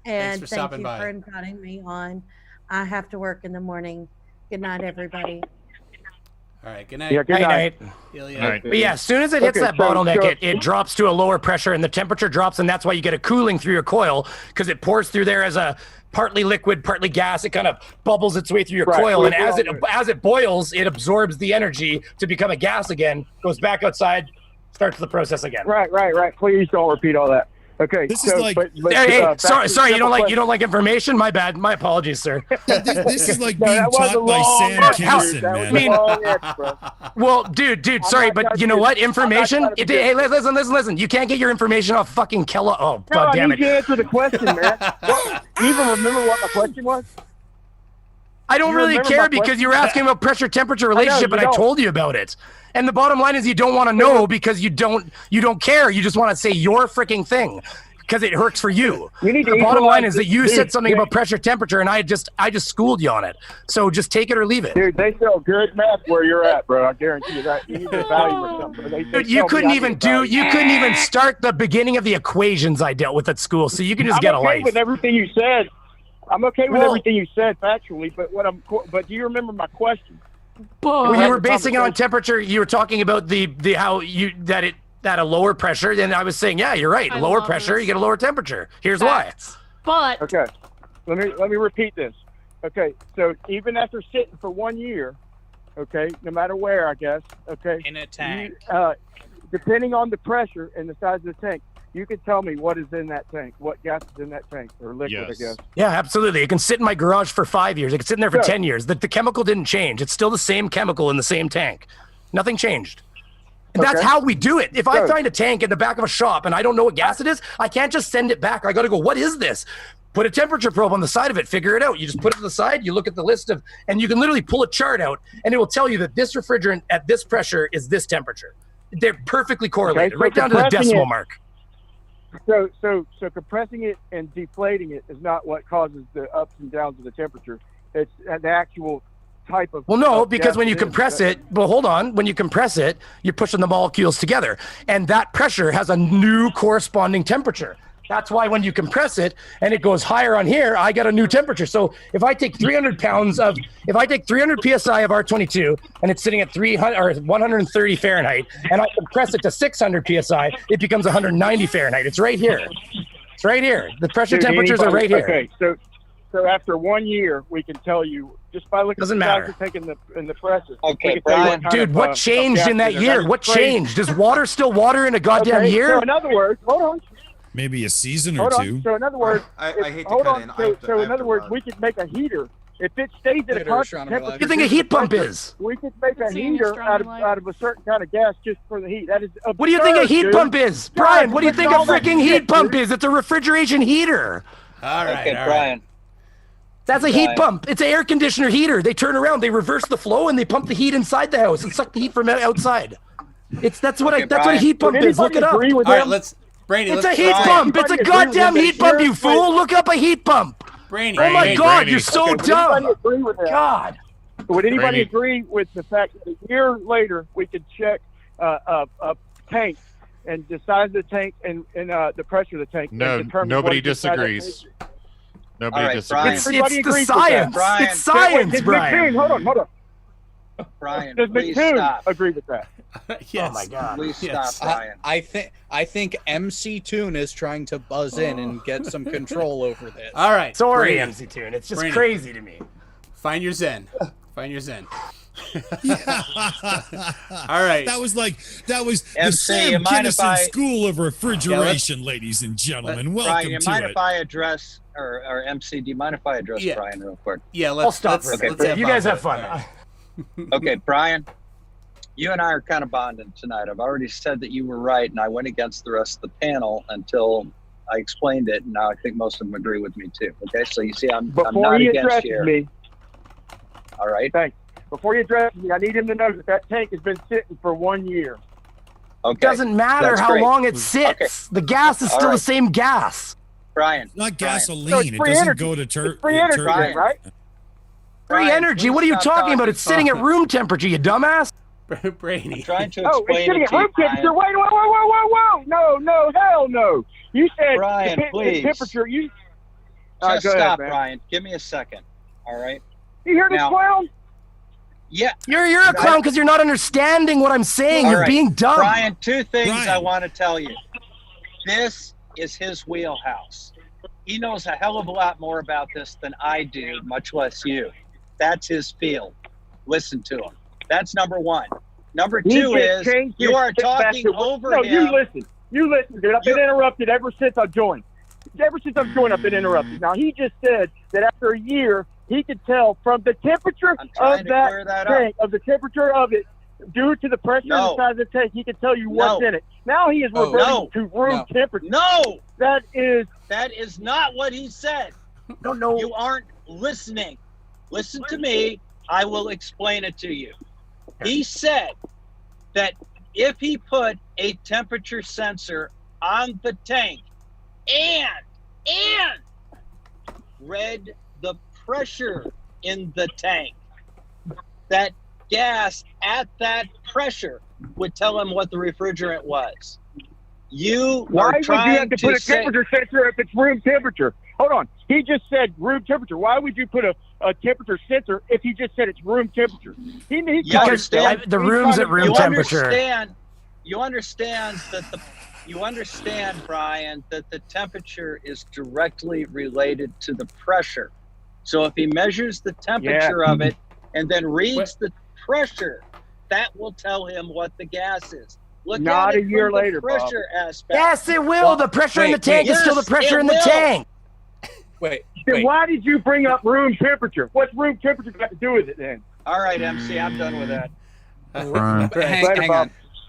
And Thanks for thank stopping you by. for inviting me on. I have to work in the morning. Good night, everybody. All right, good night. Yeah, good night. But yeah, as soon as it hits that bottleneck, it drops to a lower pressure and the temperature drops, and that's why you get a cooling through your coil, because it pours through there as a partly liquid, partly gas. It kind of bubbles its way through your coil, and as it boils, it absorbs the energy to become a gas again, goes back outside, starts the process again. Right. Please don't repeat all that. Okay. This is like- Sorry, you don't like information? My bad. My apologies, sir. This is like being taught by Sam Kinison, man. Well, dude, sorry, but you know what? Information. Hey, listen. You can't get your information off fucking Kellogg. Oh, God damn it! I need you to answer the question, man. You even remember what my question was? I don't really care because you were asking about pressure temperature relationship, and I told you about it. And the bottom line is you don't want to know because you don't care. You just want to say your freaking thing because it hurts for you. The bottom line is that you said something about pressure temperature, and I just schooled you on it. So just take it or leave it. Dude, they sell good math where you're at, bro. I guarantee you that. You need a value or something. Dude, you couldn't even start the beginning of the equations I dealt with at school, so you can just get a life. I'm okay with everything you said. I'm okay with everything you said factually, but do you remember my question? When you were basing it on temperature, you were talking about at a lower pressure, then I was saying, yeah, you're right. I Lower love pressure, this. you get a lower temperature. Here's why. But Okay, let me repeat this. Okay, so even after sitting for 1 year, okay, no matter where, I guess, okay, In a tank. depending on the pressure and the size of the tank, you can tell me what is in that tank, what gas is in that tank, or liquid, Yes. I guess. Yeah, absolutely. It can sit in my garage for 5 years. It can sit in there for Sure. 10 years. The chemical didn't change. It's still the same chemical in the same tank. Nothing changed. And that's Okay. how we do it. If I Good. find a tank in the back of a shop and I don't know what gas it is, I can't just send it back. I got to go, what is this? Put a temperature probe on the side of it, figure it out. You just put it to the side, you look at the list of, and you can literally pull a chart out and it will tell you that this refrigerant at this pressure is this temperature. They're perfectly correlated, so right down to the compressing decimal it- mark. So compressing it and deflating it is not what causes the ups and downs of the temperature. It's the actual type of. Well, no, of because gas when you it is. compress it, well, hold on. When you compress it, you're pushing the molecules together, and that pressure has a new corresponding temperature. That's why when you compress it and it goes higher on here, I get a new temperature. So if I take 300 psi of R22 and it's sitting at 300 or 130 Fahrenheit, and I compress it to 600 psi, it becomes 190 Fahrenheit. It's right here. It's right here. The pressure Dude, temperatures are right anybody- here. Okay, so after 1 year, we can tell you just by looking Doesn't at matter. the size of the tank in the pressure. Okay, we can tell you Brian. kind Dude, of, what of changed gas in that is year? is What crazy. changed? Is water still water in a goddamn Okay, year? so in other words, hold on. Maybe a season or Hold two. on. So in other words, I hate to hold cut on. in. I So, have to- so I in have other to words, run. we could make a heater. If it stays at a Later, constant Astronomy temperature, Live. What do you think a heat pump is? we could make a Seeing heater Astronomy out of Live. a certain kind of gas just for the heat. That is absurd, What do you think a heat dude. pump is? Brian, what do you God, think a all that freaking shit, heat pump dude. is? It's a refrigeration heater. All right, Okay, all right. Brian. That's a heat Right. pump. It's an air conditioner heater. They turn around, they reverse the flow, and they pump the heat inside the house and suck the heat from outside. That's what Okay, that's what a Brian. heat pump Would is. Look it anybody up. agree with All right, him? Brady, It's a let's heat Brian. pump. It's a Everybody agree with goddamn him heat that pump, you here's fool. Look up a heat pump. Brainy. Oh my Brainy. God, Brainy. you're so Okay, would anybody dumb. agree with that? God. Would anybody Brady. agree with the fact that a year later we could check a tank and the size of the tank and the pressure of the tank? No, and determine nobody what is inside that disagrees. tank? Nobody All right, disagrees. Brian. It's Everybody the agrees with that. science. Brian. It's science, Does Brian. McToon, hold on. Brian, Does please McToon stop. agree with that? Yes. Oh my God. Please Yes. stop, Brian. I think MC Toon is trying to buzz in and get some control over this. All right. Sorry, Brady, MC Tune. It's just Brady. crazy to me. Find your zen. Find your zen. All right. That was the MC, you Sam mind if Kinison I- School of Refrigeration, ladies and gentlemen. Brian, Welcome you to mind it. if I address, or MC, do you mind if I address Yeah. Brian real quick? Yeah, I'll let's stop for a let's, minute. let's have You guys fun have fun. with it. All right. Okay, Brian, you and I are kind of bonding tonight. I've already said that you were right, and I went against the rest of the panel until I explained it, and now I think most of them agree with me too. Okay, so you see, I'm Before not he against addresses you. me, All right. thanks. Before he addresses me, I need him to know that tank has been sitting for 1 year. Okay. Doesn't matter That's how great. long it sits. Okay. The gas is All still right. the same gas. Brian. Not Brian. gasoline. So it's it free doesn't energy. go to It's free energy, Brian. then, right? Free Brian, energy. please What are you stop talking about? It's sitting at room temperature, you dumbass. Brainy. Trying to Oh, it's explain sitting it at to you, room temperature. Brian. Whoa. No, hell no. You said Brian, the please. temperature. All right, Just go ahead, stop, man. Brian. Give me a second. All right. You hear this Now- clown? Yeah. You're a clown because you're not understanding what I'm saying. All You're right. being dumb. Brian, two things Brian. I want to tell you. This is his wheelhouse. He knows a hell of a lot more about this than I do, much less you. That's his field. Listen to him. That's number one. Number He two just is changed you his are shit back talking to- over No, him. you listen. You listen, dude. I've been interrupted ever since I joined. Ever since I've joined, I've been interrupted. Now, he just said that after a year, he could tell from the temperature I'm trying of to clear that that up. tank, of the temperature of it, due to the pressure No. and the size of the tank, he can tell you what's No. in it. Now he is Oh, reverting no. to room No. temperature. No, That is that is not what he said. No. You aren't listening. Listen to me. I will explain it to you. He said that if he put a temperature sensor on the tank and read the pressure in the tank, that gas at that pressure would tell him what the refrigerant was. You Why are would you trying have to put a say, temperature sensor if it's room temperature? Hold on. He just said room temperature. Why would you put a temperature sensor if he just said it's room temperature? He You called it- understand? The he's room's trying at to- room you temperature. you understand, Brian, that the temperature is directly related to the pressure. So if he measures the temperature of it and then reads the pressure, that will tell him what the gas is. Look Not at it a year from the later, Bob. pressure aspect. Yes, it will. The pressure in the tank is still the pressure in the tank. Wait. Then why did you bring up room temperature? What's room temperature got to do with it then? All right, MC, I'm done with that.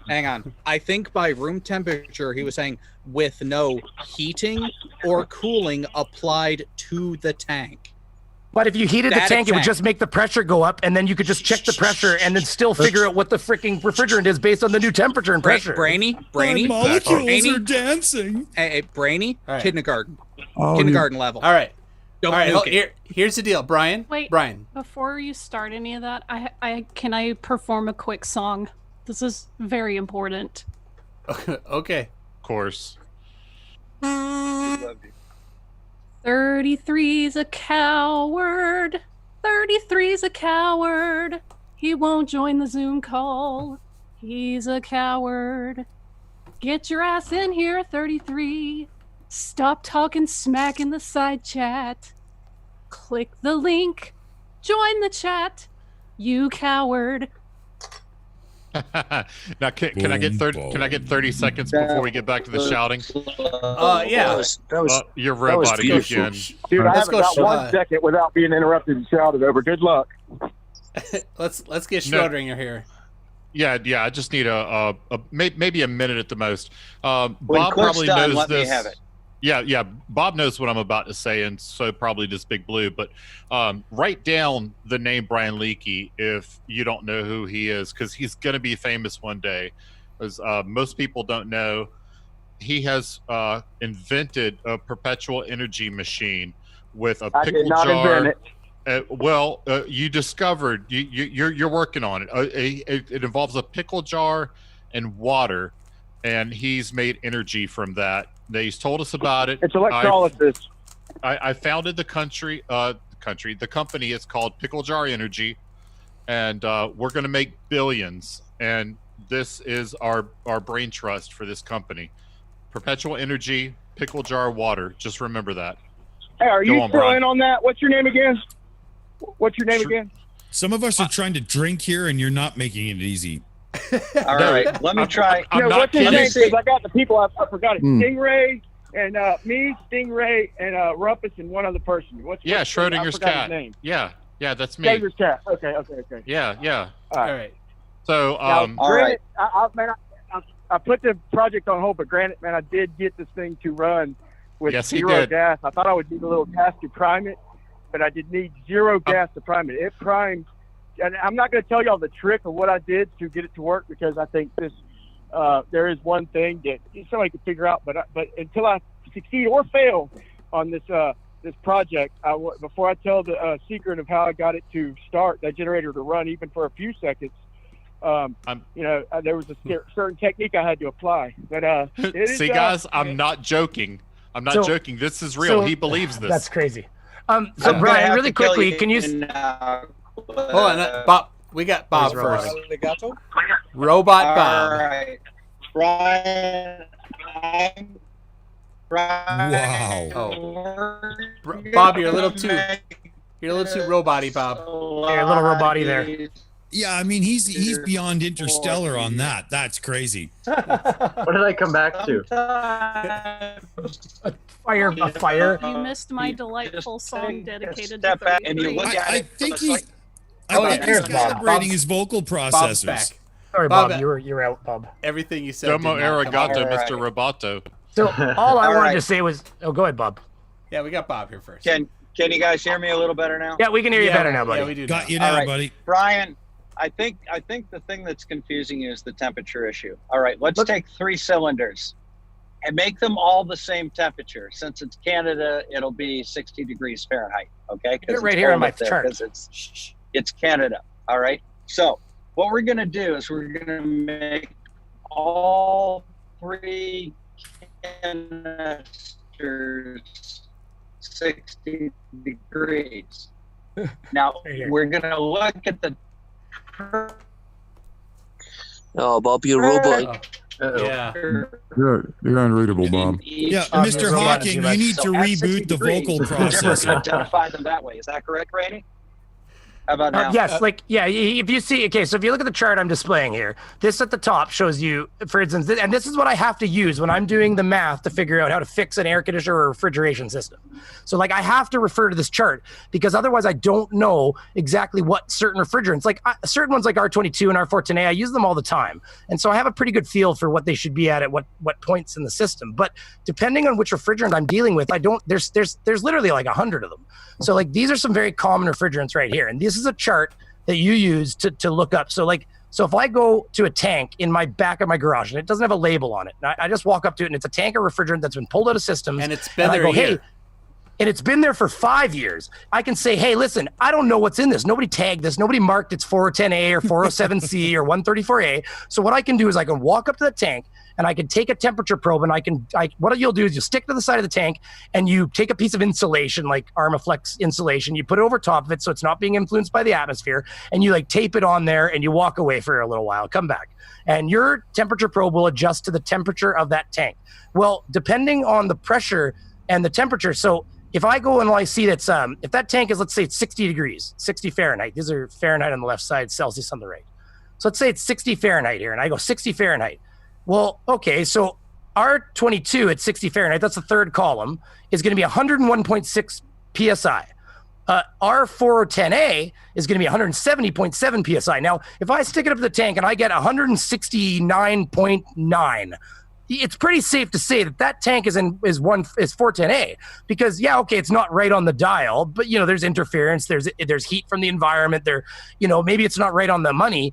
Hang on. I think by room temperature, he was saying with no heating or cooling applied to the tank. But if you heated the tank, it would just make the pressure go up, and then you could just check the pressure and then still figure out what the freaking refrigerant is based on the new temperature and pressure. Brainy. Molecules are dancing. Hey, Brainy, All right. kindergarten Oh, level. All right. Don't All right. nuke it. Here's the deal, Brian. Wait, Brian. Before you start any of that, can I perform a quick song? This is very important. Okay. Of course. 33's a coward. 33's a coward. He won't join the Zoom call. He's a coward. Get your ass in here, 33. Stop talking smack in the side chat. Click the link. Join the chat. You coward. Now, can I get 30? Can I get 30 seconds before we get back to the shouting? Yeah. You're robotic again. Dude, I haven't got 1 second without being interrupted and shouted over. Good luck. Let's get Schrodinger here. Yeah. I just need maybe a minute at the most. When Bob Cliff's probably done, knows let this. me have it. Yeah. Bob knows what I'm about to say, and so probably does Big Blue. But write down the name Brian Leakey if you don't know who he is, because he's going to be famous one day. As most people don't know, he has invented a perpetual energy machine with a pickle I did not jar. invent it. You discovered you're working on it. It involves a pickle jar and water, and he's made energy from that. He's told us about it. It's electrolysis. I founded the company is called Pickle Jar Energy, and we're going to make billions. And this is our brain trust for this company. Perpetual Energy, Pickle Jar Water. Just remember that. Hey, are you still in on that? What's your name again? Some of us are trying to drink here, and you're not making it easy. All right, let me try. What's his name? Because I got the people. I forgot it. Stingray and me, Stingray, and Rumpus, and one other person. What's Schrodinger's cat. His name. Yeah, that's me. Schrodinger's cat. Okay. Yeah. All right. So, granted, I put the project on hold, but granted, man, I did get this thing to run with zero gas. I thought I would need a little gas to prime it, but I did need zero gas to prime it. It primed. And I'm not going to tell y'all the trick of what I did to get it to work, because I think this there is one thing that somebody could figure out. But until I succeed or fail on this project, before I tell the secret of how I got it to start, that generator to run even for a few seconds, there was a certain technique I had to apply. But see, guys, I'm not joking. I'm not joking. This is real. He believes this. That's crazy. So Brian, really quickly, can you? Hold on, Bob. We got Bob first. Robot Bob. All right, Brian. Wow. Bob, you're a little too robot-y, Bob. You're a little robot-y there. Yeah, I mean he's beyond interstellar on that. That's crazy. What did I come back to? A fire. You missed my delightful song dedicated to 33. I think he's calibrating his vocal processors. Sorry, Bob, you're out, Bob. Everything you said. Domo arigato, Mr. Roboto. So all I wanted to say was, go ahead, Bob. Yeah, we got Bob here first. Can you guys hear me a little better now? Yeah, we can hear you better now, buddy. Yeah, we do. Got you now, right, buddy. Brian, I think the thing that's confusing you is the temperature issue. All right, let's take 3 cylinders and make them all the same temperature. Since it's Canada, it'll be 60 degrees Fahrenheit. Okay, Get it right here on my chart. It's Canada. All right. So what we're gonna do is we're gonna make all 3 canisters 60 degrees. Now we're gonna look at the. Oh, Bob, you're robot. Yeah. You're unreadable, Bob. Yeah, Mr. Hawking, you need to reboot the vocal processor. Identify them that way. Is that correct, Randy? How about now? Yes, if you see, okay, so if you look at the chart I'm displaying here, this at the top shows you, for instance, and this is what I have to use when I'm doing the math to figure out how to fix an air conditioner or a refrigeration system. So like I have to refer to this chart because otherwise I don't know exactly what certain refrigerants, certain ones like R22 and R410A, I use them all the time. And so I have a pretty good feel for what they should be at what points in the system. But depending on which refrigerant I'm dealing with, there's literally like 100 of them. So like these are some very common refrigerants right here. And this is a chart that you use to look up. So if I go to a tank in my back of my garage and it doesn't have a label on it, and I just walk up to it and it's a tank of refrigerant that's been pulled out of systems. And it's been there a year. Hey, and it's been there for 5 years. I can say, hey, listen, I don't know what's in this. Nobody tagged this. Nobody marked it's 410A or 407C or 134A. So what I can do is I can walk up to the tank and I can take a temperature probe and what you'll do is you stick to the side of the tank and you take a piece of insulation, like Armaflex insulation, you put it over top of it so it's not being influenced by the atmosphere, and you tape it on there and you walk away for a little while, come back. And your temperature probe will adjust to the temperature of that tank. Well, depending on the pressure and the temperature, so if I go and I see that's, if that tank is, let's say it's 60 degrees, 60 Fahrenheit, these are Fahrenheit on the left side, Celsius on the right. So let's say it's 60 Fahrenheit here, and I go 60 Fahrenheit. Well, okay, so R22 at 60 Fahrenheit, that's the third column, is going to be 101.6 PSI. R410A is going to be 170.7 PSI. Now, if I stick it up to the tank and I get 169.9, it's pretty safe to say that tank is 410A because it's not right on the dial, but there's interference, there's heat from the environment there, maybe it's not right on the money.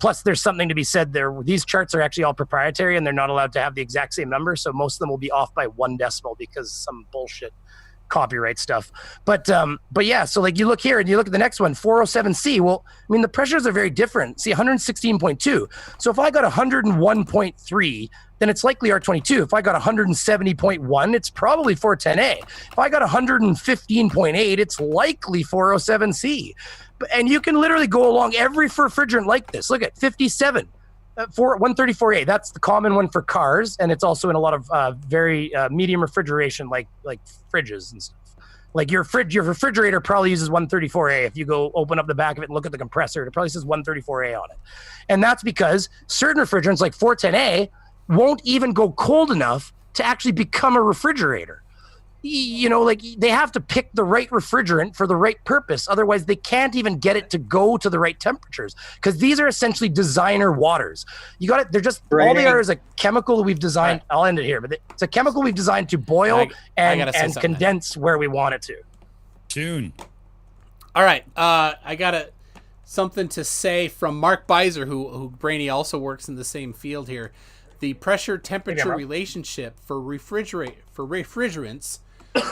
Plus there's something to be said there. These charts are actually all proprietary and they're not allowed to have the exact same number. So most of them will be off by 1 decimal because some bullshit copyright stuff. But yeah, so you look here and you look at the next one, 407C. Well, I mean, the pressures are very different. See, 116.2. So if I got 101.3, then it's likely R22. If I got 170.1, it's probably 410A. If I got 115.8, it's likely 407C. And you can literally go along every refrigerant like this. Look at 57. 134A, that's the common one for cars, and it's also in a lot of very medium refrigeration, like fridges and stuff. Like your refrigerator probably uses 134A. If you go open up the back of it and look at the compressor, it probably says 134A on it. And that's because certain refrigerants like 410A won't even go cold enough to actually become a refrigerator. They have to pick the right refrigerant for the right purpose. Otherwise, they can't even get it to go to the right temperatures because these are essentially designer waters. You got it. They're just, all they are is a chemical that we've designed. Right. I'll end it here, but it's a chemical we've designed to boil and condense where we want it to. Tune. All right. I got something to say from Mark Beiser, who Brainy also works in the same field here. The pressure temperature relationship for refrigerants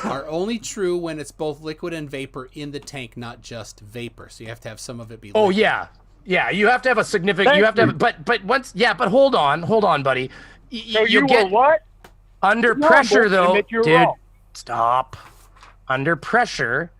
are only true when it's both liquid and vapor in the tank, not just vapor. So you have to have some of it be liquid. Oh yeah. You have to have a significant, but hold on, buddy. So you get what? Under pressure though, dude, stop. Under pressure,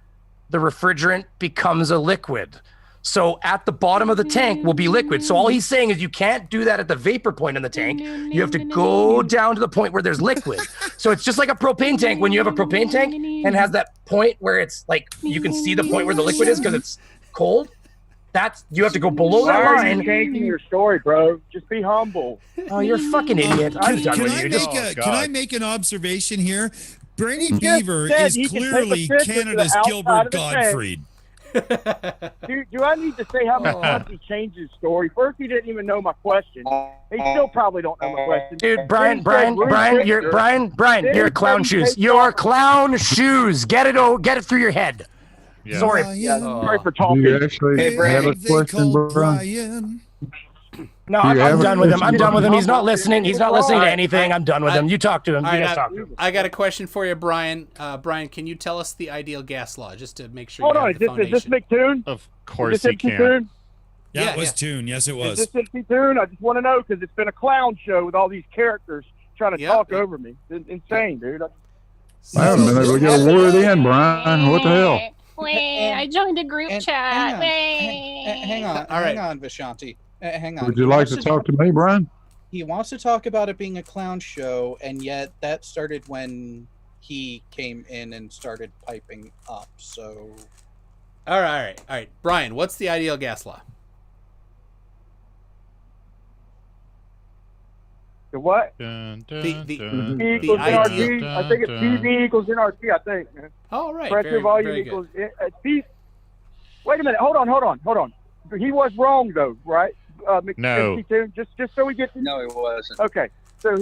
the refrigerant becomes a liquid. So at the bottom of the tank will be liquid. So all he's saying is you can't do that at the vapor point in the tank. You have to go down to the point where there's liquid. So it's just like a propane tank. When you have a propane tank and it has that point where it's like you can see the point where the liquid is because it's cold. You have to go below that line. Why are you changing your story, bro? Just be humble. Oh, you're a fucking idiot. I'm done with you. Can I make an observation here? Brainy Beaver is clearly Canada's Gilbert Gottfried. Do I need to say how many times he changed his story? First, he didn't even know my question. He still probably don't know my question. Dude, Brian, you're clown shoes. Your clown shoes. Get it through your head. Yeah. Sorry. Sorry for talking. Do you actually have a question, Brian? No, I'm done with him. I'm done with him. He's not listening. He's not listening to anything. I'm done with him. You talk to him. You guys talk to him. I got a question for you, Brian. Brian, can you tell us the ideal gas law just to make sure? Hold on. Is this McToon? Of course he can. Tune? Yeah, it was Tune. Yes, it was. Is this MC Tune? I just want to know because it's been a clown show with all these characters trying to talk over me. It's insane, dude. I haven't been able to get a word in, Brian. What the hell? Wait, I joined a group chat. Hang on. All right. Hang on, Vishanti. Hang on. Would you like to talk to me, Brian? he wants to talk about it being a clown show, and yet that started when he came in and started piping up. So, all right, Brian, what's the ideal gas law? The what? The equals ideal. NRT. I think it's PV equals NRT. I think, man. Oh, right. Pressure very, volume very equals good. P. Wait a minute. Hold on. He was wrong though, right? No. Just so we get. No, he wasn't. Okay. So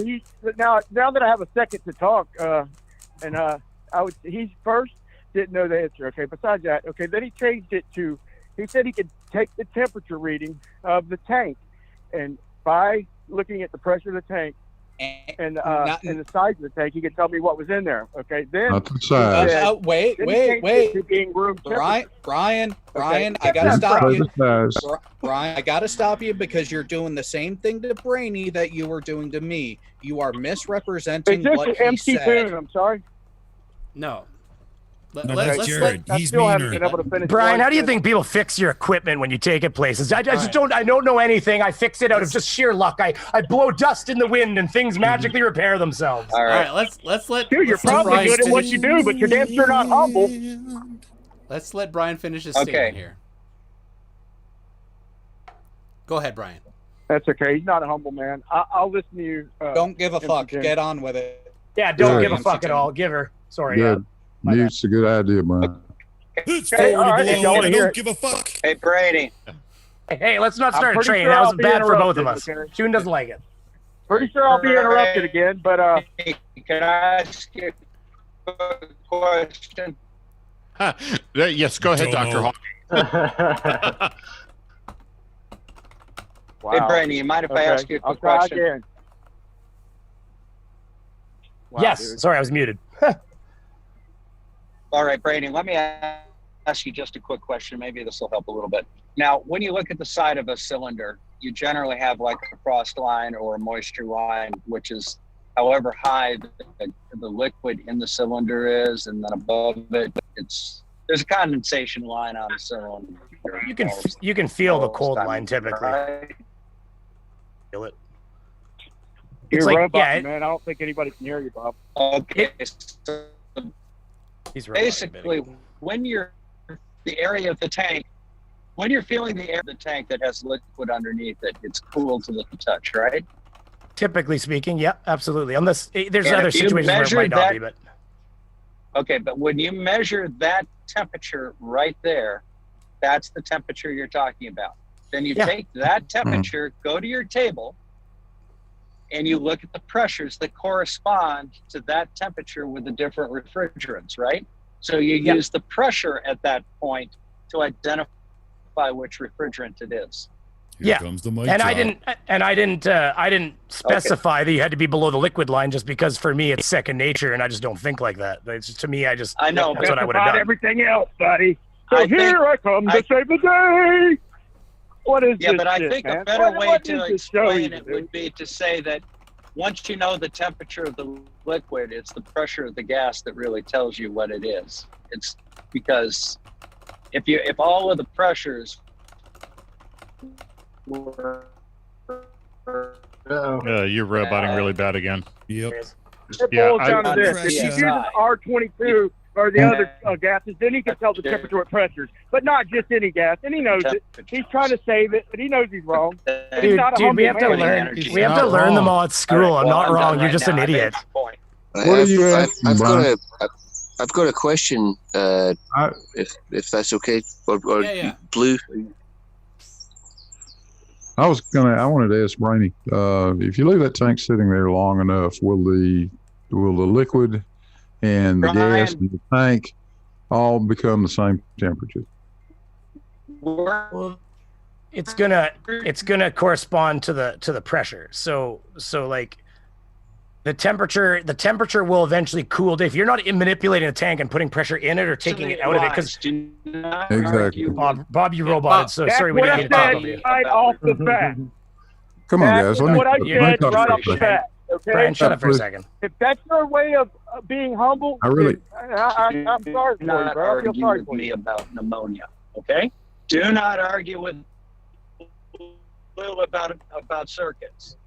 now that I have a second to talk, he first didn't know the answer. Okay. Besides that, okay. Then he changed it to. He said he could take the temperature reading of the tank, and by looking at the pressure of the tank and the size of the tank, he could tell me what was in there. Okay, then Not the size. Wait. Brian, Okay. I gotta stop you. Size. Brian, I gotta stop you because you're doing the same thing to Brainy that you were doing to me. You are misrepresenting It's just what an he empty said. tune. I'm sorry. No. No, that's Jared. I He's still haven't meaner. been able to finish Brian, one how do you sentence. think people fix your equipment when you take it places? I don't know anything. I fix it out of just sheer luck. I blow dust in the wind and things magically repair themselves. All right, let's let. Dude, you're let's let probably Brian good at what finish- you do, but you're damn sure not humble. Let's let Brian finish his Okay. statement here. Go ahead, Brian. That's okay. He's not a humble man. I'll listen to you. Don't give a MC fuck. Tim. Get on with it. Yeah, don't Good. give a fuck at all. Give her. Sorry. Good. Mute's a good idea, Brian. It's Okay, forward all right, blow, if y'all wanna and I hear don't it. give a fuck. Hey, Brady. Hey, let's not I'm start a pretty train. sure That I'll was be bad for both of interrupted, us. okay? June doesn't like it. Pretty sure I'll be interrupted again, but Hey, can I ask you a question? Yes, go ahead, Don't Dr. know. Hawk. wow. Hey, Brady, you mind if I ask you a I'll quick try question? again. Wow, Yes. dude. Sorry, I was muted. All right, Brady, let me ask you just a quick question. Maybe this will help a little bit. Now, when you look at the side of a cylinder, you generally have like a frost line or a moisture line, which is however high the liquid in the cylinder is, and then above it, there's a condensation line on the cylinder. You can feel the cold Most line times, typically. right? Feel it. You're It's like, robot, yeah, man. I don't think anybody can hear you, Bob. Okay, so He's robotic, basically, when you're the area of the tank, when you're feeling the air of the tank that has liquid underneath it, it's cool to the touch, right? Typically speaking, yeah, absolutely. Unless there's And other if you situations where it measure might not that- be, but Okay, but when you measure that temperature right there, that's the temperature you're talking about. Then you Yeah. take that temperature, go to your table, and you look at the pressures that correspond to that temperature with the different refrigerants, right? So you Yeah. use the pressure at that point to identify which refrigerant it is. Here Yeah. comes the mic and drop. I didn't specify that you had to be below the liquid line just because for me it's second nature and I just don't think like that. It's just, to me, I know, that's what I would have About done. everything else, buddy. So I here think- I come to save the day. What is Yeah, this but I shit, think man? a better way What to is this show explain you it do? would be to say that once you know the temperature of the liquid, it's the pressure of the gas that really tells you what it is. It's because if all of the pressures were You're roboting really bad again. Yep. It Yeah, boils down to I- this. If he uses R22 or the other gases, then he can tell the temperature at pressures, but not just any gas. And he knows it. He's trying to save it, but he knows he's wrong. He's Dude, not a we humble have to man. learn. He's We have to not learn them wrong. all at school. I'm not wrong. You're just an idiot. What are you asking, I've Brian? got a question. If that's okay, or Yeah. Blue. I wanted to ask Brainy, if you leave that tank sitting there long enough, will the liquid and the gas Brian. in the tank all become the same temperature? Well, it's gonna correspond to the pressure. So like the temperature will eventually cool. If you're not manipulating a tank and putting pressure in it or taking it out of it, because Exactly. Bob, you roboted. So That's sorry we what didn't I get to talk said over you. right off the bat. Come on, That's guys. Let me what I let me said talk right for a off the second. bat. Okay? Brian, shut up for a second. If that's your way of being humble, I really- I'm sorry for you, not bro. I feel argue sorry with for me you. about pneumonia, okay? Do not argue with Lou about circuits.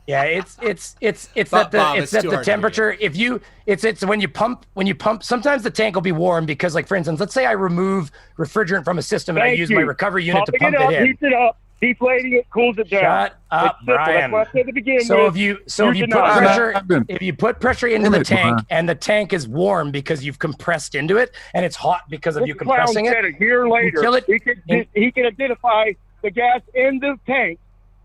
Yeah, it's Bob, that it's the too hard to temperature. If you it's when you pump sometimes the tank will be warm because, like, for instance, let's say I remove refrigerant from a system and I use my recovery unit to pump it in. Heats it up, deflating it, cools it down. Shut up, Brian. That's what I said at the beginning. So if you put pressure into the tank and the tank is warm because you've compressed into it, and it's hot because of you compressing it. A year later, he can identify the gas in the tank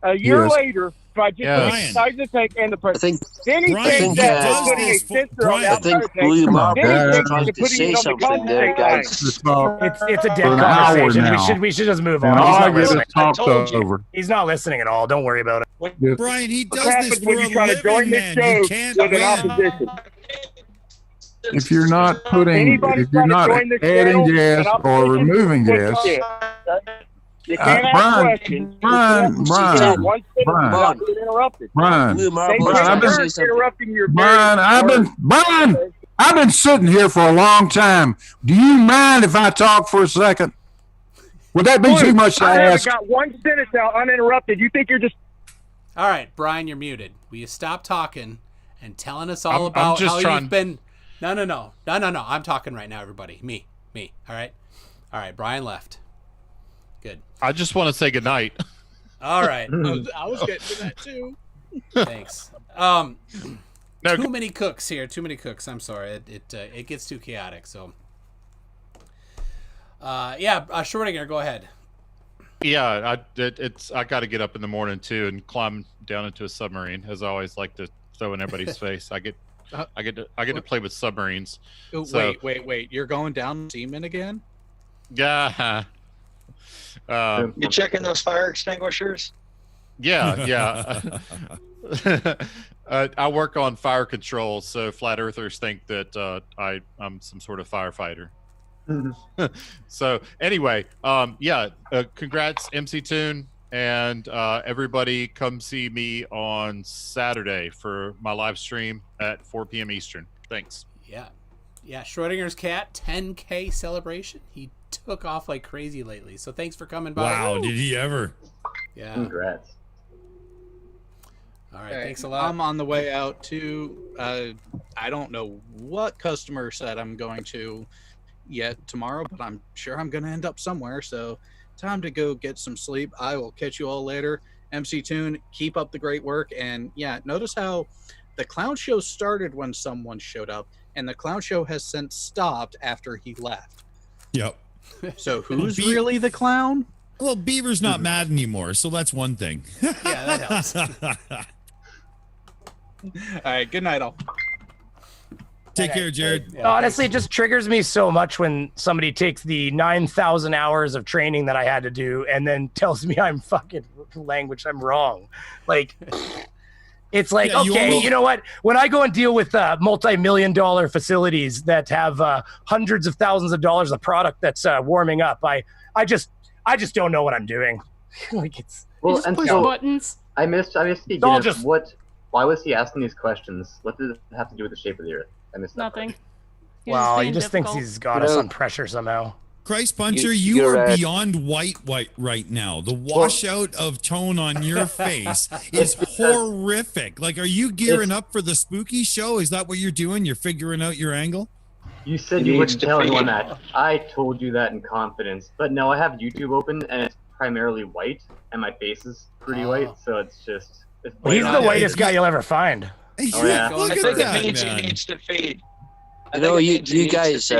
a year later by just putting inside the tank and the pressure. Then he thinks that putting a sensor on the outside of the tank. Then he thinks to putting it on the condensate line. It's a dead conversation. We should just move on. He's not listening at all. Don't worry about it. Brian, he does this for when you try to join this show with an opposition. If you're not adding gas or removing gas, Brian, I've been sitting here for a long time. Do you mind if I talk for a second? Would that be too much to ask? I got one sentence out uninterrupted. You think you're just... All right, Brian, you're muted. Will you stop talking and telling us all about how you've been... No. I'm talking right now, everybody. Me. All right, Brian left. Good. I just want to say goodnight. All right. I was getting to that too. Thanks. Too many cooks here. Too many cooks. I'm sorry. It gets too chaotic. So, Schrodinger, go ahead. Yeah, I got to get up in the morning too and climb down into a submarine. As I always like to throw in everybody's face. I get to play with submarines. Oh, so, wait! You're going down seaman again? Yeah. You checking those fire extinguishers? Yeah. I work on fire control, so flat earthers think that I'm some sort of firefighter. So anyway, congrats, MC Tune, and everybody come see me on Saturday for my live stream at 4 p.m. Eastern. Thanks. Yeah. Schrodinger's cat 10K celebration. He took off like crazy lately. So thanks for coming by. Wow, did he ever? Yeah. Congrats. All right, thanks a lot. I'm on the way out to I don't know what customer set I'm going to yet tomorrow, but I'm sure I'm going to end up somewhere. So time to go get some sleep. I will catch you all later. MC Tune, keep up the great work. And yeah, notice how the clown show started when someone showed up, and the clown show has since stopped after he left. Yep. So who's really the clown? Well, Beaver's not mad anymore, so that's one thing. Yeah, that helps. All right, good night all. Take care, Jared. Yeah, honestly, it just triggers me so much when somebody takes the 9,000 hours of training that I had to do and then tells me I'm fucking language, I'm wrong. Like, it's like, okay, you know what? When I go and deal with multi-million-dollar facilities that have hundreds of thousands of dollars of product that's warming up, I just don't know what I'm doing. Like, it's and push so buttons. I missed the why was he asking these questions? What did it have to do with the shape of the Earth? I missed that. Nothing. Well, he just thinks he's got us on pressure somehow. Christ Puncher, you are beyond white right now. The washout of tone on your face is horrific. Like, are you gearing up for the spooky show? Is that what you're doing? You're figuring out your angle? You said you wouldn't tell anyone that. I told you that in confidence. But no, I have YouTube open, and it's primarily white, and my face is pretty white, so it's just... He's the whitest guy you'll ever find. Oh, yeah. Look at that, man. Needs to fade. You know, you guys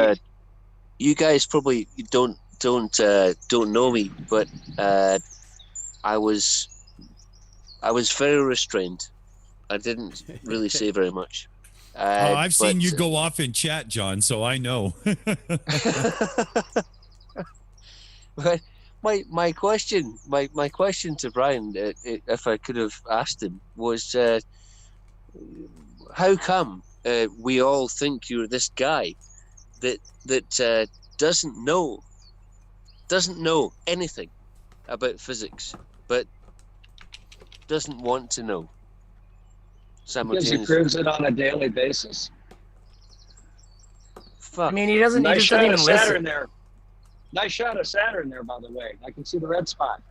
probably don't know me, but I was very restrained. I didn't really say very much. I've seen you go off in chat, John, so I know. But my question to Brian, if I could have asked him, was how come we all think you're this guy that doesn't know anything about physics, but doesn't want to know simultaneously? Because he proves it on a daily basis. Fuck. I mean, he just doesn't even listen. There. Nice shot of Saturn there, by the way. I can see the red spot.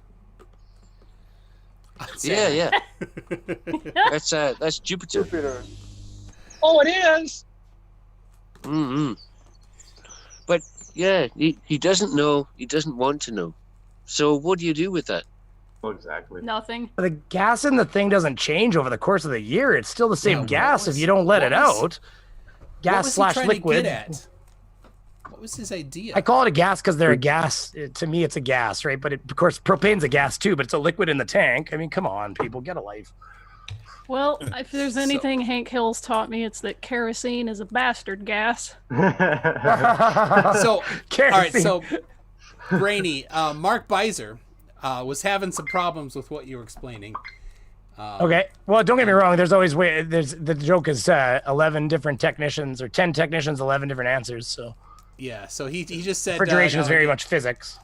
Yeah. That's Jupiter. Oh, it is. Mm-hmm. But yeah, he doesn't know. He doesn't want to know. So what do you do with that? Exactly. Nothing. The gas in the thing doesn't change over the course of the year. It's still the same gas if you don't let it out. Gas slash liquid. What was his idea? I call it a gas because they're a gas. To me, it's a gas, right? But of course, propane's a gas too. But it's a liquid in the tank. I mean, come on, people, get a life. Well, if there's anything Hank Hill's taught me, it's that kerosene is a bastard gas. All right, so Brainy, Mark Beiser was having some problems with what you were explaining. Okay. Well, don't get me wrong. There's always the joke is 11 different technicians or 10 technicians, 11 different answers. So. Yeah. So he just said refrigeration is very much physics.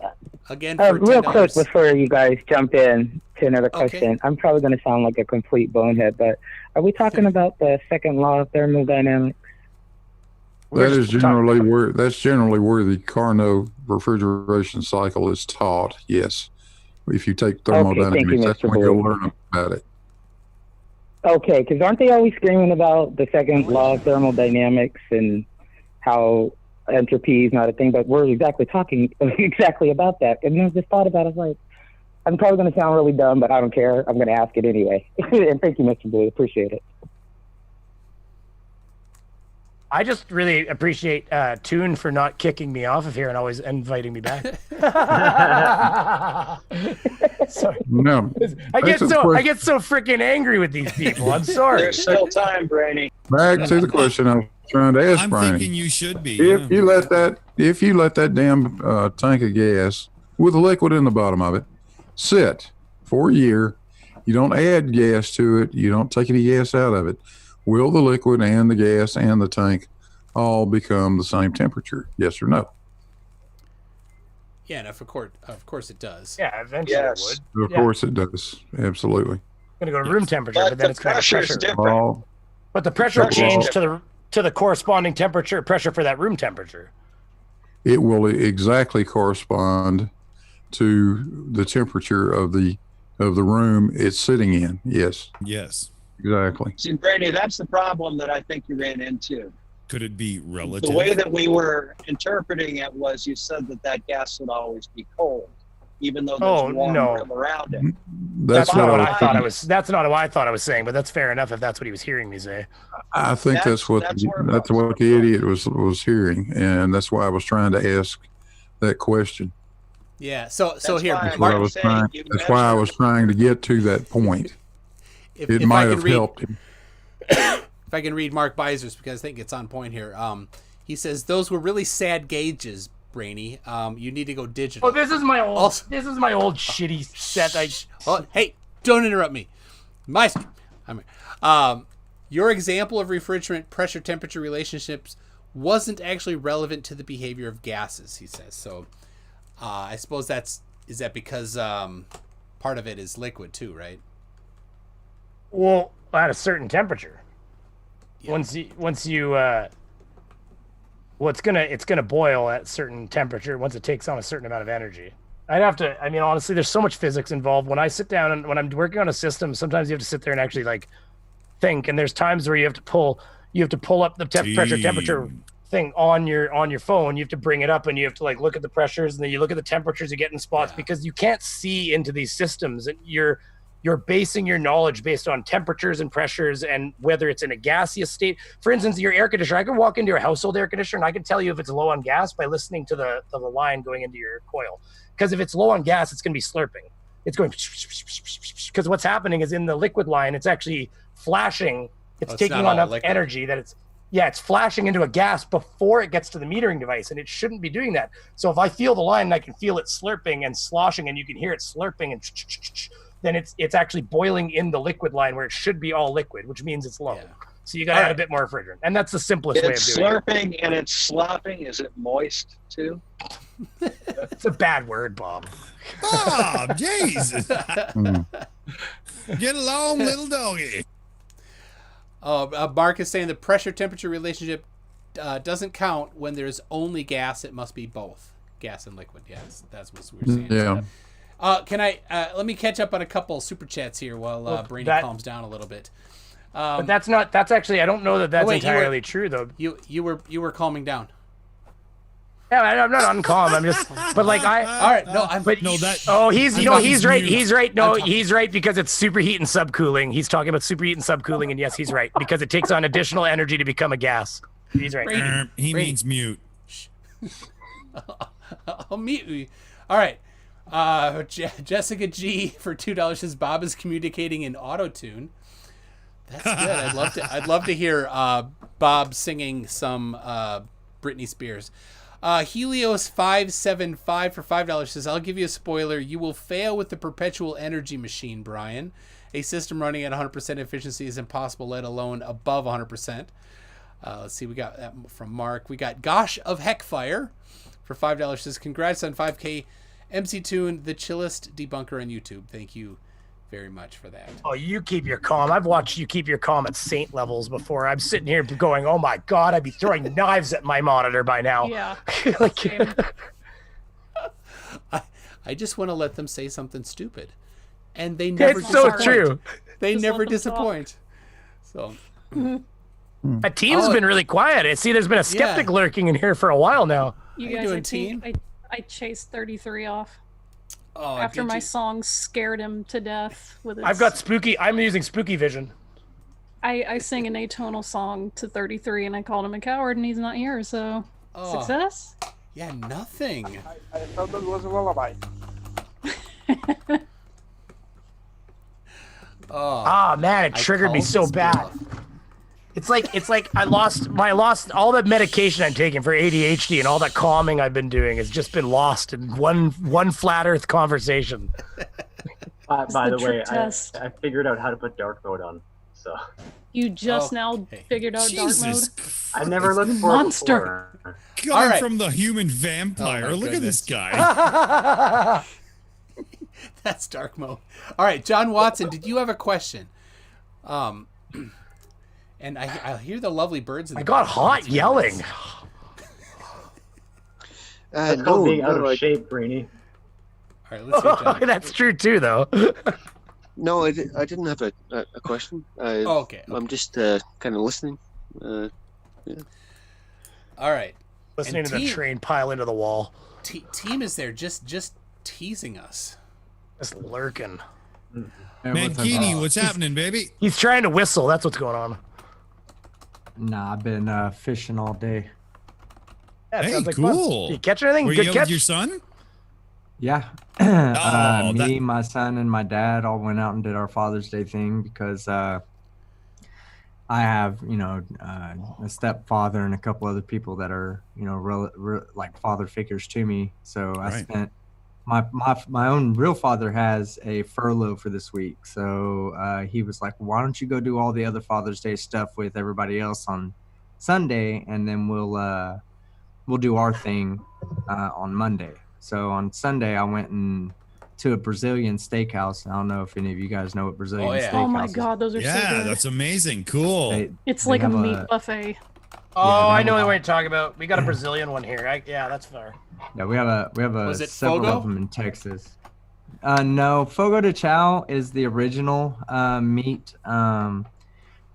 Again, for real $10. quick before you guys jump in to another question, I'm probably going to sound like a complete bonehead, but are we talking about the second law of thermodynamics? That's generally where the Carnot refrigeration cycle is taught. Yes, if you take thermodynamics, that's when you'll learn about it. Okay, because aren't they always screaming about the second law of thermodynamics and how entropy is not a thing? But we're exactly talking exactly about that. And I just thought about it, like, I'm probably going to sound really dumb, but I don't care. I'm going to ask it anyway. And thank you, Mr. Blue. Appreciate it. I just really appreciate Toon for not kicking me off of here and always inviting me back. Sorry. No, I get so freaking angry with these people. I'm sorry. There's still time, Brainy. Back to the question I was trying to ask I'm Brian. thinking you should be. If you let that damn tank of gas with a liquid in the bottom of it sit for a year, you don't add gas to it, you don't take any gas out of it, will the liquid and the gas and the tank all become the same temperature? Yes or no? Yeah, and of course it does. Yeah, eventually it would. Of course it does. Absolutely. Going to go to room temperature, but then it's going to pressure. Different. But the pressure will change to the corresponding pressure for that room temperature. It will exactly correspond to the temperature of the room it's sitting in. Yes. Yes. Exactly. See, Brady, that's the problem that I think you ran into. Could it be relative? The way that we were interpreting it was you said that gas would always be cold, even though there's warm room around it. That's not what I thought I was. That's not what I thought I was saying, but that's fair enough if that's what he was hearing me say. I think that's what the idiot was hearing, and that's why I was trying to ask that question. Yeah. So here, that's why I was trying to get to that point. It might have helped him. If I can read Mark Beiser's, because I think it's on point here. He says those were really sad gauges, Brainy. You need to go digital. Oh, this is my old shitty set. Hey, don't interrupt me. Your example of refrigerant pressure temperature relationships wasn't actually relevant to the behavior of gases, he says. So I suppose is that because part of it is liquid too, right? Well, at a certain temperature. Yeah. It's gonna boil at a certain temperature once it takes on a certain amount of energy. Honestly, there's so much physics involved. When I sit down and when I'm working on a system, sometimes you have to sit there and actually like think. And there's times where you have to pull up the pressure temperature thing on your phone. You have to bring it up and you have to like look at the pressures and then you look at the temperatures you get in spots because you can't see into these systems and you're basing your knowledge based on temperatures and pressures and whether it's in a gaseous state. For instance, your air conditioner, I can walk into your household air conditioner and I can tell you if it's low on gas by listening to the line going into your coil. Because if it's low on gas, it's going to be slurping. It's going because what's happening is in the liquid line, it's actually flashing. It's taking on enough energy that it's flashing into a gas before it gets to the metering device, and it shouldn't be doing that. So if I feel the line and I can feel it slurping and sloshing, and you can hear it slurping and then it's actually boiling in the liquid line where it should be all liquid, which means it's low. Yeah. So you got to add a bit more refrigerant, and that's the simplest way of doing it. It's slurping and it's slopping. Is it moist too? It's a bad word, Bob. Bob, Jesus. Get along, little doggy. Mark is saying the pressure temperature relationship doesn't count when there's only gas. It must be both gas and liquid. Yes, that's what we're saying. Yeah. Can I let me catch up on a couple super chats here while Brainy calms down a little bit. But that's actually, I don't know that that's entirely true though. You were calming down. Yeah, I'm not uncalm. I'm just, but like all right. No, he's right. He's right. No, he's right because it's superheat and subcooling. He's talking about superheat and subcooling, and yes, he's right because it takes on additional energy to become a gas. He's right. He means mute. I'll mute you. All right. Jessica G for $2 says Bob is communicating in auto-tune. That's good. I'd love to hear Bob singing some Britney Spears. Helios575 for $5 says, I'll give you a spoiler. You will fail with the Perpetual energy machine, Brian. A system running at 100% efficiency is impossible, let alone above 100%. Let's see. We got that from Mark. We got Gosh of Heckfire for $5 says, congrats on 5K MC Tune, the chillest debunker on YouTube. Thank you very much for that. Oh, you keep your calm. I've watched you keep your calm at saint levels before. I'm sitting here going, oh my God, I'd be throwing knives at my monitor by now. Yeah. I just want to let them say something stupid. And they never It's so true. They Just never let them disappoint. So My team's been really quiet. I see there's been a skeptic lurking in here for a while now. You How guys, you doing, I team? think I chased 33 off. Oh, after did my you? song scared him to death with its... I'm using spooky vision. I sang an atonal song to 33 and I called him a coward and he's not here, so success? Yeah, nothing. I thought that was a lullaby. Man, it triggered me so bad. It's like I lost all that medication I'm taking for ADHD and all that calming I've been doing has just been lost in one flat Earth conversation. By the way, test. I figured out how to put dark mode on. So You just now figured out dark mode? I never looked for Monster. it before. Coming from the human vampire. Look at this guy. That's dark mode. All right, John Watson, did you have a question? And I hear the lovely birds in the I got background. hot yelling. That's called being out of shape, Brainy. All right, let's hear John. That's true too, though. No, I didn't have a question. Okay. I'm just kind of listening. All right. Listening And to the team- train pile into the wall. Team is there just teasing us. Just lurking. Mankini, what's happening, baby? He's trying to whistle. That's what's going on. Nah, I've been fishing all day. Yeah, it Hey, sounds like fun. cool. You catch anything? Were Good you out catch? with your son? Yeah. Oh, Me, my son, and my dad all went out and did our Father's Day thing because I have, a stepfather and a couple other people that are, like father figures to me. So I spent my own real father has a furlough for this week. So he was like, why don't you go do all the other Father's Day stuff with everybody else on Sunday, and then we'll do our thing on Monday. So on Sunday, I went to a Brazilian steakhouse. I don't know if any of you guys know what Brazilian steakhouse Oh my is. God, those are so good. That's amazing. Cool. It's they like a have meat buffet. Oh, I know what you're talking about. We got a Brazilian one here. Yeah, that's fair. Yeah, we have Was it several Fogo? of them in Texas. No, Fogo de Chao is the original meat.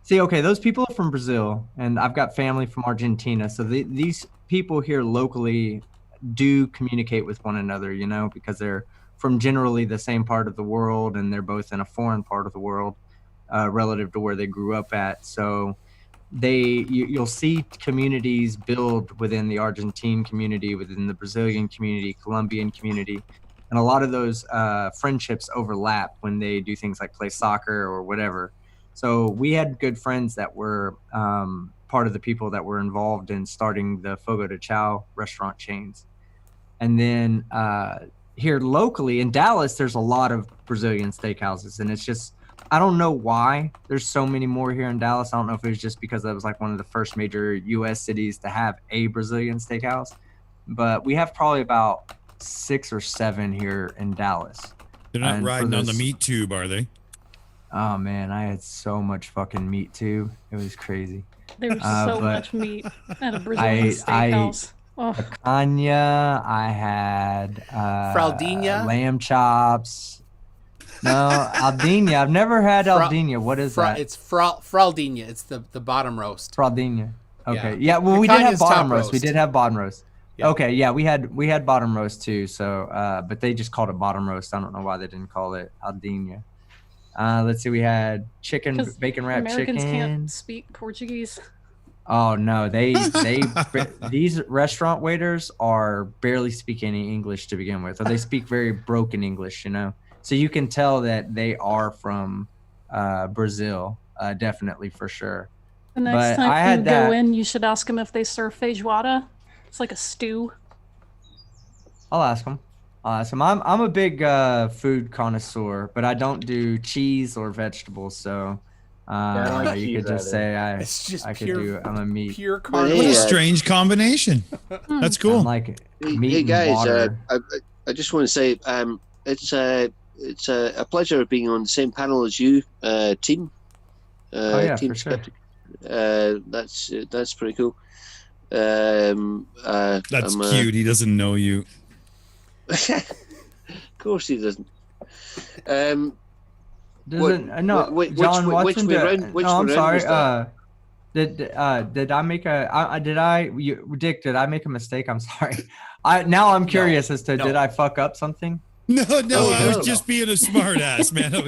See, okay, those people are from Brazil, and I've got family from Argentina. So these people here locally do communicate with one another, because they're from generally the same part of the world, and they're both in a foreign part of the world relative to where they grew up at. So you'll see communities build within the Argentine community, within the Brazilian community, Colombian community, and a lot of those friendships overlap when they do things like play soccer or whatever. So we had good friends that were part of the people that were involved in starting the Fogo de Chao restaurant chains. And then here locally in Dallas, there's a lot of Brazilian steakhouses, and it's just, I don't know why there's so many more here in Dallas. I don't know if it was just because that was like one of the first major U.S. cities to have a Brazilian steakhouse, but we have probably about 6 or 7 here in Dallas. They're not And for riding on the this- meat tube, are they? Oh man, I had so much fucking meat too. It was crazy. There's so but much meat at a Brazilian steakhouse. picanha. I had Fraldinha? lamb chops. No, aldinha. I've never had aldinha. What is that? It's fraldinha. It's the bottom roast. Fraldinha. Okay. Yeah. Yeah. Well, we did have Picanha's top bottom roast. We roast. did have bottom roast. Yeah. Okay. Yeah, we had bottom roast too. So, but they just called it bottom roast. I don't know why they didn't call it aldinha. Let's see. We had chicken, bacon wrapped chicken. Americans can't speak Portuguese. Oh no, these restaurant waiters are barely speak any English to begin with, or they speak very broken English, you know. So you can tell that they are from Brazil, definitely for sure. The next time you go in, you should ask them if they serve feijoada. It's like a stew. I'll ask them. I'm a big food connoisseur, but I don't do cheese or vegetables, so. You could just say I'm a meat. Pure what a strange combination. That's cool. Like meat hey guys, and water. I just want to say it's a pleasure being on the same panel as you, team. Team for sure. Skeptic. That's pretty cool. That's cute. He doesn't know you. Of course he doesn't. John which Watson. I'm sorry. Did I make Dick? Did I make a mistake? I'm sorry. I'm curious as to did I fuck up something? No, I was just being a smart ass, man. I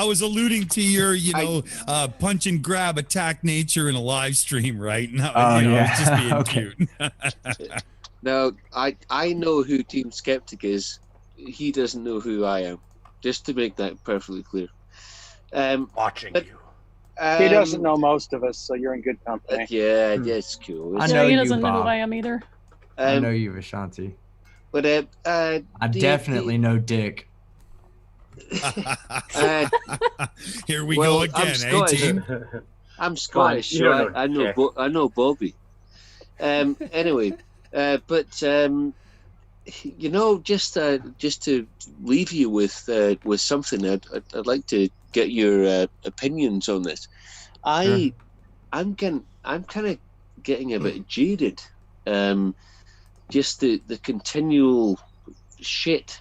was alluding to your, punch and grab attack nature in a live stream, right? No, I was just being cute. Now, I know who Team Skeptic is. He doesn't know who I am. Just to make that perfectly clear. Watching you. He doesn't know most of us, so you're in good company. Yeah, that's cool. I know he you, doesn't know Bob. who I am either. I know you, Vishanti. But I definitely know Dick. Here we go again, team? I'm Scottish, so I know Bobby. Anyway, but just to leave you with something, I'd like to get your opinions on this. I'm kind of getting a bit jaded. Just the continual shit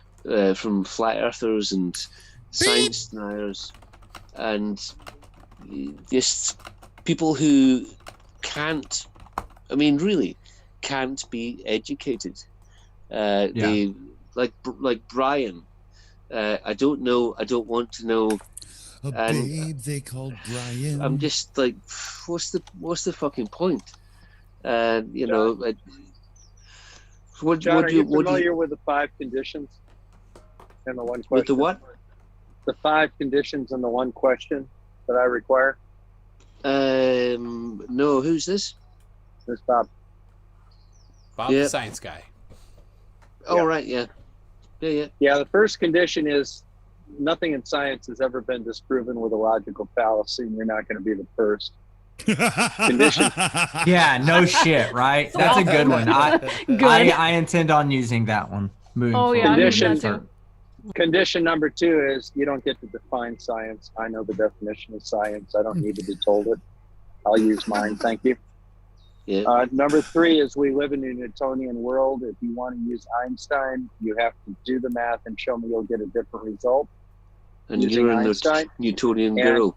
from flat earthers and science deniers, and just people who really can't be educated. They like Brian. I don't know. I don't want to know. Babe they called Brian. I'm just like, what's the fucking point? John, are you familiar with the 5 conditions and the one question? With the what? The 5 conditions and the one question that I require. No. Who's this? This Bob. Bob, the science guy. Oh, right. Yeah. Yeah. The first condition is nothing in science has ever been disproven with a logical fallacy, and you're not going to be the first. Condition. Yeah, no shit, right? That's a good one. I intend on using that one. Condition number 2 is you don't get to define science. I know the definition of science. I don't need to be told it. I'll use mine. Thank you. Yeah. Number 3 is we live in a Newtonian world. If you want to use Einstein, you have to do the math and show me you'll get a different result. And you're a Newtonian girl.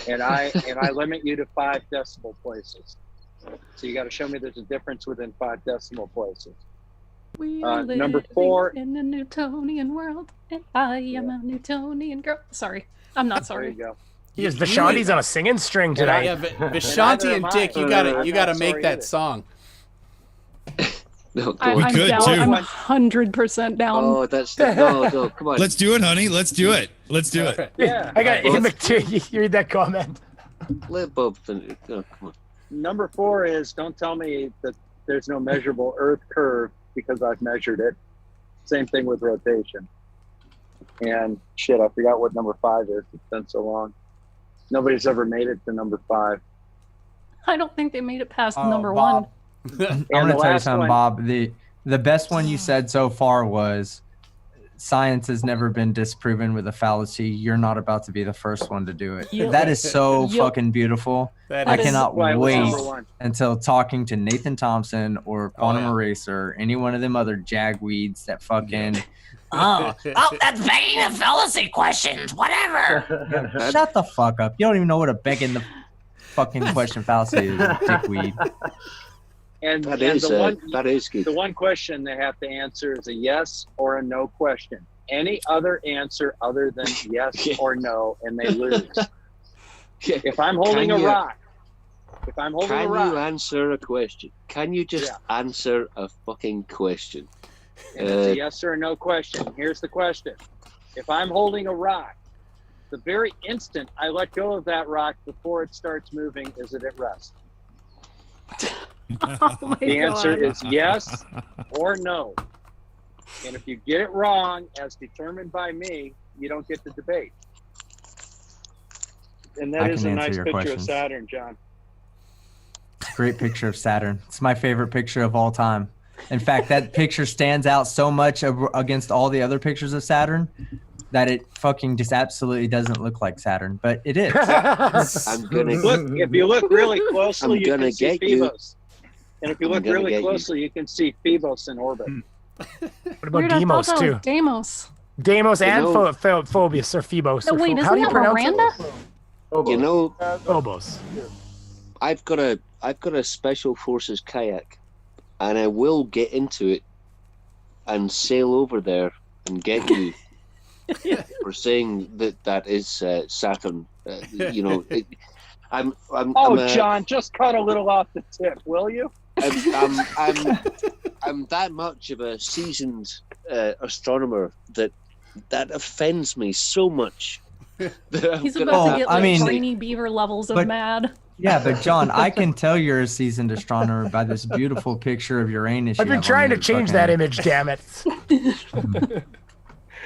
And I limit you to 5 decimal places. So you got to show me there's a difference within 5 decimal places. We are number 4 in a Newtonian world, and I am a Newtonian girl. Sorry, I'm not sorry. There you go. Yes, Vishanti's on a singing string tonight. Yeah, Vishanti and Dick, you gotta make that song. No, I'm down. Too. I'm 100% down. Oh, that's no, come on. Let's do it, honey. Let's do it. Yeah, I got you read that comment. Let Bob finish. Oh, come on. Number 4 is don't tell me that there's no measurable Earth curve because I've measured it. Same thing with rotation. And shit, I forgot what number 5 is. It's been so long. Nobody's ever made it to number 5. I don't think they made it past number 1. I'm gonna tell you something, Bob. The best one you said so far was science has never been disproven with a fallacy. You're not about to be the first one to do it. Yep. That is so Yep. fucking beautiful. That I is- cannot Why was wait number one? until talking to Nathan Thompson or Quantum yeah. Eraser, any one of them other jagweeds that fucking. Oh, that's begging the fallacy questions. Whatever. Yeah, shut the fuck up. You don't even know what a begging the fucking question fallacy is, dickweed. And, That and is, the one that is good. the one question they have to answer is a yes or a no question. Any other answer other than yes or no, and they lose. If I'm holding Can a you- rock, if I'm holding a Can rock, you answer a question? Can you just answer a fucking question? and it's a yes or a no question. Here's the question. If I'm holding a rock, the very instant I let go of that rock before it starts moving, is it at rest? Oh my The answer God. is yes or no. And if you get it wrong, as determined by me, you don't get the debate. And I that is can a answer nice your picture questions. of Saturn, John. Great picture of Saturn. It's my favorite picture of all time. In fact, that picture stands out so much against all the other pictures of Saturn that it fucking just absolutely doesn't look like Saturn, but it is. I'm gonna Look, if you look really closely, I'm you gonna can see get you. Phoebos. And if you I'm look gonna really get you. closely, you can see Phoebos in orbit. What about Weird, I thought Deimos that too? was Deimos. Deimos and know- Phoebus or Phoebos. No, or wait, how do isn't you that pronounce Miranda? it? You know, Phobos. I've got a special forces kayak, and I will get into it and sail over there and get you for saying that is Saturn. You know, I'm John, just cut a little off the tip, will you? I'm that much of a seasoned astronomer that offends me so much. He's about to get like I mean, brainy beaver levels of but- mad. Yeah, but John, I can tell you're a seasoned astronomer by this beautiful picture of Uranus. I've you been have on trying to your change that image, damn it.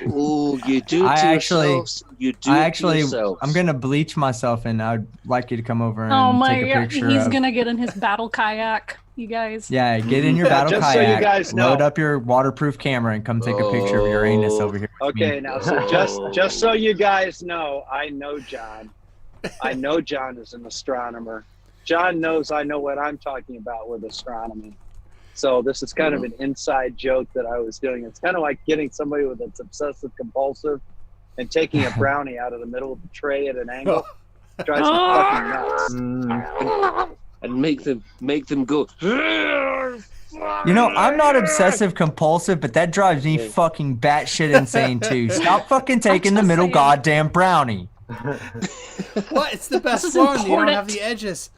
Oh, you do it to yourselves. You do it to yourselves. I'm gonna bleach myself, and I'd like you to come over and Oh my take a God, picture. he's of, gonna get in his battle kayak, you guys. Yeah, get in your Yeah, battle just so you kayak, guys know. load up your waterproof camera, and come take a picture of Uranus over here. with Okay, me. now so just so you guys know, I know John. I know John is an astronomer. John knows I know what I'm talking about with astronomy. So this is kind of an inside joke that I was doing. It's kind of like getting somebody that's obsessive compulsive and taking a brownie out of the middle of the tray at an angle. Drives me fucking nuts. And make them go. You know, I'm not obsessive compulsive, but that drives me fucking batshit insane too. Stop fucking taking the middle goddamn brownie. What? It's the best is one. You don't important. have the edges.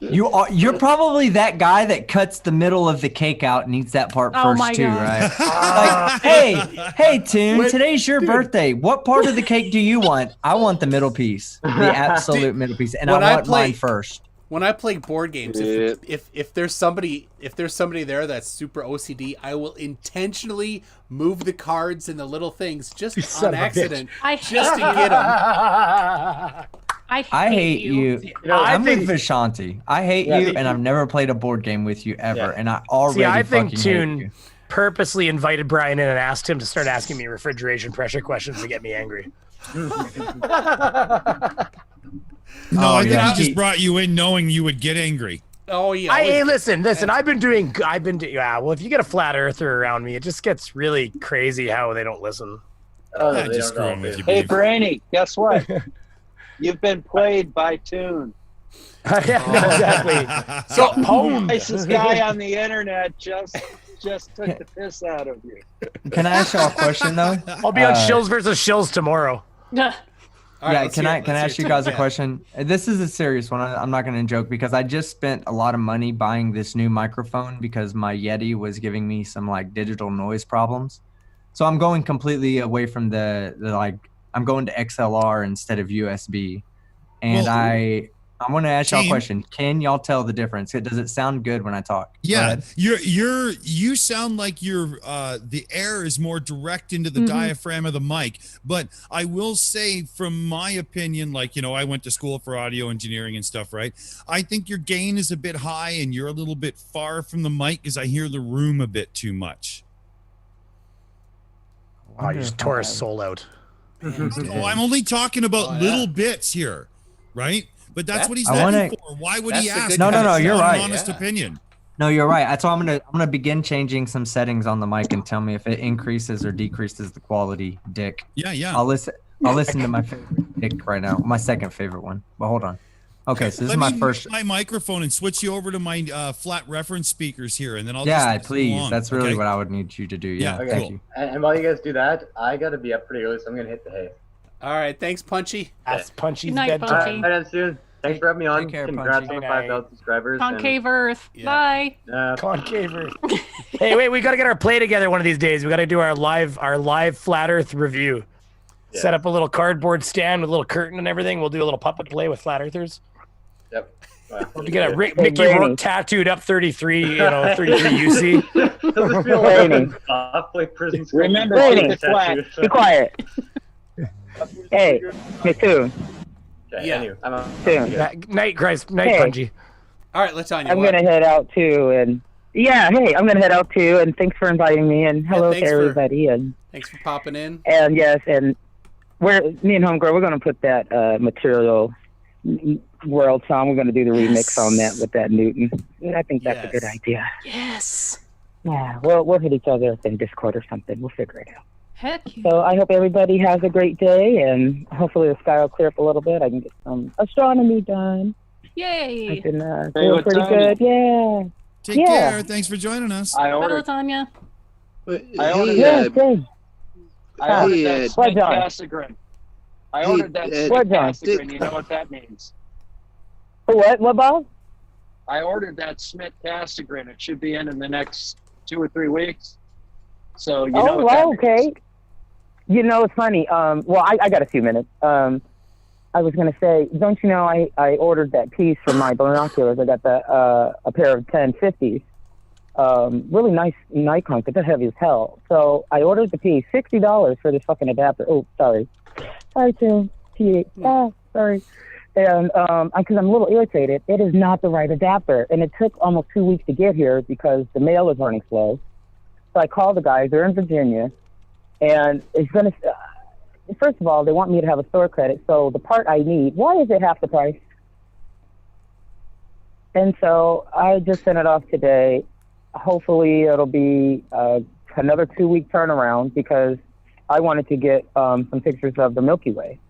You're probably that guy that cuts the middle of the cake out and eats that part Oh first my too, God. right? Like, hey, Toon, today's your birthday. What part of the cake do you want? I want the middle piece, the absolute middle piece, and when I I want play- mine first. When I play board games, if there's somebody there that's super OCD, I will intentionally move the cards and the little things just son on of a accident, I just to get them. I hate you. I I'm think- with Vishanti. I hate Yeah, you, me and I've never played a board game with you ever, and I already See, I think fucking hate you. Toon purposely invited Brian in and asked him to start asking me refrigeration pressure questions to get me angry. No, I think yeah. he just brought you in knowing you would get angry. Oh yeah. Hey, listen. I've been doing. Yeah. Well, if you get a flat earther around me, it just gets really crazy how they don't listen. Oh, they just don't know, screwing with dude. you, Hey, Beef. Brainy, guess what? You've been played by Toon. Yeah, no, exactly. So Pwned. Nicest guy on the internet just took the piss out of you. Can I ask y'all a question though? I'll be on Shills versus Shills tomorrow. All right, Yeah, let's can hear I it. can I Let's ask you hear guys it. a question? This is a serious one. I'm not going to joke because I just spent a lot of money buying this new microphone because my Yeti was giving me some like digital noise problems. So I'm going completely away from the like I'm going to XLR instead of USB. And Well, I want to ask y'all a Gene? question. Can y'all tell the difference? Does it sound good when I talk? Go Yeah, ahead. you sound like the air is more direct into the diaphragm of the mic. But I will say, from my opinion, like, you know, I went to school for audio engineering and stuff, right? I think your gain is a bit high and you're a little bit far from the mic because I hear the room a bit too much. Oh, you just tore his soul out. Oh, I'm only talking about little bits here, right? But that's what he's I wanna- looking for. Why would he ask? No, you're right. Honest opinion. No, you're right. So I'm gonna begin changing some settings on the mic and tell me if it increases or decreases the quality. Dick. Yeah. I'll listen to my favorite Dick right now. My second favorite one. But hold on. Okay, so this is my first. My microphone and switch you over to my flat reference speakers here, and then I'll. Yeah, just please. along, That's really okay? what I would need you to do. Yeah, Okay. thank you. And while you guys do that, I gotta be up pretty early, so I'm gonna hit the hay. All right, thanks, Punchy. That's Punchy's Good night, bedtime. Punchy. All right, soon. Thanks for having me on. Take care, Congrats Punchy. on the 5,000 subscribers. Concave Earth. Bye. Concave Earth. Hey, wait, we got to get our play together one of these days. We got to do our live Flat Earth review. Yeah. Set up a little cardboard stand with a little curtain and everything. We'll do a little puppet play with Flat Earthers. Yep. We'll get a Mickey Rourke tattooed up 33, 33 UC. Does this feel like prison school? Remember, keep it flat. Be quiet. Hey, me too. Okay, Yeah. anyway, I'm Night, Hey. Punchy. All right, Latanya. I'm what? gonna head out too, and I'm gonna head out too, and thanks for inviting me, and hello to thanks for- everybody, and Thanks for popping in. yes, and me and Homegirl, we're gonna put that Material World song. We're gonna do the remix on that with that Newton. And I think that's a good idea. Yes. Yeah, we'll hit each other up in Discord or something. We'll figure it out. Heck yeah. So I hope everybody has a great day, and hopefully the sky will clear up a little bit. I can get some astronomy done. Yay. I've been doing pretty good. Yeah. Take care. Thanks for joining us. I Bye, ordered. Latanya. I ordered Yeah, thanks. I ordered Hey, that What, John? Smith-Cassegrain. I ordered that What, John? Smith-Cassegrain. You know what that means? What, Bob? I ordered that Smith-Cassegrain. It should be in the next 2 or 3 weeks. So you know Oh, what well, that okay. means. You know, it's funny. Well, I got a few minutes. I was going to say, don't you know, I ordered that piece for my binoculars. I got a pair of 1050s. Really nice Nikon, but they're heavy as hell. So I ordered the piece, $60 for this fucking adapter. Oh, sorry. Sorry, Tim. Sorry. And because I'm a little irritated, it is not the right adapter. And it took almost 2 weeks to get here because the mail is running slow. So I called the guys. They're in Virginia. And it's going to, first of all, they want me to have a store credit. So the part I need, why is it half the price? And so I just sent it off today. Hopefully it'll be another 2 week turnaround because I wanted to get some pictures of the Milky Way.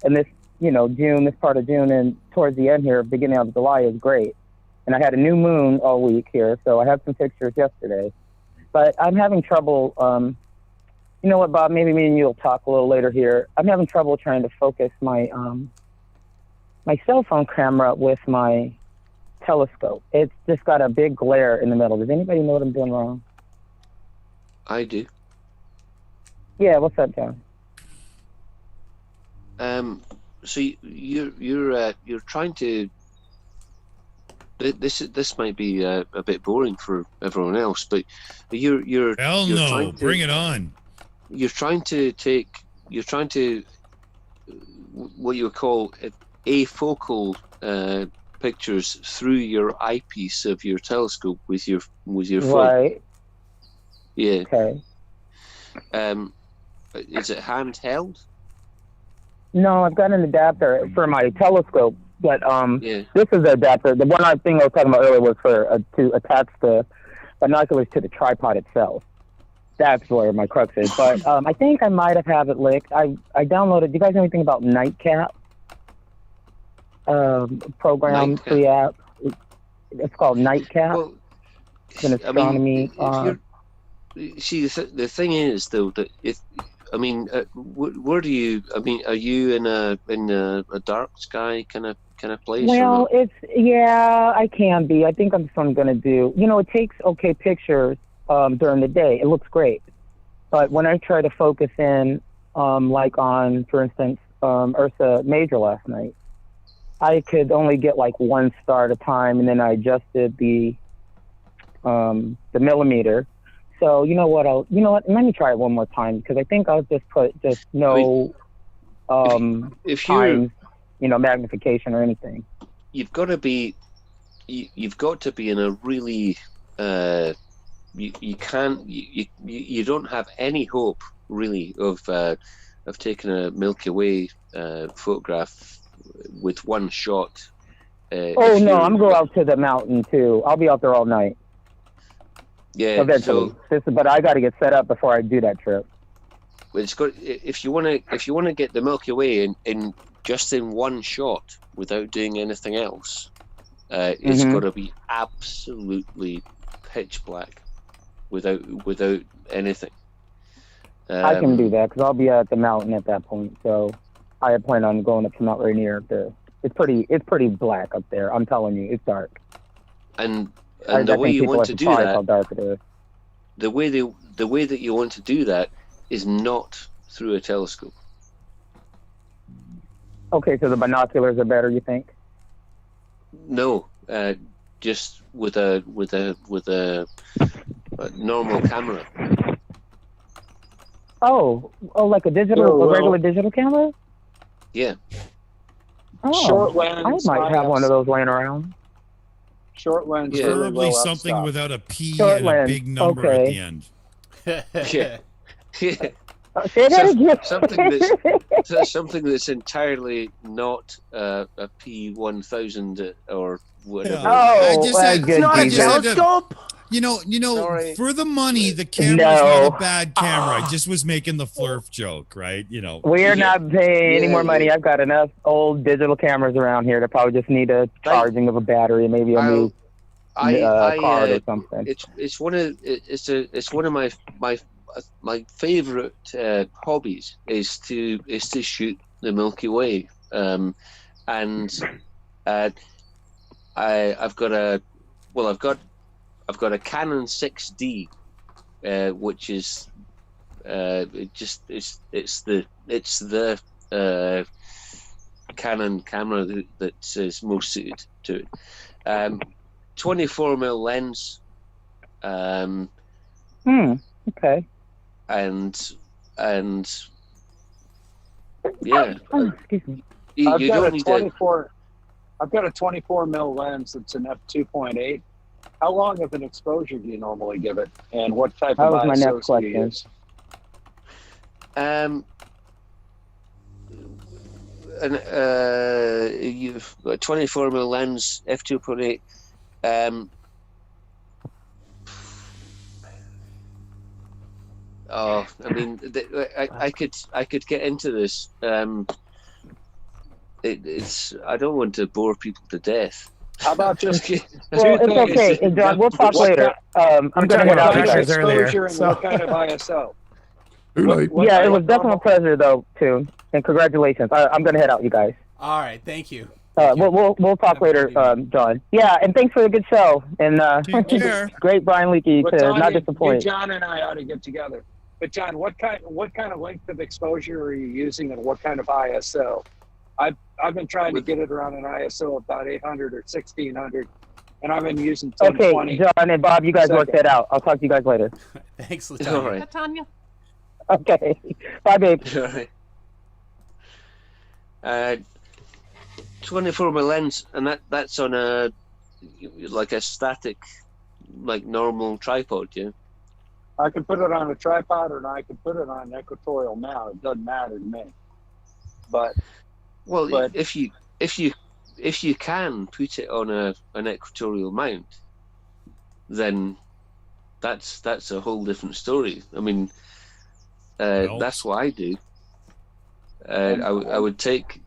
And this, June, this part of June and towards the end here, beginning of July is great. And I had a new moon all week here. So I had some pictures yesterday. But I'm having trouble. You know what, Bob? Maybe me and you will talk a little later here. I'm having trouble trying to focus my my cell phone camera with my telescope. It's just got a big glare in the middle. Does anybody know what I'm doing wrong? I do. Yeah, what's up, John? So you're trying to. This might be a bit boring for everyone else, but you're Hell you're no! trying to, Bring it on. You're trying to what you would call afocal pictures through your eyepiece of your telescope with your phone. Right. Yeah. Okay. Is it handheld? No, I've got an adapter for my telescope, but Yeah. this is the adapter. The one thing I was talking about earlier was for to attach the binoculars to the tripod itself. That's where my crux is. But I think I might have it licked. I downloaded. Do you guys know anything about Nightcap? Program, Nightcap. free app. It's called Nightcap. Well, it's an astronomy. See, the thing is though that where do you? Are you in a dark sky kind of place? Well, or not? I can be. I think that's what I'm gonna do. It takes okay pictures during the day. It looks great, but when I try to focus in, like on, for instance, Ursa Major last night, I could only get like one star at a time, and then I adjusted the millimeter. So you know what? Let me try it one more time because I think I'll just put no if times, magnification or anything. You've got to be in a really you can't you don't have any hope really of taking a Milky Way photograph with one shot. Oh no, I'm going out to the mountain too. I'll be out there all night. Yeah, eventually. But I got to get set up before I do that trip. It's got if you want to get the Milky Way in just in one shot without doing anything else, it's got to be absolutely pitch black without anything. I can do that because I'll be at the mountain at that point. So I plan on going up to Mount Rainier. It's pretty black up there. I'm telling you, it's dark. And the way you want to do that, how dark it is. the way that you want to do that is not through a telescope. Okay, so the binoculars are better, you think? No, just with a normal camera. Oh, like a regular digital camera? Yeah. Oh, Short lens, I might have one of those laying around. Short lens, Yeah. really Preferably low something f-stop. without a P Short and lens, a big number at the end. Yeah. Yeah. Say that again. something that's entirely not a P1000 or whatever. Yeah. I just had, good I Jesus. just had to- Telescope? You know, Sorry. for the money, the camera's not a bad camera. I just was making the flerf joke, right? You know. We're not paying any more money. yeah. I've got enough old digital cameras around here that probably just need a charging of a battery, maybe a new card or something. It's one of my favorite hobbies is to shoot the Milky Way, and I've got a Canon 6D, which is it's the Canon camera that is most suited to it. 24mm lens. Okay. And yeah. Excuse me. I've You got don't a need 24. I've got a 24mm lens that's an f2.8. How long of an exposure do you normally give it, and what type That of was my next ISOs do you question. use? You've got a 24mm lens, f2.8. I mean, I could get into this. It's I don't want to bore people to death. How about just? Well, it's okay. Hey, John, we'll talk later. I'm going to head out. What kind of earlier, exposure and so- what kind of ISO? Yeah, it was definitely a pleasure, though, too. And congratulations. I'm going to head out, you guys. All right, thank you. We'll talk later, John. Yeah, and thanks for a good show. And Take care. great Brian Leakey But to Tanya, not disappoint. John and I ought to get together. But John, what kind of length of exposure are you using, and what kind of ISO? I've been trying to get it around an ISO of about 800 or 1600, and I've been using 1020. Okay, John and Bob, you guys work that out. I'll talk to you guys later. Thanks, All Latanya. right. Tanya. Okay. Bye, babe. All right. 24mm lens, and that's on a static, like normal tripod, yeah. I can put it on a tripod, or I can put it on an equatorial mount. It doesn't matter to me. But if you can put it on an equatorial mount, then that's a whole different story. I mean, that's what I do. I would take.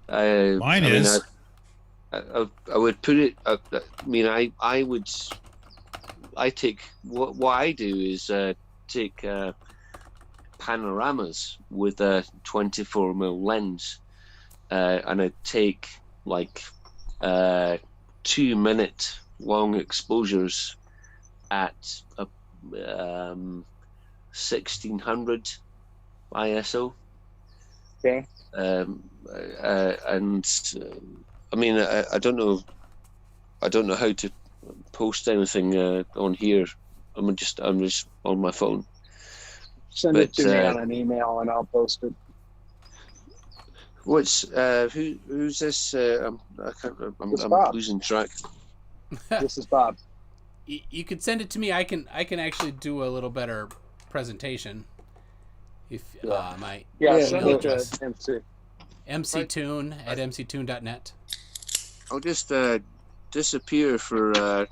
Mine is. I would put it. I take what I do is take panoramas with a 24mm lens, and I take 2-minute long exposures at a 1600 ISO. Okay. I mean, I don't know how to post anything on here. I'm just on my phone. Send it to me on an email, and I'll post it. Who's this? I'm Bob. losing track. This is Bob. You could send it to me. I can actually do a little better presentation. If my send email it to address. MC. mctoon at mctoon.net. I'll just disappear for a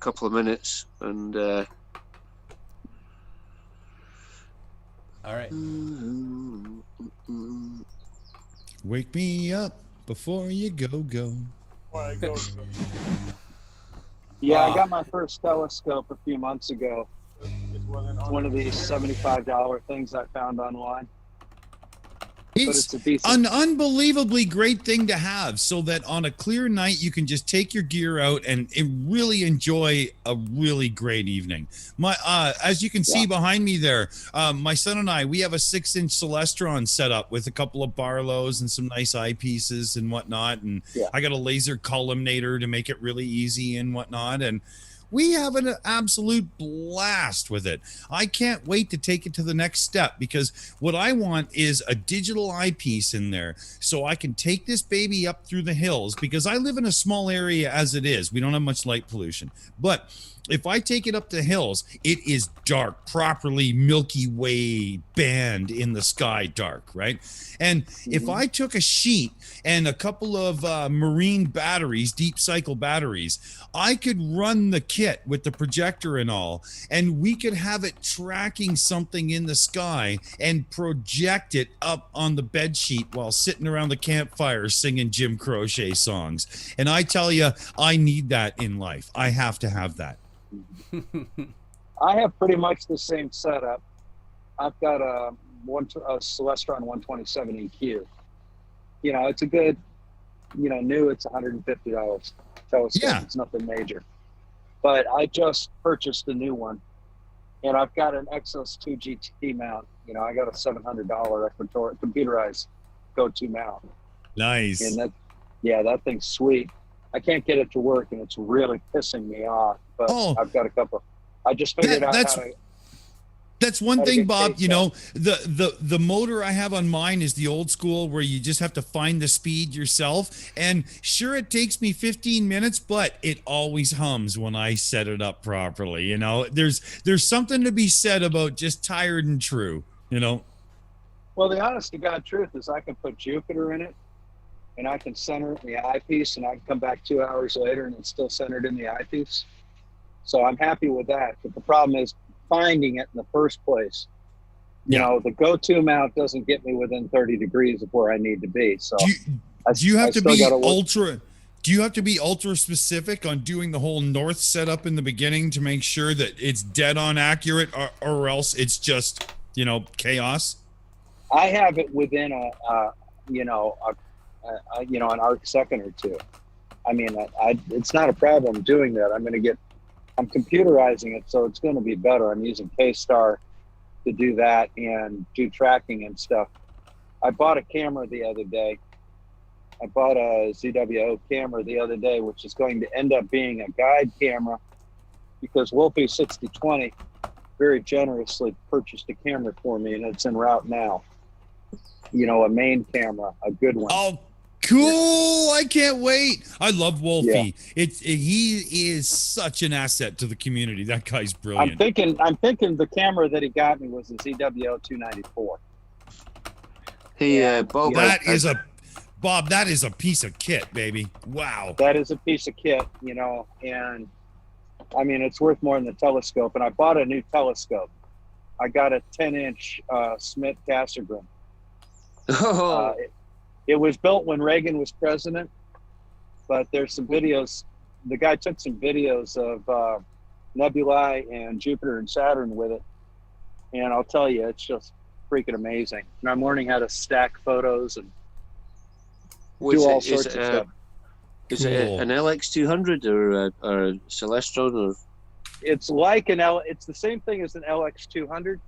couple of minutes and. All right. Wake me up before you go. Yeah, I got my first telescope a few months ago. It's one of these $75 things I found online. It's an unbelievably great thing to have, so that on a clear night you can just take your gear out and really enjoy a really great evening. As you can see behind me there, my son and I, we have a 6-inch Celestron set up with a couple of Barlows and some nice eyepieces and whatnot, and I got a laser columnator to make it really easy and whatnot, and we have an absolute blast with it. I can't wait to take it to the next step, because what I want is a digital eyepiece in there so I can take this baby up through the hills, because I live in a small area as it is. We don't have much light pollution. But if I take it up the hills, it is dark, properly Milky Way band in the sky dark, right? And if I took a sheet and a couple of marine batteries, deep cycle batteries, I could run the kit with the projector and all, and we could have it tracking something in the sky and project it up on the bed sheet while sitting around the campfire singing Jim Croce songs. And I tell you, I need that in life. I have to have that. I have pretty much the same setup. I've got a Celestron 127 EQ. You know, it's a good, new, it's $150 telescope. It's nothing major. But I just purchased a new one, and I've got an Exos 2 GT mount. I got a $700 computerized go-to mount. Nice. And that thing's sweet. I can't get it to work, and it's really pissing me off. But I've got a couple. I just figured out how to. That's one thing, Bob. The motor I have on mine is the old school, where you just have to find the speed yourself. And sure, it takes me 15 minutes, but it always hums when I set it up properly. There's something to be said about just tired and true. Well, the honest to God truth is, I can put Jupiter in it, and I can center it in the eyepiece, and I can come back 2 hours later, and it's still centered in the eyepiece. So I'm happy with that. But the problem is finding it in the first place. The go-to mount doesn't get me within 30 degrees of where I need to be. So do you have to be ultra specific on doing the whole north setup in the beginning to make sure that it's dead on accurate, or else it's just, chaos? I have it within an arc second or two. I mean, it's not a problem doing that. I'm computerizing it, so it's going to be better. I'm using K-Star to do that and do tracking and stuff. I bought a camera the other day. I bought a ZWO camera the other day, which is going to end up being a guide camera, because Wolfie 6020 very generously purchased a camera for me, and it's en route now. A main camera, a good one. Oh, cool. I can't wait. I love Wolfie. He is such an asset to the community. That guy's brilliant. I'm thinking the camera that he got me was the ZWO 294. Hey, Bob. Bob, that is a piece of kit, baby. Wow. That is a piece of kit, and I mean, it's worth more than the telescope. And I bought a new telescope. I got a 10-inch Smith Cassegrain. It was built when Reagan was president, but there's some videos. The guy took some videos of nebulae and Jupiter and Saturn with it, and I'll tell you, it's just freaking amazing. And I'm learning how to stack photos and do all sorts of stuff. Is it an LX200 or a Celestron? Or it's like it's the same thing as an LX200,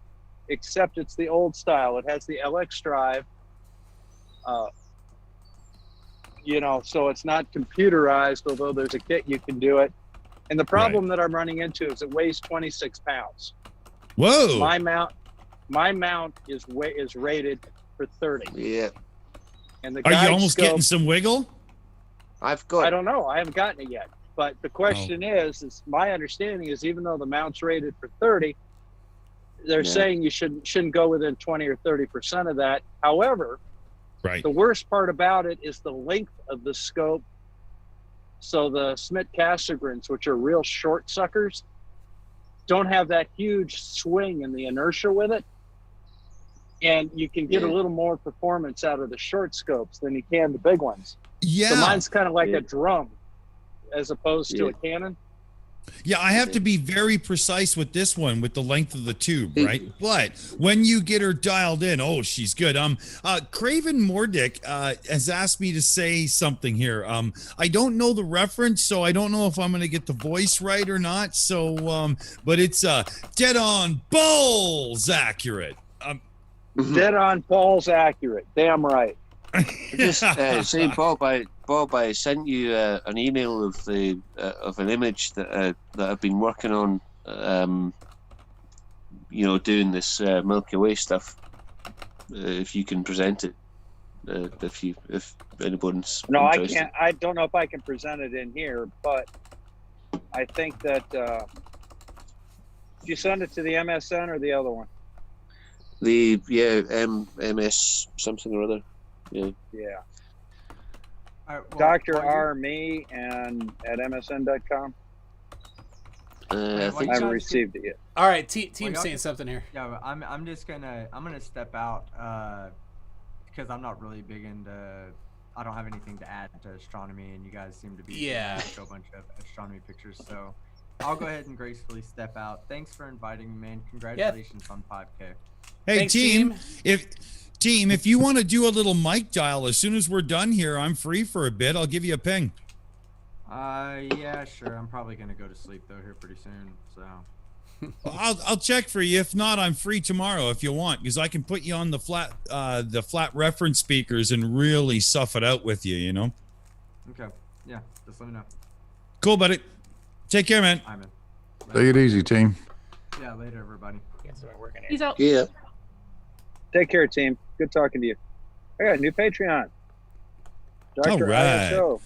except it's the old style. It has the LX drive. So it's not computerized, although there's a kit you can do it. And the problem that I'm running into is it weighs 26 pounds. Whoa! My mount is rated for 30. Yeah. And are you almost getting some wiggle? I don't know. I haven't gotten it yet. But the question is my understanding is even though the mount's rated for 30, they're saying you shouldn't go within 20 or 30% of that. However, the worst part about it is the length of the scope. So the Schmidt-Casagrins, which are real short suckers, don't have that huge swing in the inertia with it. And you can get a little more performance out of the short scopes than you can the big ones. Yeah. So mine's kind of like a drum as opposed to a cannon. Yeah, I have to be very precise with this one with the length of the tube, right? But when you get her dialed in, oh, she's good. Craven Mordick has asked me to say something here. I don't know the reference, so I don't know if I'm going to get the voice right or not. So, but it's dead on balls accurate. Dead on balls accurate. Damn right. Just say, Bob, I sent you an email of an image that I've been working on. Doing this Milky Way stuff. If you can present it, if anyone's interested. I can't. I don't know if I can present it in here, but I think that did you send it to the MSN or the other one? The MS something or other. Yeah. Right, well, Dr. R. Me and at MSN.com. I haven't received it yet. All right, team's saying something here. Yeah, but I'm gonna step out because I'm not really big into. I don't have anything to add to astronomy, and you guys seem to be show a bunch of astronomy pictures. So I'll go ahead and gracefully step out. Thanks for inviting me, man. Congratulations on 5K. Hey, thanks, team. If you want to do a little mic dial, as soon as we're done here, I'm free for a bit. I'll give you a ping. Yeah, sure. I'm probably gonna go to sleep though here pretty soon. So I'll check for you. If not, I'm free tomorrow if you want, because I can put you on the flat reference speakers and really suff it out with you. You know. Okay. Yeah. Just let me know. Cool, buddy. Take care, man. Bye, man. Take it easy, team. Yeah. Later, everybody. He's out. Yeah. Take care, team. Good talking to you. I got a new Patreon. All right.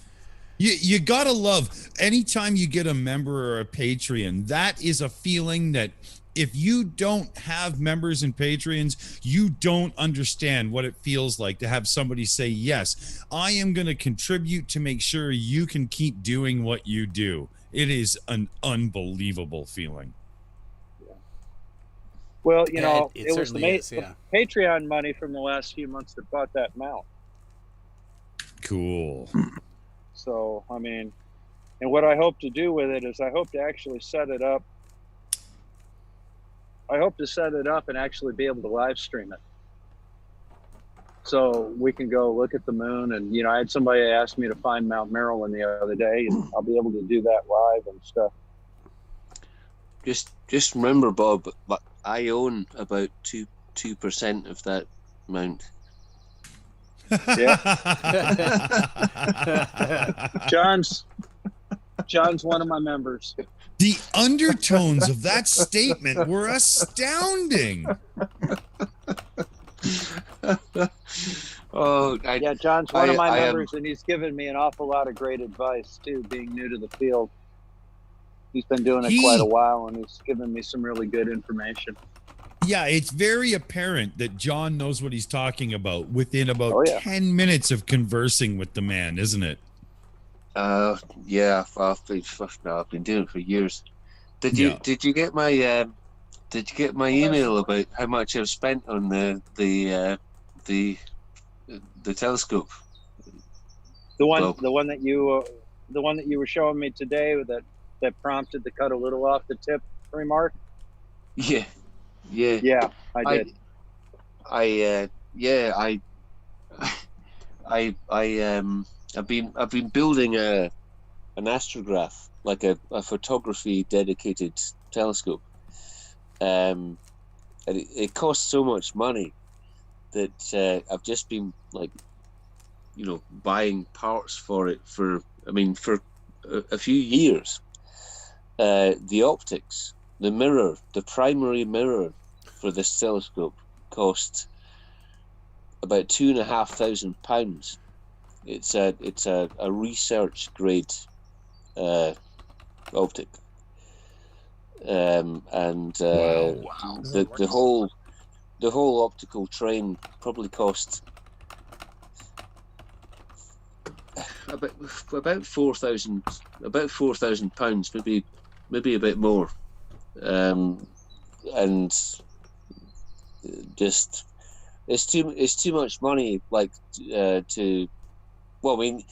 You gotta love anytime you get a member or a Patreon. That is a feeling that if you don't have members and Patreons, you don't understand what it feels like to have somebody say, yes, I am going to contribute to make sure you can keep doing what you do. It is an unbelievable feeling. Well, it was the Patreon money from the last few months that bought that mount. Cool. So, I mean, and what I hope to do with it is I hope to actually set it up. I hope to set it up and actually be able to live stream it. So we can go look at the moon. And, I had somebody ask me to find Mount Marilyn the other day, and I'll be able to do that live and stuff. Just remember, Bob, I own about 2% of that mount. Yeah. John's one of my members. The undertones of that statement were astounding. John's one of my members, and he's given me an awful lot of great advice too, being new to the field. He's been doing it quite a while, and he's given me some really good information. Yeah, it's very apparent that John knows what he's talking about within about 10 minutes of conversing with the man, isn't it? Yeah, I've been doing it for years. Did you get my email about how much I've spent on the telescope? The one that you were showing me today that prompted the cut a little off the tip remark. Yeah, I did. I've been building an astrograph, like a photography dedicated telescope. And it costs so much money that I've just been buying parts for it for a few years. The optics, the mirror, the primary mirror for this telescope cost about £2,500. It's a research grade optic. And the whole optical train probably cost about £4,000, maybe a bit more, and just it's too much money. Like to, well, I mean,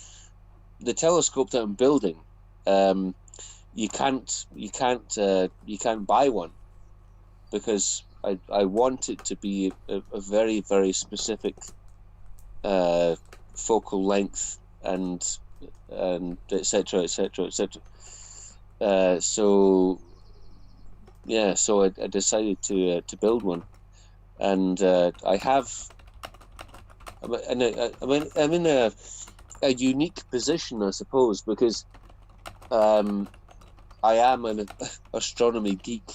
the telescope that I'm building, you can't buy one because I want it to be a very, very specific focal length and etc. So I decided to build one, and I have. I'm in a unique position, I suppose, because I am an astronomy geek,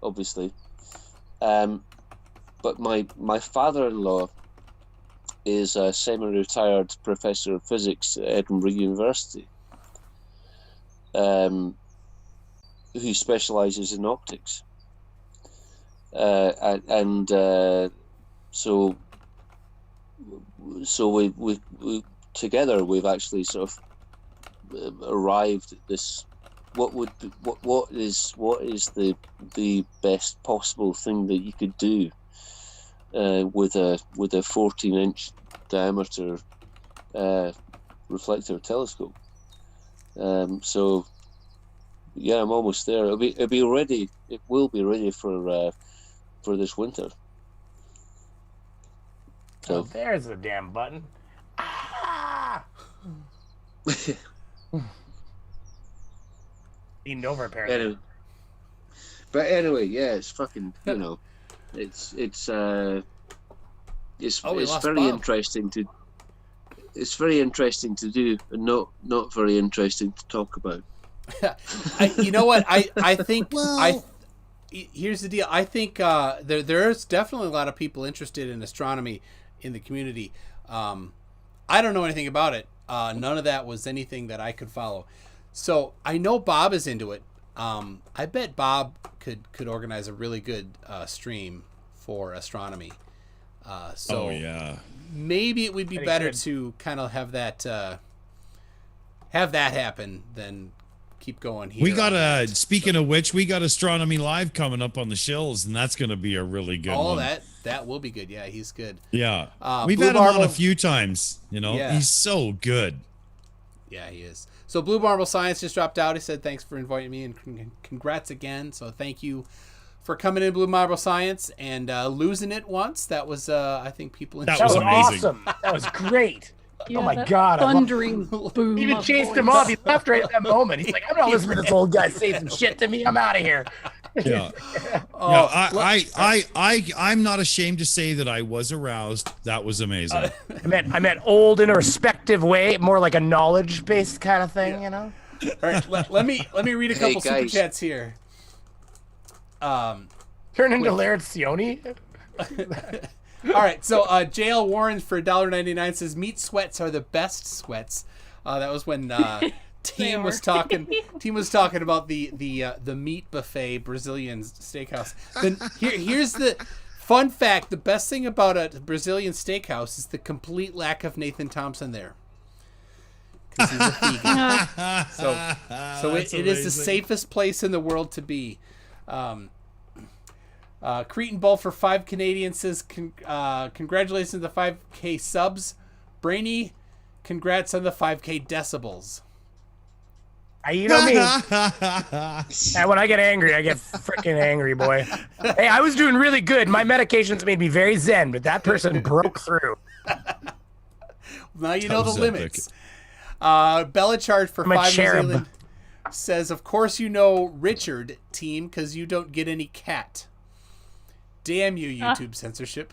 obviously, but my father-in-law is a semi-retired professor of physics at Edinburgh University, who specialises in optics, so we together we've actually sort of arrived at this. What is the best possible thing that you could do with a 14-inch diameter reflector telescope? So yeah, I'm almost there. It will be ready for this winter. So there's the damn button. Ah! Leaned over apparently. Anyway, yeah, it's fucking, it's very interesting to. It's very interesting to do, and not very interesting to talk about. You know what? I think here's the deal. I think there's definitely a lot of people interested in astronomy in the community. I don't know anything about it. None of that was anything that I could follow. So I know Bob is into it. I bet Bob could organize a really good stream for astronomy. So maybe it would be better to kind of have that happen than keep going here. We got speaking of which, we got Astronomy Live coming up on the Shills, and that's going to be a really good one. That will be good. Yeah, he's good. Yeah. We've had him on a few times, He's so good. Yeah, he is. So Blue Marble Science just dropped out. He said, thanks for inviting me and congrats again. So thank you for coming in, Blue Marble Science, and losing it once. That was, I think people enjoyed. That was awesome. That was great. Yeah, oh my God. Thundering boom. Even chased him off. He left right at that moment. He's like, I'm not listening to this old guy say some shit to me. I'm out of here. Yeah. I'm not ashamed to say that I was aroused. That was amazing. I meant old in a respective way, more like a knowledge-based kind of thing, All right, let me read a couple super chats here. Turn into Laird Sione. All right, so JL Warren for $1.99 says meat sweats are the best sweats. That was when Team was talking about the meat buffet Brazilian steakhouse. Then here's the fun fact: the best thing about a Brazilian steakhouse is the complete lack of Nathan Thompson there, because he's a vegan. So it is the safest place in the world to be. Cretan Bull for 5 Canadian says, congratulations on the 5K subs. Brainy, congrats on the 5K decibels. You know me. And when I get angry, I get freaking angry, boy. Hey, I was doing really good. My medications made me very zen, but that person broke through. Now you know the limits. Bellachard for 5 New Zealand says, of course you know Richard, team, because you don't get any cat. Damn you, YouTube censorship.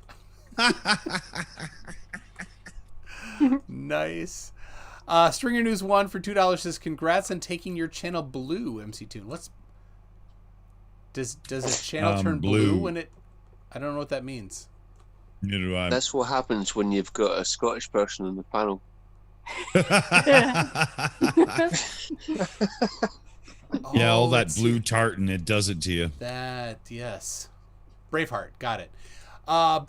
Nice. Stringer News 1 for $2 says, congrats on taking your channel blue, MC Toon. Does a channel turn blue when it... I don't know what that means. Neither do I. That's what happens when you've got a Scottish person on the panel. Yeah, all that let's blue see. tartan, it does it to you. That, yes. Braveheart, got it.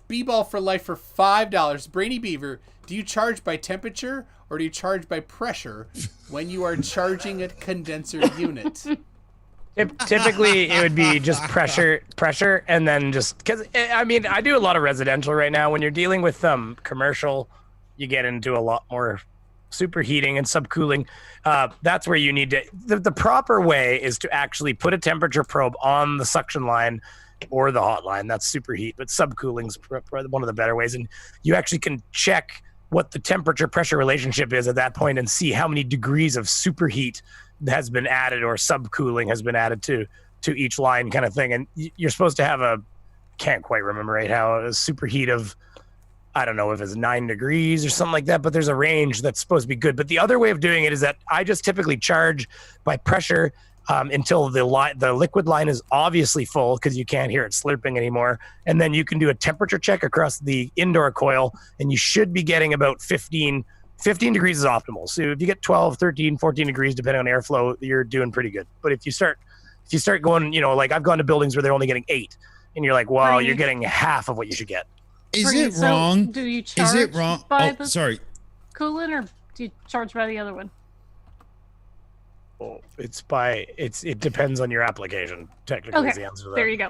B-ball for life for $5. Brainy Beaver, do you charge by temperature or do you charge by pressure when you are charging a condenser unit? Typically, it would be just pressure, and then just because I mean, I do a lot of residential right now. When you're dealing with commercial, you get into a lot more superheating and subcooling. That's where you need to. The proper way is to actually put a temperature probe on the suction line or the hot line. That's superheat, but subcooling's one of the better ways, and you actually can check what the temperature pressure relationship is at that point and see how many degrees of superheat has been added or subcooling has been added to each line, kind of thing. And you're supposed to have can't quite remember right how, a superheat of, I don't know if it's 9 degrees or something like that, but there's a range that's supposed to be good. But the other way of doing it is that I just typically charge by pressure until the liquid line is obviously full, because you can't hear it slurping anymore. And then you can do a temperature check across the indoor coil, and you should be getting about 15 degrees is optimal. So if you get 12, 13, 14 degrees, depending on airflow, you're doing pretty good. But if you start going, like I've gone to buildings where they're only getting 8, and you're like, well, you're getting half of what you should get. Is it wrong? Do you charge Is it wrong? by Oh, the sorry. coolant, or do you charge by the other one? Well, it depends on your application. Technically, is the answer to that. There you go.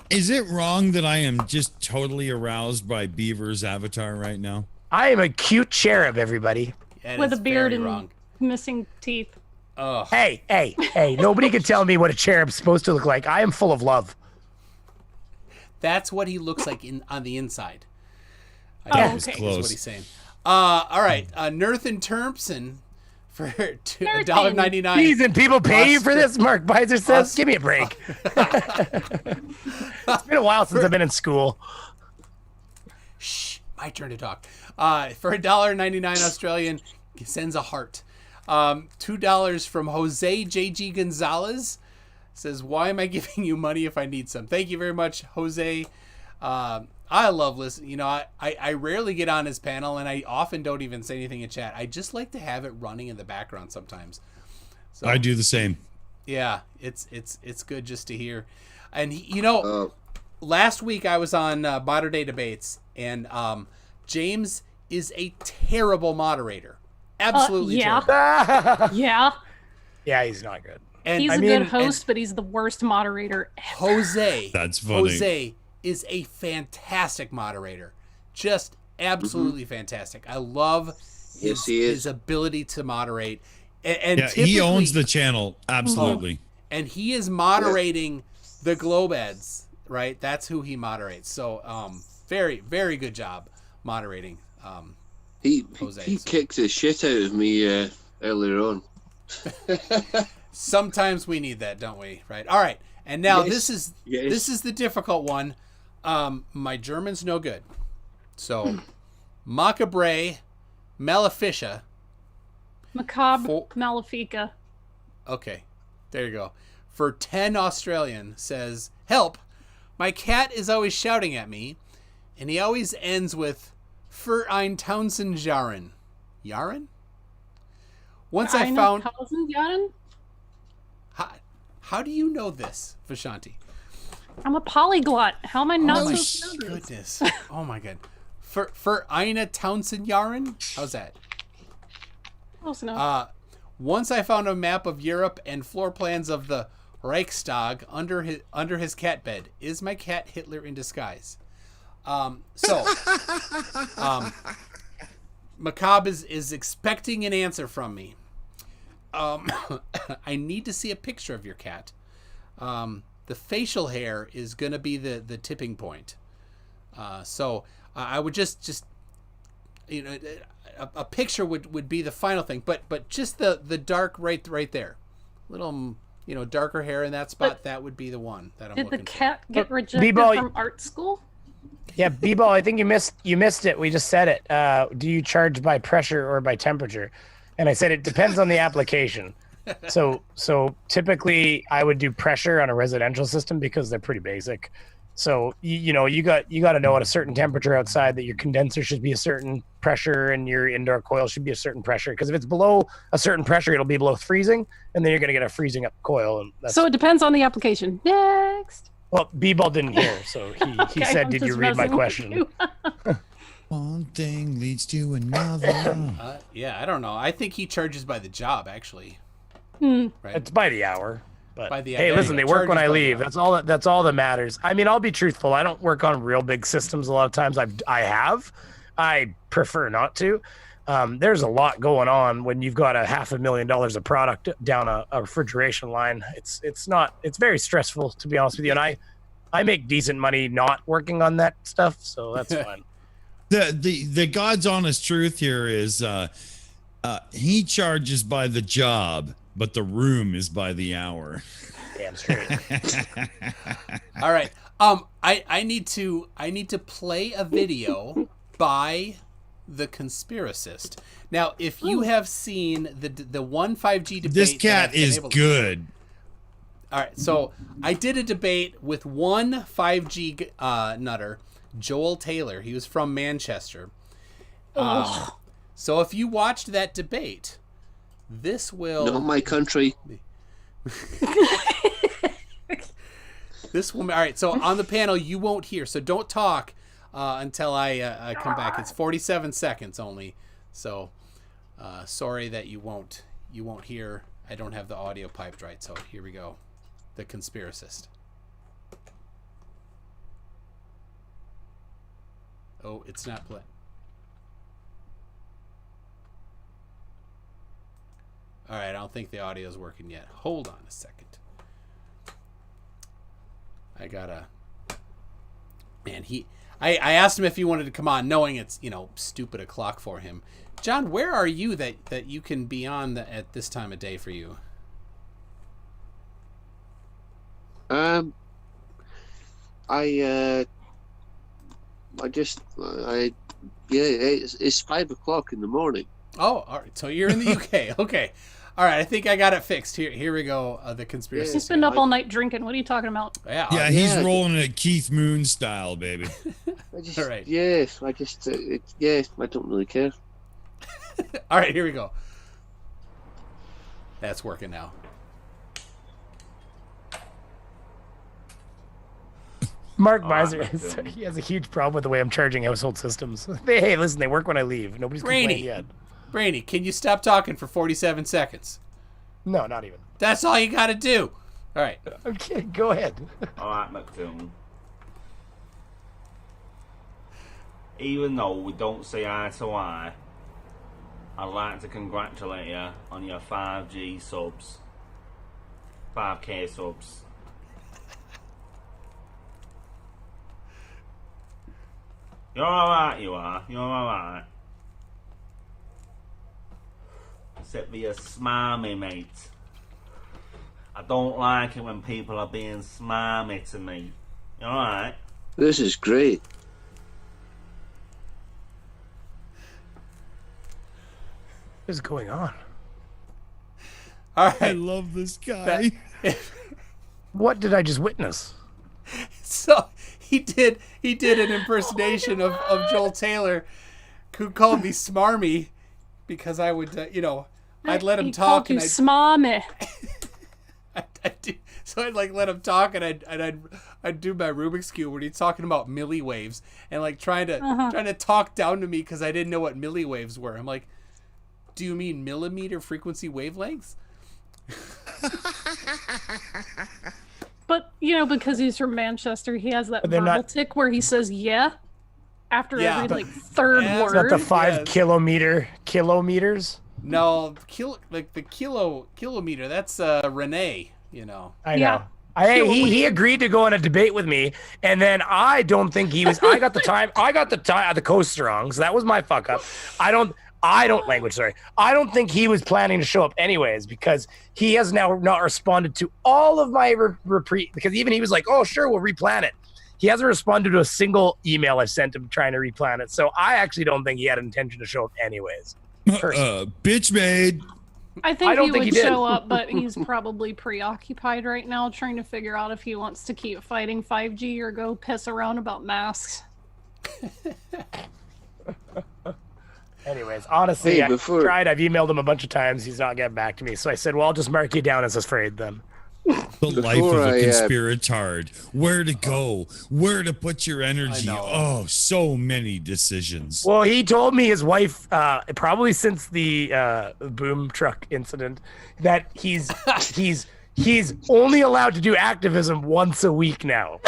Is it wrong that I am just totally aroused by Beaver's avatar right now? I am a cute cherub, everybody. With a beard and missing teeth. Oh. Hey, nobody can tell me what a cherub's supposed to look like. I am full of love. That's what he looks like on the inside. That was was close. close. What he's saying. All right, Nerthan Termpson for $1.99. Reason people pay you for this, Mark Beiser says. Give me a break. It's been a while since I've been in school. Shh, my turn to talk. For $1.99 Australian, he sends a heart. $2 from Jose JG Gonzalez. Says, why am I giving you money if I need some? Thank you very much, Jose. I love listening. I rarely get on his panel, and I often don't even say anything in chat. I just like to have it running in the background sometimes. So, I do the same. Yeah, it's good just to hear. And last week I was on Modern Day Debates, and James is a terrible moderator. Absolutely yeah. terrible. Yeah. Yeah, he's not good. And he's a good host, but he's the worst moderator ever. Jose. That's funny. Jose is a fantastic moderator. Just absolutely fantastic. I love his ability to moderate. And he owns the channel. Absolutely. And he is moderating the Globeds, right? That's who he moderates. So very, very good job moderating. Jose. He kicked the shit out of me earlier on. Sometimes we need that, don't we? Right. All right. And now Yes. this is the difficult one. My German's no good. So Macabre Maleficia. Macabre Malefica. Okay. There you go. For 10 Australian says, help. My cat is always shouting at me, and he always ends with für ein Tausend Jahren. Jahren? Once I found... Jahren? How do you know this, Vishanti? I'm a polyglot. How am I not Oh my so good? goodness. Oh my god. For eine Tausend Jahren? How's that? Close enough. Once I found a map of Europe and floor plans of the Reichstag under his cat bed. Is my cat Hitler in disguise? Macabre is expecting an answer from me. I need to see a picture of your cat. The facial hair is going to be the tipping point. So I would just a picture would be the final thing, but just the dark right there, little darker hair in that spot, that would be the one that I'm looking for. Did the cat get rejected B-ball, from art school? Yeah, B-ball, I think you missed it. We just said it. Do you charge by pressure or by temperature? And I said it depends on the application. So typically I would do pressure on a residential system because they're pretty basic. So you got to know at a certain temperature outside that your condenser should be a certain pressure and your indoor coil should be a certain pressure. Because if it's below a certain pressure, it'll be below freezing, and then you're going to get a freezing up coil. And so it depends on the application. Next. Well, B-Ball didn't hear, so he Okay, said, I'm "Did you just read my messing with question?" you. One thing leads to another. Yeah, I don't know. I think he charges by the job, actually. Hmm. Right? It's by the hour. But By the hey, hour. listen, they work when I leave. That's all that matters. I mean, I'll be truthful. I don't work on real big systems a lot of times. I prefer not to. There's a lot going on when you've got $500,000 of product down a refrigeration line. It's very stressful, to be honest with you. And I make decent money not working on that stuff, so that's fine. The God's honest truth here is he charges by the job, but the room is by the hour. Damn straight. All right. I need to play a video by the conspiracist. Now, if you have seen the one 5G debate, this cat is good. All right, so I did a debate with one 5G nutter, Joel Taylor. He was from Manchester. So if you watched that debate, this will... Not my country. This will... All right, so on the panel, you won't hear. So don't talk until I come back. It's 47 seconds only. So sorry that you won't hear. I don't have the audio piped right, so here we go. The conspiracist. Oh, it's not play. All right, I don't think the audio is working yet. Hold on a second. I gotta... Man, I asked him if he wanted to come on, knowing it's, stupid o'clock for him. John, where are you that you can be on at this time of day for you? It's 5 o'clock in the morning. Oh, all right. So you're in the UK. Okay. All right. I think I got it fixed. Here we go. The conspiracy. He's been up all night drinking. What are you talking about? Yeah. He's rolling it Keith Moon style, baby. All right. Yeah, I don't really care. All right. Here we go. That's working now. Mark Miser, he has a huge problem with the way I'm charging household systems. Hey, listen, they work when I leave. Nobody's complaining yet. Brainy, can you stop talking for 47 seconds? No, not even. That's all you got to do. All right. Okay, go ahead. All right, McDoom. Even though we don't see eye to eye, I'd like to congratulate you on your 5G subs. 5K subs. You're alright, you are. You're alright. Except for you're smarmy, mate. I don't like it when people are being smarmy to me. You alright? This is great. What is going on? All right. I love this guy. What did I just witness? So he did an impersonation of Joel Taylor, who called me smarmy because I would I'd let him He talk called and you I'd smarmy. So I'd let him talk and I'd do my Rubik's Cube when he's talking about milliwaves and trying to talk down to me because I didn't know what milliwaves were. I'm like, do you mean millimeter frequency wavelengths? But, because he's from Manchester, he has that verbal tick where he says, yeah, after every, third word. Is that the 5 kilometers? No, the kilometer, that's Renee, I know. He agreed to go on a debate with me, and then I don't think he was. I got the coaster wrong, so that was my fuck up. I don't think he was planning to show up anyways because he has now not responded to all of my because even he was like, oh sure, we'll replan it. He hasn't responded to a single email I sent him trying to replan it. So I actually don't think he had intention to show up anyways. Bitch made. I think don't he think would he did. show up, but he's probably preoccupied right now trying to figure out if he wants to keep fighting 5G or go piss around about masks. Anyways, honestly, Hey, I've tried. I've emailed him a bunch of times. He's not getting back to me. So I said, well, I'll just mark you down as afraid then. The life of a conspiratard. Where to go? Where to put your energy? Oh, so many decisions. Well, he told me his wife, probably since the boom truck incident, that he's only allowed to do activism once a week now.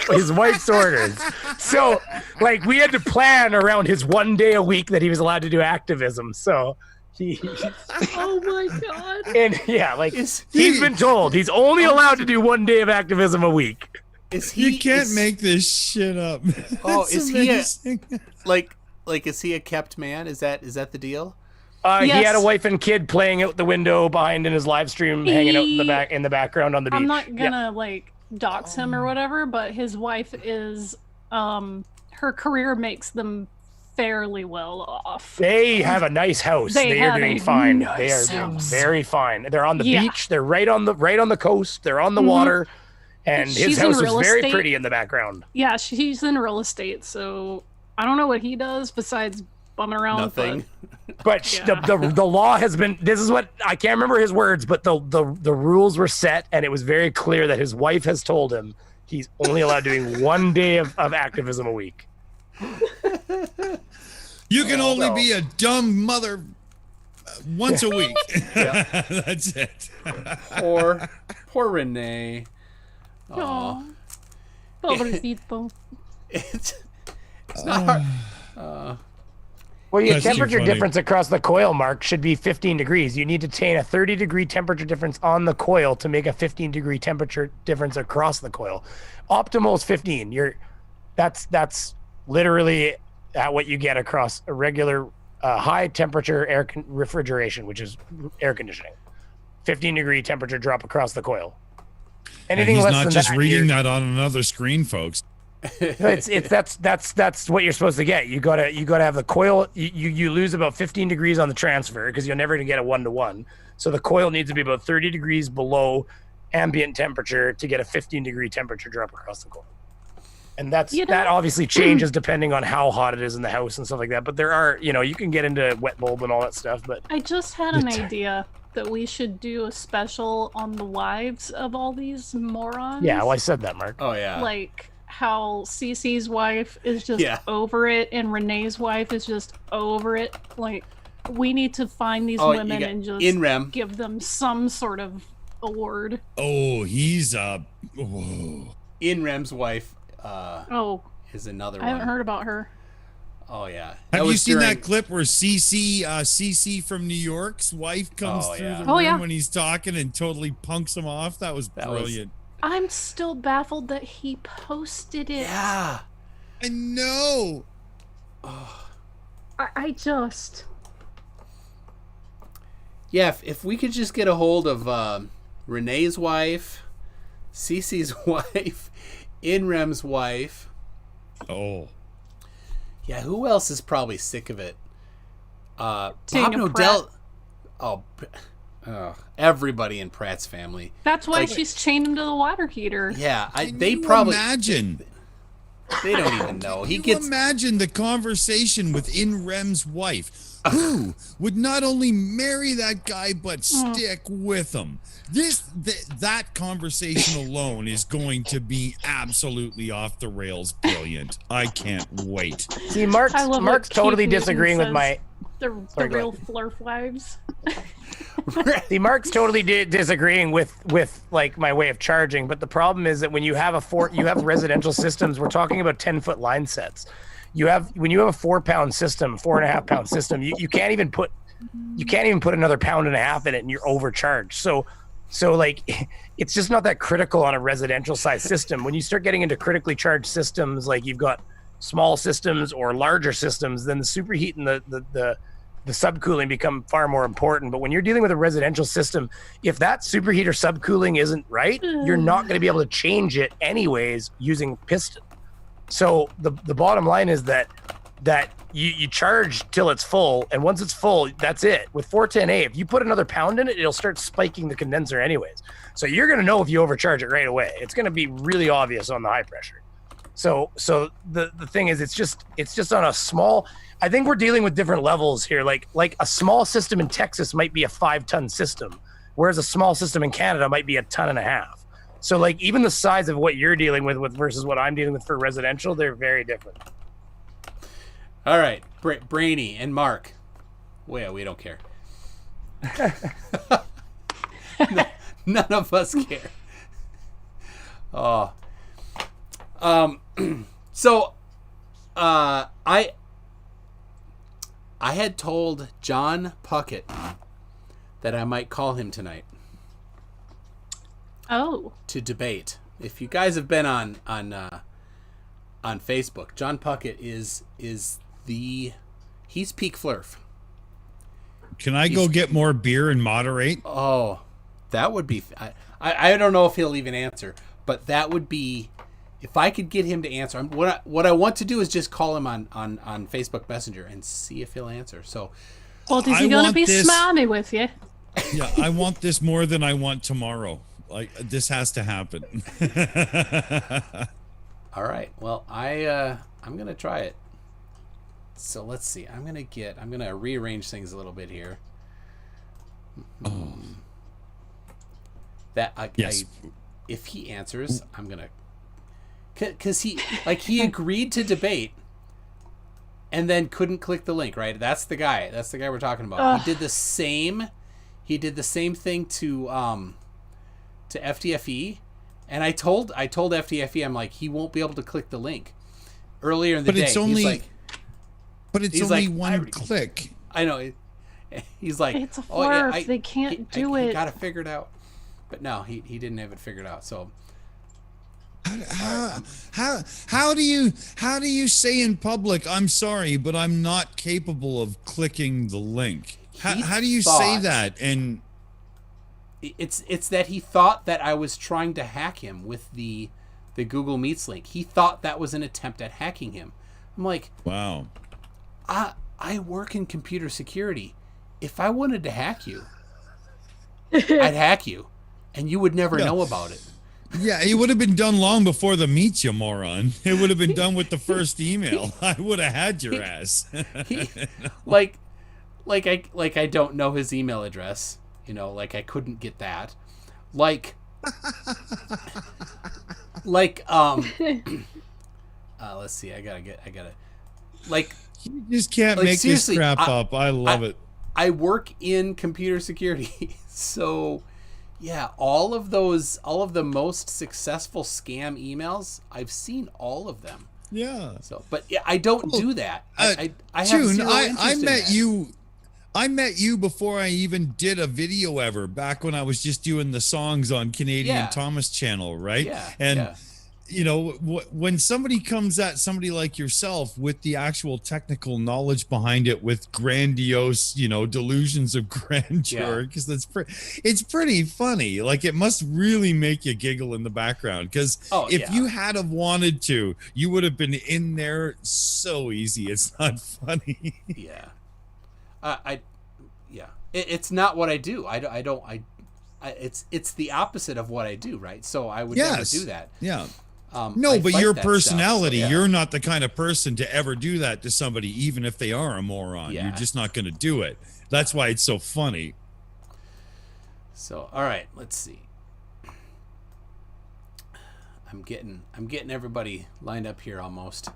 His wife's orders. So, like, we had to plan around his 1 day a week that he was allowed to do activism. So. Oh my god! And yeah, like he's been told he's only allowed to do 1 day of activism a week. You can't make this shit up. Oh, That's is amazing. he like is he a kept man? Is that the deal? He had a wife and kid playing out the window behind in his live stream, hanging out in the background on the beach. I'm not gonna like dox him or whatever, but his wife is her career makes them fairly well off. They have a nice house. They are doing fine. They are doing very fine. They're on the beach. They're right on the coast. They're on the water, and his house is very pretty in the background. Yeah, she's in real estate, so I don't know what he does besides bumming around. Nothing. But the law has been. This is what I can't remember his words, but the rules were set, and it was very clear that his wife has told him he's only allowed doing 1 day of activism a week. You can only be a dumb mother once a week. That's it. Poor Renee. Oh, pobrecito. It's not hard. Well, your temperature difference across the coil, Mark, should be 15 degrees. You need to attain a 30-degree temperature difference on the coil to make a 15-degree temperature difference across the coil. Optimal is 15. That's literally what you get across a regular high temperature refrigeration, which is air conditioning. 15-degree temperature drop across the coil. Anything he's less not than just that, reading that on another screen, folks. That's what you're supposed to get. You gotta have the coil. You lose about 15 degrees on the transfer because you're never gonna get a 1-to-1. So the coil needs to be about 30 degrees below ambient temperature to get a 15-degree temperature drop across the coil. And that obviously changes depending on how hot it is in the house and stuff like that. But there are, you can get into wet bulb and all that stuff. But I just had an idea that we should do a special on the wives of all these morons. Yeah, well, I said that, Mark. Oh, yeah. Like how Cece's wife is just over it and Renee's wife is just over it. Like, we need to find these women and just give them some sort of award. Oh, he's Inrem's wife is another one. I haven't heard about her. Oh yeah. Have you seen that clip where CC from New York's wife comes through the room when he's talking and totally punks him off? That was brilliant. I'm still baffled that he posted it. Yeah. I know. I just. Yeah, if we could just get a hold of Renee's wife, Cece's wife, Inrem's wife. Oh. Yeah, who else is probably sick of it? Bob Tina Nodell. Everybody in Pratt's family. That's why she's chained him to the water heater. Yeah, Can they you probably imagine. They don't even know. Imagine the conversation with Inrem's wife, who would not only marry that guy but stick with him. That conversation alone is going to be absolutely off the rails brilliant. I can't wait. See, Mark's totally disagreeing with my. The real flerf wives. See, Mark's totally disagreeing with like my way of charging, but the problem is that when you have residential systems, we're talking about 10-foot line sets. When you have a 4-pound system, 4.5-pound system, you can't even put another 1.5 pounds in it, and you're overcharged. So like, it's just not that critical on a residential size system. When you start getting into critically charged systems, like you've got small systems or larger systems, then the superheat and the subcooling become far more important. But when you're dealing with a residential system, if that superheat or subcooling isn't right, you're not going to be able to change it anyways using piston. So the bottom line is that that you charge till it's full, and once it's full, that's it. With 410A, if you put another pound in it, it'll start spiking the condenser anyways. So you're gonna know if you overcharge it right away. It's gonna be really obvious on the high pressure. So the thing is, it's just on a small. I think we're dealing with different levels here. Like a small system in Texas might be a 5-ton system, whereas a small system in Canada might be a 1.5 tons. So like even the size of what you're dealing with versus what I'm dealing with for residential, they're very different. All right, Brainy and Mark. Well, we don't care. None of us care. Oh. So, I had told John Puckett that I might call him tonight. Oh. To debate. If you guys have been on Facebook, John Puckett is he's peak flerf. Can I go get more beer and moderate? Oh, that would be. I don't know if he'll even answer, but that would be. If I could get him to answer, what I want to do is just call him on Facebook Messenger and see if he'll answer. So, well, is he going to be smarmy with you? Yeah, I want this more than I want tomorrow. Like this has to happen. All right. Well, I'm gonna try it. So let's see. I'm gonna rearrange things a little bit here. Oh. Yes. If he answers, I'm gonna. Because he agreed to debate, and then couldn't click the link. Right. That's the guy. That's the guy we're talking about. He did the same. He did the same thing to FTFE. And I told FTFE, I'm like, he won't be able to click the link. Earlier in the day, it's only, he's like, but it's only one click. I know. He's like, it's a flerf. They can't do it. He got it figured out. But no, he didn't have it figured out. So how do you say in public, I'm sorry, but I'm not capable of clicking the link? How do you say that? And it's that he thought that I was trying to hack him with the Google Meets link. He thought that was an attempt at hacking him. I'm like, wow. I work in computer security. If I wanted to hack you, I'd hack you, and you would never know about it. Yeah, it would have been done long before the meet, you moron. It would have been done with the first email. I would have had your ass. Like I don't know his email address. You know, like I couldn't get that. Let's see, I gotta you just can't make this crap up. I love it. I work in computer security. So yeah, all of the most successful scam emails, I've seen all of them. Yeah. So, but yeah, I don't do that. I have June, zero interest in that. I met you before I even did a video ever, back when I was just doing the songs on Canadian Thomas channel, right? Yeah. And you know, when somebody comes at somebody like yourself with the actual technical knowledge behind it, with grandiose, you know, delusions of grandeur, because it's pretty funny. Like, it must really make you giggle in the background, because if you had have wanted to, you would have been in there so easy. It's not funny. Yeah. It's not what I do. It's the opposite of what I do, right? So I would never do that. Yeah. No, but your personality, you're not the kind of person to ever do that to somebody, even if they are a moron. You're just not going to do it. That's why it's so funny. So, all right, let's see. I'm getting everybody lined up here almost.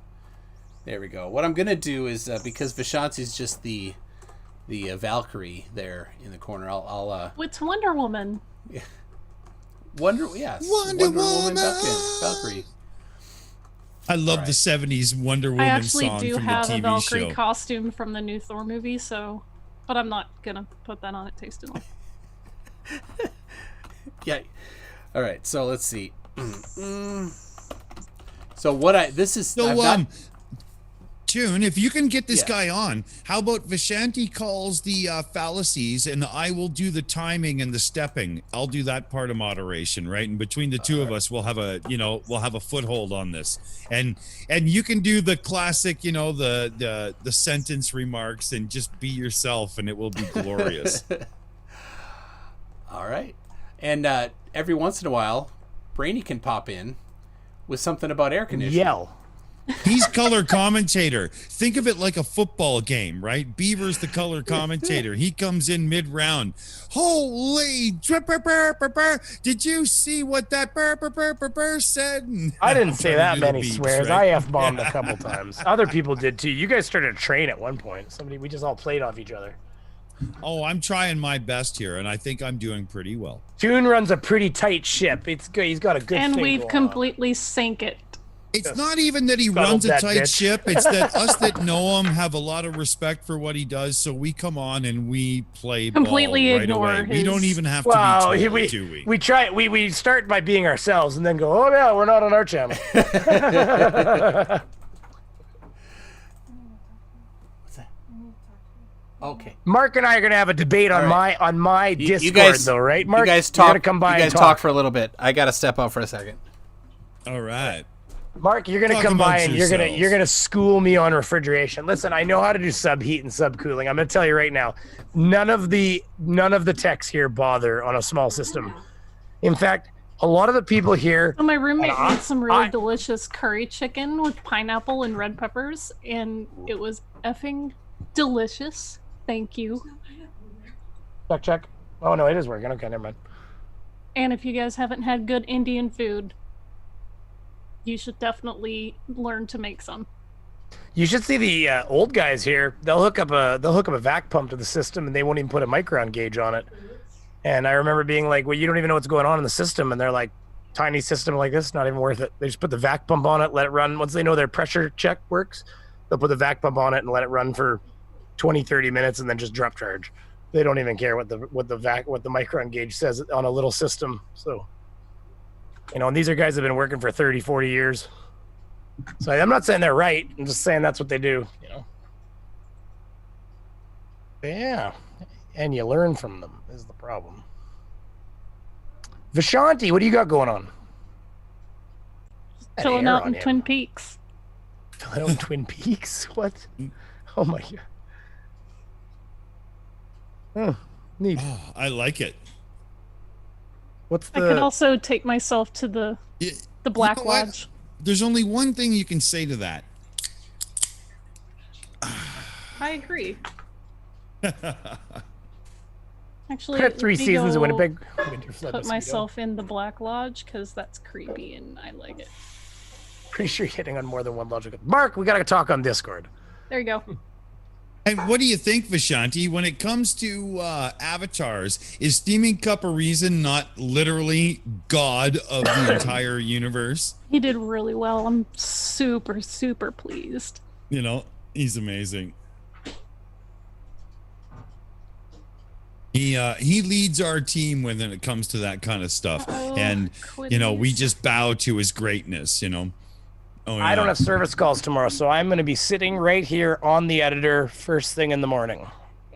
There we go. What I'm going to do is, because Vishanti's just the Valkyrie there in the corner, I'll it's Wonder Woman. Yeah. Wonder Woman Valkyrie. I love the 70s Wonder Woman song from the TV show. I actually do have a Valkyrie costume from the new Thor movie, so, but I'm not gonna put that on at Tasting. Yeah. All right. So let's see. So Tune, if you can get this guy on, how about Vishanti calls the fallacies and I will do the timing and the stepping. I'll do that part of moderation, right? And between the two of us, we'll have a, we'll have a foothold on this. And you can do the classic, the sentence remarks and just be yourself and it will be glorious. All right. And every once in a while, Brainy can pop in with something about air conditioning. Yell. He's color commentator. Think of it like a football game, right? Beaver's the color commentator. He comes in mid-round. Holy, did you see what that said? I didn't say that many beats, swears. right? I F-bombed a couple times. Other people did too. You guys started a train at one point. We just all played off each other. Oh, I'm trying my best here, and I think I'm doing pretty well. Tune runs a pretty tight ship. It's good. He's got a good and thing we've going completely sank it. It's not even that he Scuttled runs a that tight bitch. ship. It's that us that know him have a lot of respect for what he does. So we come on and we play Completely ball right ignore away. We don't even have to Well, be told, do we? we try. We start by being ourselves and then go, oh yeah, we're not on our channel. Okay. Mark and I are gonna have a debate on my Discord you guys, though, right? Mark, you guys you talk. gotta come by you and guys talk for a little bit. I gotta step out for a second. All right. Mark, you're gonna Talk come by amongst and yourselves. you're gonna school me on refrigeration. Listen, I know how to do subheat and subcooling. I'm gonna tell you right now, none of the techs here bother on a small system. In fact, a lot of the people here. So my roommate made some really delicious curry chicken with pineapple and red peppers, and it was effing delicious. Thank you. Check. Oh no, it is working. Okay, never mind. And if you guys haven't had good Indian food, you should definitely learn to make some. You should see the old guys here. They'll hook up a vac pump to the system, and they won't even put a micron gauge on it. And I remember being like, "Well, you don't even know what's going on in the system," and they're like, "Tiny system like this, not even worth it." They just put the vac pump on it, let it run. Once they know their pressure check works, they'll put the vac pump on it and let it run for 20-30 minutes, and then just drop charge. They don't even care what the micron gauge says on a little system. So, and these are guys that have been working for 30-40 years. So I'm not saying they're right. I'm just saying that's what they do. Yeah, and you learn from them is the problem. Vishanti, what do you got going on? Chilling out in Twin Peaks. Chilling out in Twin Peaks? What? Oh my god. Oh, neat. Oh, I like it. What's I could also take myself to the Black Lodge. There's only one thing you can say to that. I agree. Actually, Had 3 let me seasons in go Winnipeg. Put myself in the Black Lodge because that's creepy and I like it. Pretty sure you're hitting on more than one logical. Mark, we gotta talk on Discord. There you go. And what do you think, Vishanti, when it comes to avatars? Is Steaming Cup a reason not literally God of the entire universe? He did really well. I'm super, super pleased. He's amazing. He leads our team when it comes to that kind of stuff. And, we just bow to his greatness, Oh, yeah. I don't have service calls tomorrow, so I'm going to be sitting right here on the editor first thing in the morning.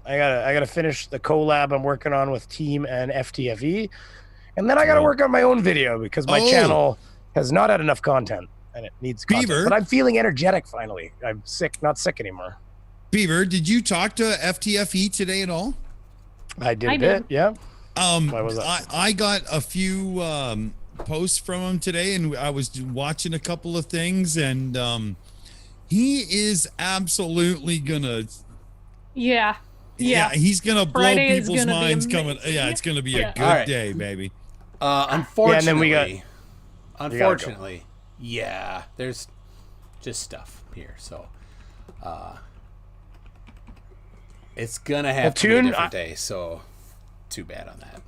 I gotta finish the collab I'm working on with Team and FTFE, and then I gotta work on my own video because my channel has not had enough content and it needs content. Beaver. But I'm feeling energetic finally. I'm not sick anymore. Beaver, did you talk to FTFE today at all? I did a bit, yeah. Why was that? I got a few posts from him today, and I was watching a couple of things, and he is absolutely gonna he's gonna blow Friday is people's gonna be minds coming. amazing. Yeah, it's gonna be a good All right. day, baby. Unfortunately, and then we got- unfortunately, there's just stuff here, so it's gonna have to be a different day. So, too bad on that.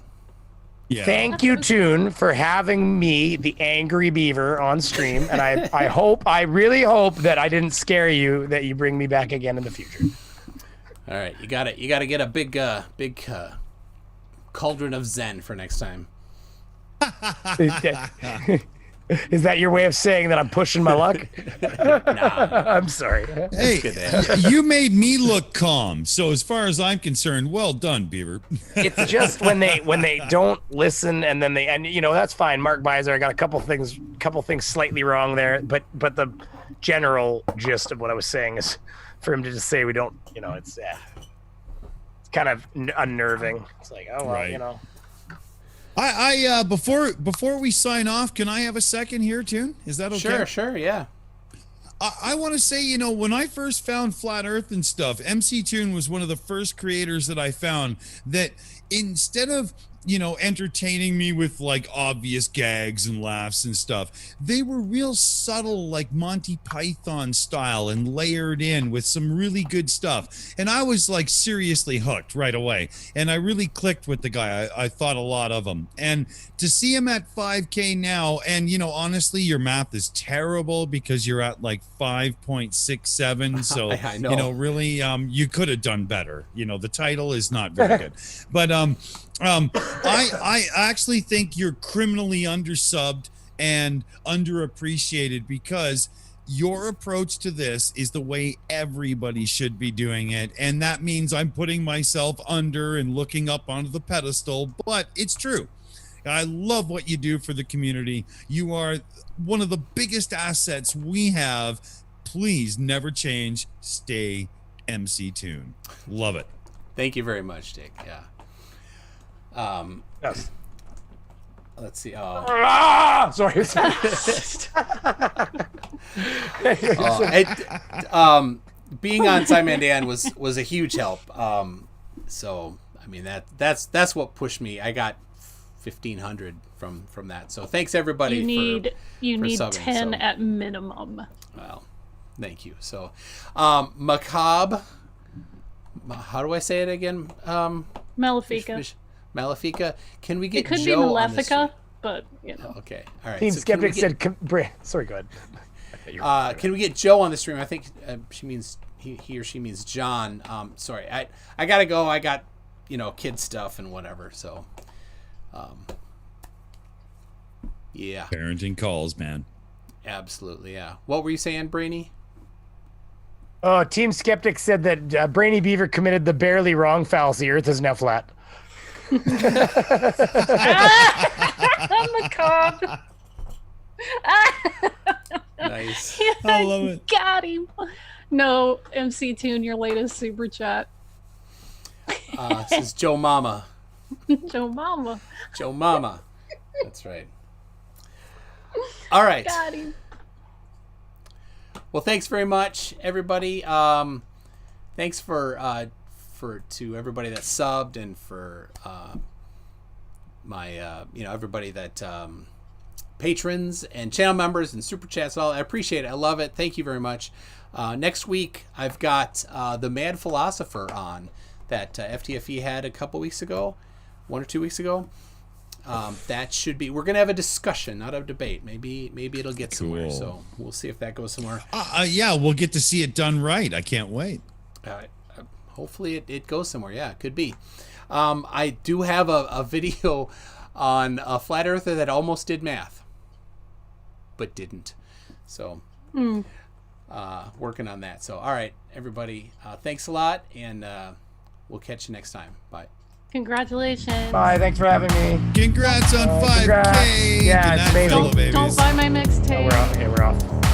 Yeah. Thank you, Toon, for having me, the angry beaver, on stream. And I really hope that I didn't scare you, that you bring me back again in the future. All right, you got to get a big cauldron of Zen for next time. Is that your way of saying that I'm pushing my luck? I'm sorry. Hey, you made me look calm. So as far as I'm concerned, well done, Beaver. It's just when they don't listen, and then that's fine. Mark Beiser, I got a couple things slightly wrong there, but the general gist of what I was saying is for him to just say we don't, it's kind of unnerving. It's like, oh well, Right. I before we sign off, can I have a second here, Toon? Is that okay? Sure, yeah. I want to say, when I first found Flat Earth and stuff, MC Toon was one of the first creators that I found that instead of, entertaining me with like obvious gags and laughs and stuff, they were real subtle, like Monty Python style and layered in with some really good stuff. And I was like seriously hooked right away. And I really clicked with the guy. I thought a lot of him. And to see him at 5K now, and honestly, your math is terrible because you're at like 5.67. So, I know. Really, you could have done better. The title is not very good. But I actually think you're criminally undersubbed and underappreciated because your approach to this is the way everybody should be doing it. And that means I'm putting myself under and looking up onto the pedestal, but it's true. I love what you do for the community. You are one of the biggest assets we have. Please never change. Stay MC Toon. Love it. Thank you very much, Dick. Yeah. Yes. Let's see. Sorry. Being on Simon Dan was a huge help. So I mean that's what pushed me. I got 1,500 from that. So thanks everybody. You need subbing, 10 at minimum. Well, thank you. So, Macabre. How do I say it again? Malefica. Malefica. Can we get it could Joe be Malefica, but okay, all right. Team so Skeptic said, sorry, go ahead. Can we get Joe on the stream? I think she means he or she means John. Sorry, I gotta go. I got kid stuff and whatever. So, yeah. Parenting calls, man. Absolutely, yeah. What were you saying, Brainy? Oh, Team Skeptic said that Brainy Beaver committed the barely wrong fallacy. Earth is now flat. Macabre. Nice. I love it. Got him. No, MC Toon, your latest super chat. This is Joe Mama. Joe Mama. Joe Mama. That's right. All right. Got him. Well, thanks very much, everybody. Thanks to everybody that subbed and for my everybody that patrons and channel members and super chats and all. I appreciate it. I love it. Thank you very much. Next week I've got the Mad Philosopher on that FTFE had a couple weeks ago, 1 or 2 weeks ago. That should be. We're gonna have a discussion, not a debate. Maybe it'll get somewhere. So we'll see if that goes somewhere. Yeah, we'll get to see it done right. I can't wait. Hopefully it goes somewhere. Yeah, it could be. I do have a video on a flat earther that almost did math, but didn't. So working on that. So all right, everybody. Thanks a lot, and we'll catch you next time. Bye. Congratulations. Bye. Thanks for having me. Congrats on 5K. Yeah, it's amazing. Don't buy my mixtape. Oh, we're off. Okay, we're off.